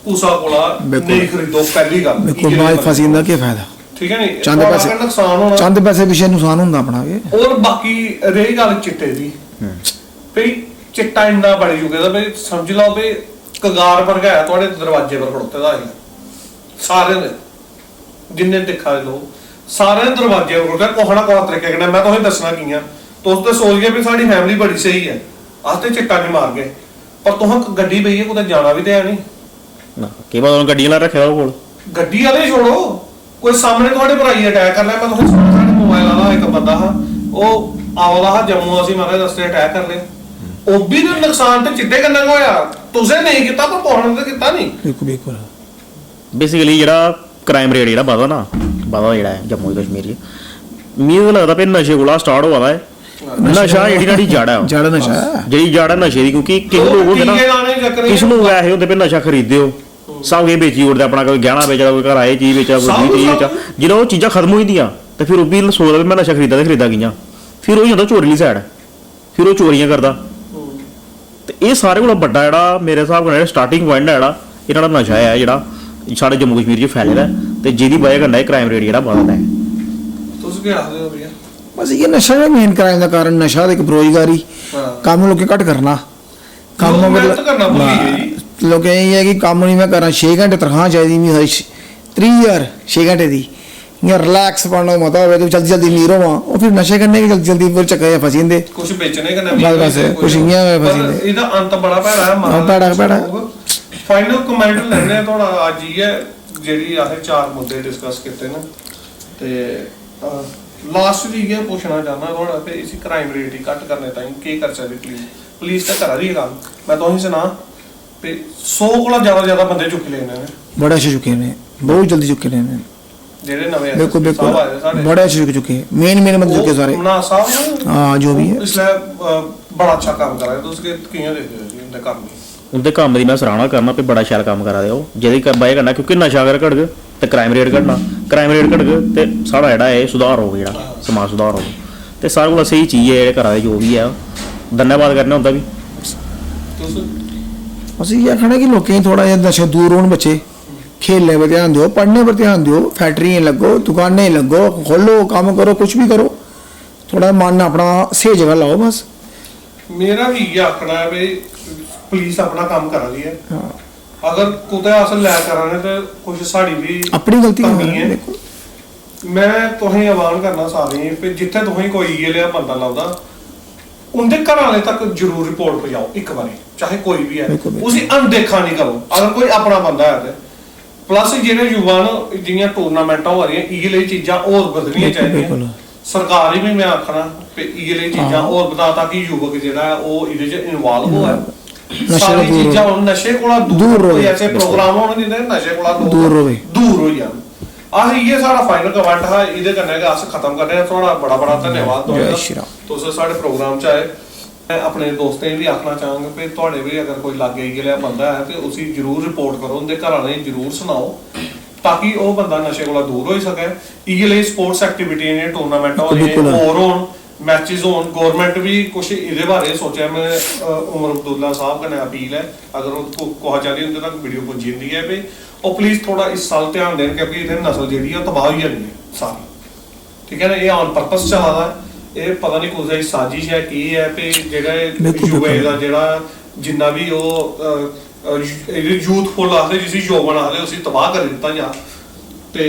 [SPEAKER 1] ਕੁਸਾ ਕੋਲਾ ਨਹੀਂ ਖਰੀਦੋ ਪਹਿਲੀ ਗੱਲ
[SPEAKER 3] बिल्कुल माल फसींदा के फायदा
[SPEAKER 1] ठीक है नहीं
[SPEAKER 3] चंद पैसे
[SPEAKER 1] नुकसान होना
[SPEAKER 3] चंद पैसे पिछे नुकसान ਹੁੰਦਾ ਆਪਣਾ ਕੇ
[SPEAKER 1] और बाकी रही गल चिट्टे दी भई चिट्टा इंदा बड़ी चुके दा भई समझ लो भई कगार पर गया ਤੁਹਾਡੇ ਦਰਵਾਜ਼ੇ ਪਰ ਖੜੋਤੇ ਦਾ ਹੈ ਸਾਰੇ ਨੇ ਜਿੰਨੇ ਦਿਖਾ ਲੋ ਸਾਰੇ ਦਰਵਾਜ਼ੇ ਪਰ ਖੜੋਤੇ ਕੋਹਣਾ ਕੋਹ ਤਰੀਕੇ ਨਾਲ ਮੈਂ ਤੁਹਾਨੂੰ ਦੱਸਣਾ ਕੀ ਆ ਤੁਸੀਂ ਤਾਂ ਸੋਚ ਗਏ ਵੀ ਸਾਡੀ ਫੈਮਿਲੀ ਬੜੀ ਸਹੀ ਹੈ ਆਤੇ ਚਿੱਟਾ ਨਹੀਂ ਮਾਰ ਗਏ ਪਰ ਤੁਸੀਂ ਗੱਡੀ ਬਈ ਹੈ ਕੋਤੇ ਜਾਣਾ ਵੀ ਤੇ ਹੈ ਨਹੀਂ
[SPEAKER 2] ਨਾ ਕੀ ਬਾਤ ਉਹਨੂੰ ਗੱਡੀਆਂ ਲਾ ਰੱਖਿਆ ਉਹ ਕੋਲ
[SPEAKER 1] ਗੱਡੀ ਵਾਲੇ ਛੋੜੋ ਕੋਈ ਸਾਹਮਣੇ ਤੁਹਾਡੇ ਭਰਾਈ ਅਟੈਕ ਕਰ ਲਿਆ ਮੈਂ ਤੁਹਾਨੂੰ ਸਾਡੇ ਮੋਬਾਈਲ ਵਾਲਾ ਇੱਕ ਬੰਦਾ ਹਾਂ ਉਹ ਆਵਲਾ ਜੰਮੂ ਅਸੀਂ ਮਾਰੇ ਰਸਤੇ ਅਟੈਕ ਕਰ ਲਿਆ ਉਹ ਵੀ ਦਾ ਨੁਕਸਾਨ ਤੇ ਚਿੱਟੇ ਕੰਨਾਂ ਹੋਇਆ ਤੁਸੀਂ ਨਹੀਂ ਕੀਤਾ ਪਰ ਪੌਣ ਤੇ ਕੀਤਾ ਨਹੀਂ
[SPEAKER 3] ਬਿਲਕੁਲ
[SPEAKER 2] ਬੇਸਿਕਲੀ ਜਿਹੜਾ ਕ੍ਰਾਈਮ ਰੇਟ ਜਿਹੜਾ ਵਧਾ ਜਿਹੜਾ ਹੈ ਜੰਮੂ ਕਸ਼ਮੀਰ 'ਚ ਮੈਨੂੰ ਲੱਗਦਾ ਵੀ ਨਸ਼ੇ ਕੋਲਾ ਸਟਾਰਟ ਹੋਇਆ ਹੈ ਨਸ਼ਾ ਜਿਹੜੀ ਜੜ ਹੈ
[SPEAKER 3] ਜੜ ਨਸ਼ਾ
[SPEAKER 2] ਜਿਹੜੀ ਜੜ ਹੈ ਨਸ਼ੇ ਦੀ ਕਿਉਂਕਿ ਕਿਸੇ ਲੋਕ ਹੁੰਦੇ ਨਾ ਕਿਸ ਨੂੰ ਵੈਸੇ ਹੁੰਦੇ ਵੀ ਨਸ਼ਾ ਖਰੀਦਿਓ ਸਭ ਇਹ ਵੇਚੀ ਉੜਦੇ ਆਪਣਾ ਕੋਈ ਗਹਿਣਾ ਵੇਚਦਾ ਕੋਈ ਘਰ ਆਏ ਚੀਜ਼ ਵੇਚਦਾ ਕੋਈ ਚੀਜ਼ ਵੇਚਦਾ ਜਦੋਂ ਉਹ ਚੀਜ਼ਾਂ ਖਤਮ ਹੋ ਜਾਂਦੀਆਂ ਤੇ ਫਿਰ ਉਹ ਵੀ ਸੋਚਦਾ ਵੀ ਮੈਂ ਨਸ਼ਾ ਖਰੀਦਾ ਤੇ ਖਰੀਦਾ ਗਈਆਂ ਫਿਰ ਉਹ ਜਾਂਦਾ ਚੋਰੀ ਲਈ ਸਾਈਡ ਫਿਰ ਉਹ ਚੋਰੀਆਂ ਕਰਦਾ ਤੇ ਇਹ ਸਾਰੇ ਕੋਲ ਵੱਡਾ ਜਿਹੜਾ ਮੇਰੇ ਹਿਸਾਬ ਨਾਲ ਸਟਾਰਟਿੰਗ ਪੁਆਇੰਟ ਹੈ ਜਿਹੜਾ ਇਹਨਾਂ ਦਾ ਨਸ਼ਾ ਹੈ ਜਿਹੜਾ ਸਾਡੇ ਜੰਮੂ ਕਸ਼ਮੀਰ 'ਚ ਫੈਲਿਆ ਤੇ ਜਿਹਦੀ ਵਜ੍ਹਾ ਕਰਨਾ ਇਹ ਕ੍ਰਾਈਮ ਰੇਟ ਜਿਹੜਾ ਵਧਦਾ ਹੈ
[SPEAKER 1] ਤੁਸੀਂ ਕੀ ਆਖਦੇ ਹੋ ਭਈਆ
[SPEAKER 3] बस ये नशा है मेन क्राइम का कारण नशा एक बेरोजगारी काम लोग घट करना ਕੰਮ
[SPEAKER 1] ਲੋਕ ਮਿਹਨਤ ਕਰਨਾ ਭੁੱਲ ਗਏ ਜੀ।
[SPEAKER 3] ਲੋਕ ਇਹ ਹੈ ਕਿ ਕੰਮ ਨਹੀਂ ਮੈਂ ਕਰਾਂ 6 ਘੰਟੇ ਤਨਖਾਹ ਚਾਹੀਦੀ ਵੀ 30,000 6 ਘੰਟੇ ਦੀ ਜਾਂ ਰਿਲੈਕਸ ਪਾਉਣਾ ਮਤਾ ਹੋਵੇ ਤੇ ਜਲਦੀ ਜਲਦੀ ਅਮੀਰ ਹੋਵਾਂ ਉਹ ਫਿਰ ਨਸ਼ੇ ਕਰਨੇ ਕਿ ਜਲਦੀ ਜਲਦੀ ਫਿਰ ਚੱਕੇ ਫਸ ਜਾਂਦੇ
[SPEAKER 1] ਕੁਝ ਵੇਚਣੇ ਕਿ
[SPEAKER 3] ਬਸ ਕੁਝ ਇੰਨੀਆਂ ਹੋਏ ਫਸ ਜਾਂਦੇ
[SPEAKER 1] ਇਹਦਾ ਅੰਤ ਬੜਾ ਭੈੜਾ ਹੈ
[SPEAKER 3] ਭੈੜਾ।
[SPEAKER 1] ਫਾਈਨਲ ਕਮੈਂਟ ਲੈਣੇ ਆ ਤੁਹਾਡਾ ਅੱਜ ਹੀ ਹੈ ਜਿਹੜੀ ਆਹ 4 ਮੁੱਦੇ ਡਿਸਕਸ ਕੀਤੇ ਨੇ ਤੇ ਲਾਸਟ ਵੀ ਇਹ ਪੁੱਛਣਾ ਚਾਹੁੰਦਾ ਤੁਹਾਡਾ ਕਿ ਇਸ ਕ੍ਰਾਈਮ ਰੇਟ ਹੀ ਘੱਟ ਕਰਨੇ ਤਾਈਂ ਕੀ ਕਰ ਸਕਦੇ ਪੁਲਿਸ ਤਾਂ ਕਰਾ ਰਹੀ ਹੈ ਕੰਮ ਮੈਂ ਤੁਹਾਨੂੰ ਸੁਣਾ ਤੇ 100 ਕੋਲੋਂ ਜ਼ਿਆਦਾ ਬੰਦੇ ਚੁੱਕ ਲੈਣੇ ਨੇ
[SPEAKER 3] ਬੜਾ ਅੱਛੇ ਚੁੱਕੇ ਨੇ ਬਹੁਤ ਜਲਦੀ ਚੁੱਕੇ ਨੇ
[SPEAKER 1] ਜਿਹੜੇ ਨਵੇਂ
[SPEAKER 3] ਬਿਲਕੁਲ
[SPEAKER 1] ਸਾਹਿਬ ਆਏ ਨੇ ਸਾਡੇ
[SPEAKER 3] ਬੜੇ ਅੱਛੇ ਚੁੱਕੇ ਮੇਨ ਬੰਦੇ ਚੁੱਕੇ ਸਾਰੇ
[SPEAKER 1] ਮਨਾ ਸਾਹਿਬ
[SPEAKER 3] ਹਾਂ ਜੋ ਵੀ ਹੈ
[SPEAKER 1] ਇਸ ਲਈ ਬੜਾ ਅੱਛਾ ਕੰਮ ਕਰ ਰਹੇ ਤੁਸੀਂ ਕਿਵੇਂ ਦੇਖਦੇ ਹੋ ਜੀ ਉਹਦੇ ਕੰਮ ਨੂੰ
[SPEAKER 2] ਉਹਦੇ ਕੰਮ ਦੀ ਮੈਂ ਸਰਾਹਨਾ ਕਰਨਾ ਵੀ ਬੜਾ ਸ਼ਾਲ ਕੰਮ ਕਰਾ ਦੇ ਉਹ ਜਿਹਦੀ ਬਾਏ ਕਰਨਾ ਕਿਉਂਕਿ ਨਸ਼ਾ ਅਗਰ ਘਟ ਗਿਆ ਤੇ ਕ੍ਰਾਈਮ ਰੇਟ ਘਟਣਾ ਕ੍ਰਾਈਮ ਰੇਟ ਘਟ ਗਿਆ ਤੇ ਸਾਡਾ ਜਿਹੜਾ ਇਹ ਸੁਧਾਰ ਹੋ ਗਿਆ ਜਿਹੜਾ ਸਮਾਜ ਸੁਧਾਰ ਹੋ ਗਿਆ ਤੇ ਸਾਰਾ ਕੋਲ ਸਹੀ ਚੀਜ਼ ਹੈ ਜਿਹੜੇ ਘਰਾਂ ਦੇ ਜੋ ਵੀ ਹੈ ਧੰਨਵਾਦ ਕਰਨਾ ਹੁੰਦਾ ਵੀ
[SPEAKER 1] ਤੁਸੀਂ
[SPEAKER 3] ਅਸੀਂ ਇਹ ਆਖਣਾ ਕਿ ਲੋਕਾਂ ਨੂੰ ਥੋੜਾ ਜਿਹਾ ਨਸ਼ਾ ਦੂਰ ਹੋਣ ਬੱਚੇ खेलने पर ध्यान दो पढ़ने पर ध्यान दो फैक्ट्री लगो दुकानें लगो खोलो काम करो कुछ भी करो थोड़ा मन अपना सही जगह लाओ बस
[SPEAKER 1] मेरा भी ये आखना है भी पुलिस अपना काम कर रही है अगर कुछ अस लै कर तो कुछ साड़ी भी
[SPEAKER 3] अपनी गलती
[SPEAKER 1] कमी है मैं तुहें आह्वान करना सारे भी जिथे तुहें कोई ये लिया बंदा लगदा उनके घर वाले तक जरूर रिपोर्ट पजाओ एक बारी चाहे कोई भी है उसी अनदेखा नहीं करो अगर कोई अपना बंदा है प्लस ਜਿਹੜੇ ਯੁਵਾ ਨੂੰ ਜਿਹੜੀਆਂ ਟੂਰਨਾਮੈਂਟਾਂ ਹੋ ਰਹੀਆਂ ਇਹ ਲਈ ਚੀਜ਼ਾਂ ਹੋਰ ਵਧਣੀਆਂ ਚਾਹੀਦੀਆਂ ਸਰਕਾਰ ਵੀ ਮੈਂ ਆਖਣਾ ਕਿ ਇਹ ਲਈ ਚੀਜ਼ਾਂ ਹੋਰ ਵਧਾ ਤਾਂ ਕਿ ਯੁਵਕ ਜਿਹੜਾ ਉਹ ਇਹਦੇ ਚ ਇਨਵੋਲਵ ਹੋਵੇ ਸਾਰੀ ਚੀਜ਼ਾਂ ਹੁਣ ਨਸ਼ੇ ਕੋਲੋਂ ਦੂਰ ਹੋਵੇ ਐਸੇ ਪ੍ਰੋਗਰਾਮ ਹੋਣ ਜਿਹਦੇ ਨਸ਼ੇ ਕੋਲੋਂ ਦੂਰ ਹੋ ਜਾਣ ਆਹ ਇਹ ਸਾਡਾ ਫਾਈਨਲ ਕਮੈਂਟ ਹੈ ਇਹਦੇ ਕੰਨੇ ਅਸ ਖਤਮ ਕਰਦੇ ਹਾਂ ਤੁਹਾਡਾ ਬੜਾ ਧੰਨਵਾਦ ਤੁਹਾਡਾ ਤੁਸੀਂ ਸਾਡੇ ਪ੍ਰੋਗਰਾਮ ਚ ਆਏ अपने दोस्तों भी आखना चाहूँगा कि थोड़े भी अगर कोई लागे गिलिया बंदा है तो उसी जरूर रिपोर्ट करो उनके घर वाले जरूर सुनाओ ताकि वो बंदा नशे को दूर हो सके इये लिए स्पोर्ट्स एक्टिविटी ने टूर्नामेंट और होन मैचेस होन गवर्नमेंट भी कुछ इहदे बारे सोचा मैं उमर अब्दुल्ला साहब कन्नै अपील है अगर उनको कहा चाहती उनके तक वीडियो पहुंची जाती है भी और प्लीज थोड़ा इस साल ध्यान दें क्योंकि इधर नस्ल जी तबाह हो जाती है सारी ठीक है ना ये ऑन पर्पस चला रहा है ਇਹ ਪਤਾ ਨਹੀਂ ਕੋਈ ਸਾਡੀ ਸਾਜ਼ਿਸ਼ ਹੈ ਕੀ ਹੈ ਤੇ ਜਿਹੜਾ ਯੂਵੇ ਦਾ ਜਿਹੜਾ ਜਿੰਨਾ ਵੀ ਉਹ ਯੂਥਫੁਲ ਆਖਦੇ ਜਿਸ ਯੋਗਨ ਆਖਦੇ ਉਸੇ ਤਬਾਹ ਕਰ ਦਿੱਤਾ ਜਾ ਤੇ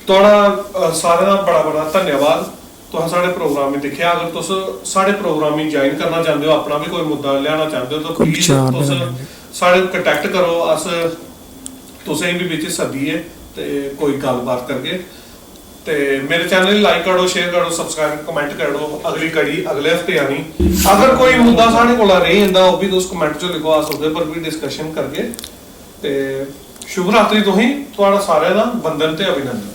[SPEAKER 1] ਤੁਹਾਡਾ ਸਾਰਿਆਂ ਦਾ ਬੜਾ ਧੰਨਵਾਦ ਤੁਸੀਂ ਸਾਡੇ ਪ੍ਰੋਗਰਾਮ ਵਿੱਚ ਦੇਖਿਆ ਅਗਰ ਤੁਸੀਂ ਸਾਡੇ ਪ੍ਰੋਗਰਾਮ ਵਿੱਚ ਜੁਆਇਨ ਕਰਨਾ ਚਾਹੁੰਦੇ ਹੋ ਆਪਣਾ ਵੀ ਕੋਈ ਮੁੱਦਾ ਲਿਆਉਣਾ ਚਾਹੁੰਦੇ ਹੋ ਤਾਂ ਪਲੀਜ਼ ਤੁਸੀਂ ਸਾਡੇ ਕੰਟੈਕਟ ਕਰੋ ਅਸ ਤੁਸੀਂ ਵੀ ਵਿੱਚ ਸੱਦੀਏ ਤੇ ਕੋਈ ਗੱਲਬਾਤ ਕਰਕੇ ਤੇ ਮੇਰੇ ਚੈਨਲ ਨੂੰ ਲਾਈਕ ਕਰੋ ਸ਼ੇਅਰ ਕਰੋ ਸਬਸਕ੍ਰਾਈਬ ਕਮੈਂਟ ਕਰੋ ਅਗਲੀ ਕੜੀ ਅਗਲੇ ਹਫਤੇ ਆਣੀ ਅਗਰ ਕੋਈ ਮੁੱਦਾ ਸਾਡੇ ਕੋਲ ਰਹਿ ਜਾਂਦਾ ਉਹ ਵੀ ਤੁਸੀਂ ਕਮੈਂਟ ਚ ਲਿਖੋ ਆ ਸਕਦੇ ਪਰ ਵੀ ਡਿਸਕਸ਼ਨ ਕਰਕੇ ਤੇ ਸ਼ੁਭ ਰਾਤਰੀ ਤੁਸੀਂ ਤੁਹਾਡਾ ਸਾਰਿਆਂ ਦਾ ਬੰਦਨ ਤੇ ਅਭਿਨੰਦਨ।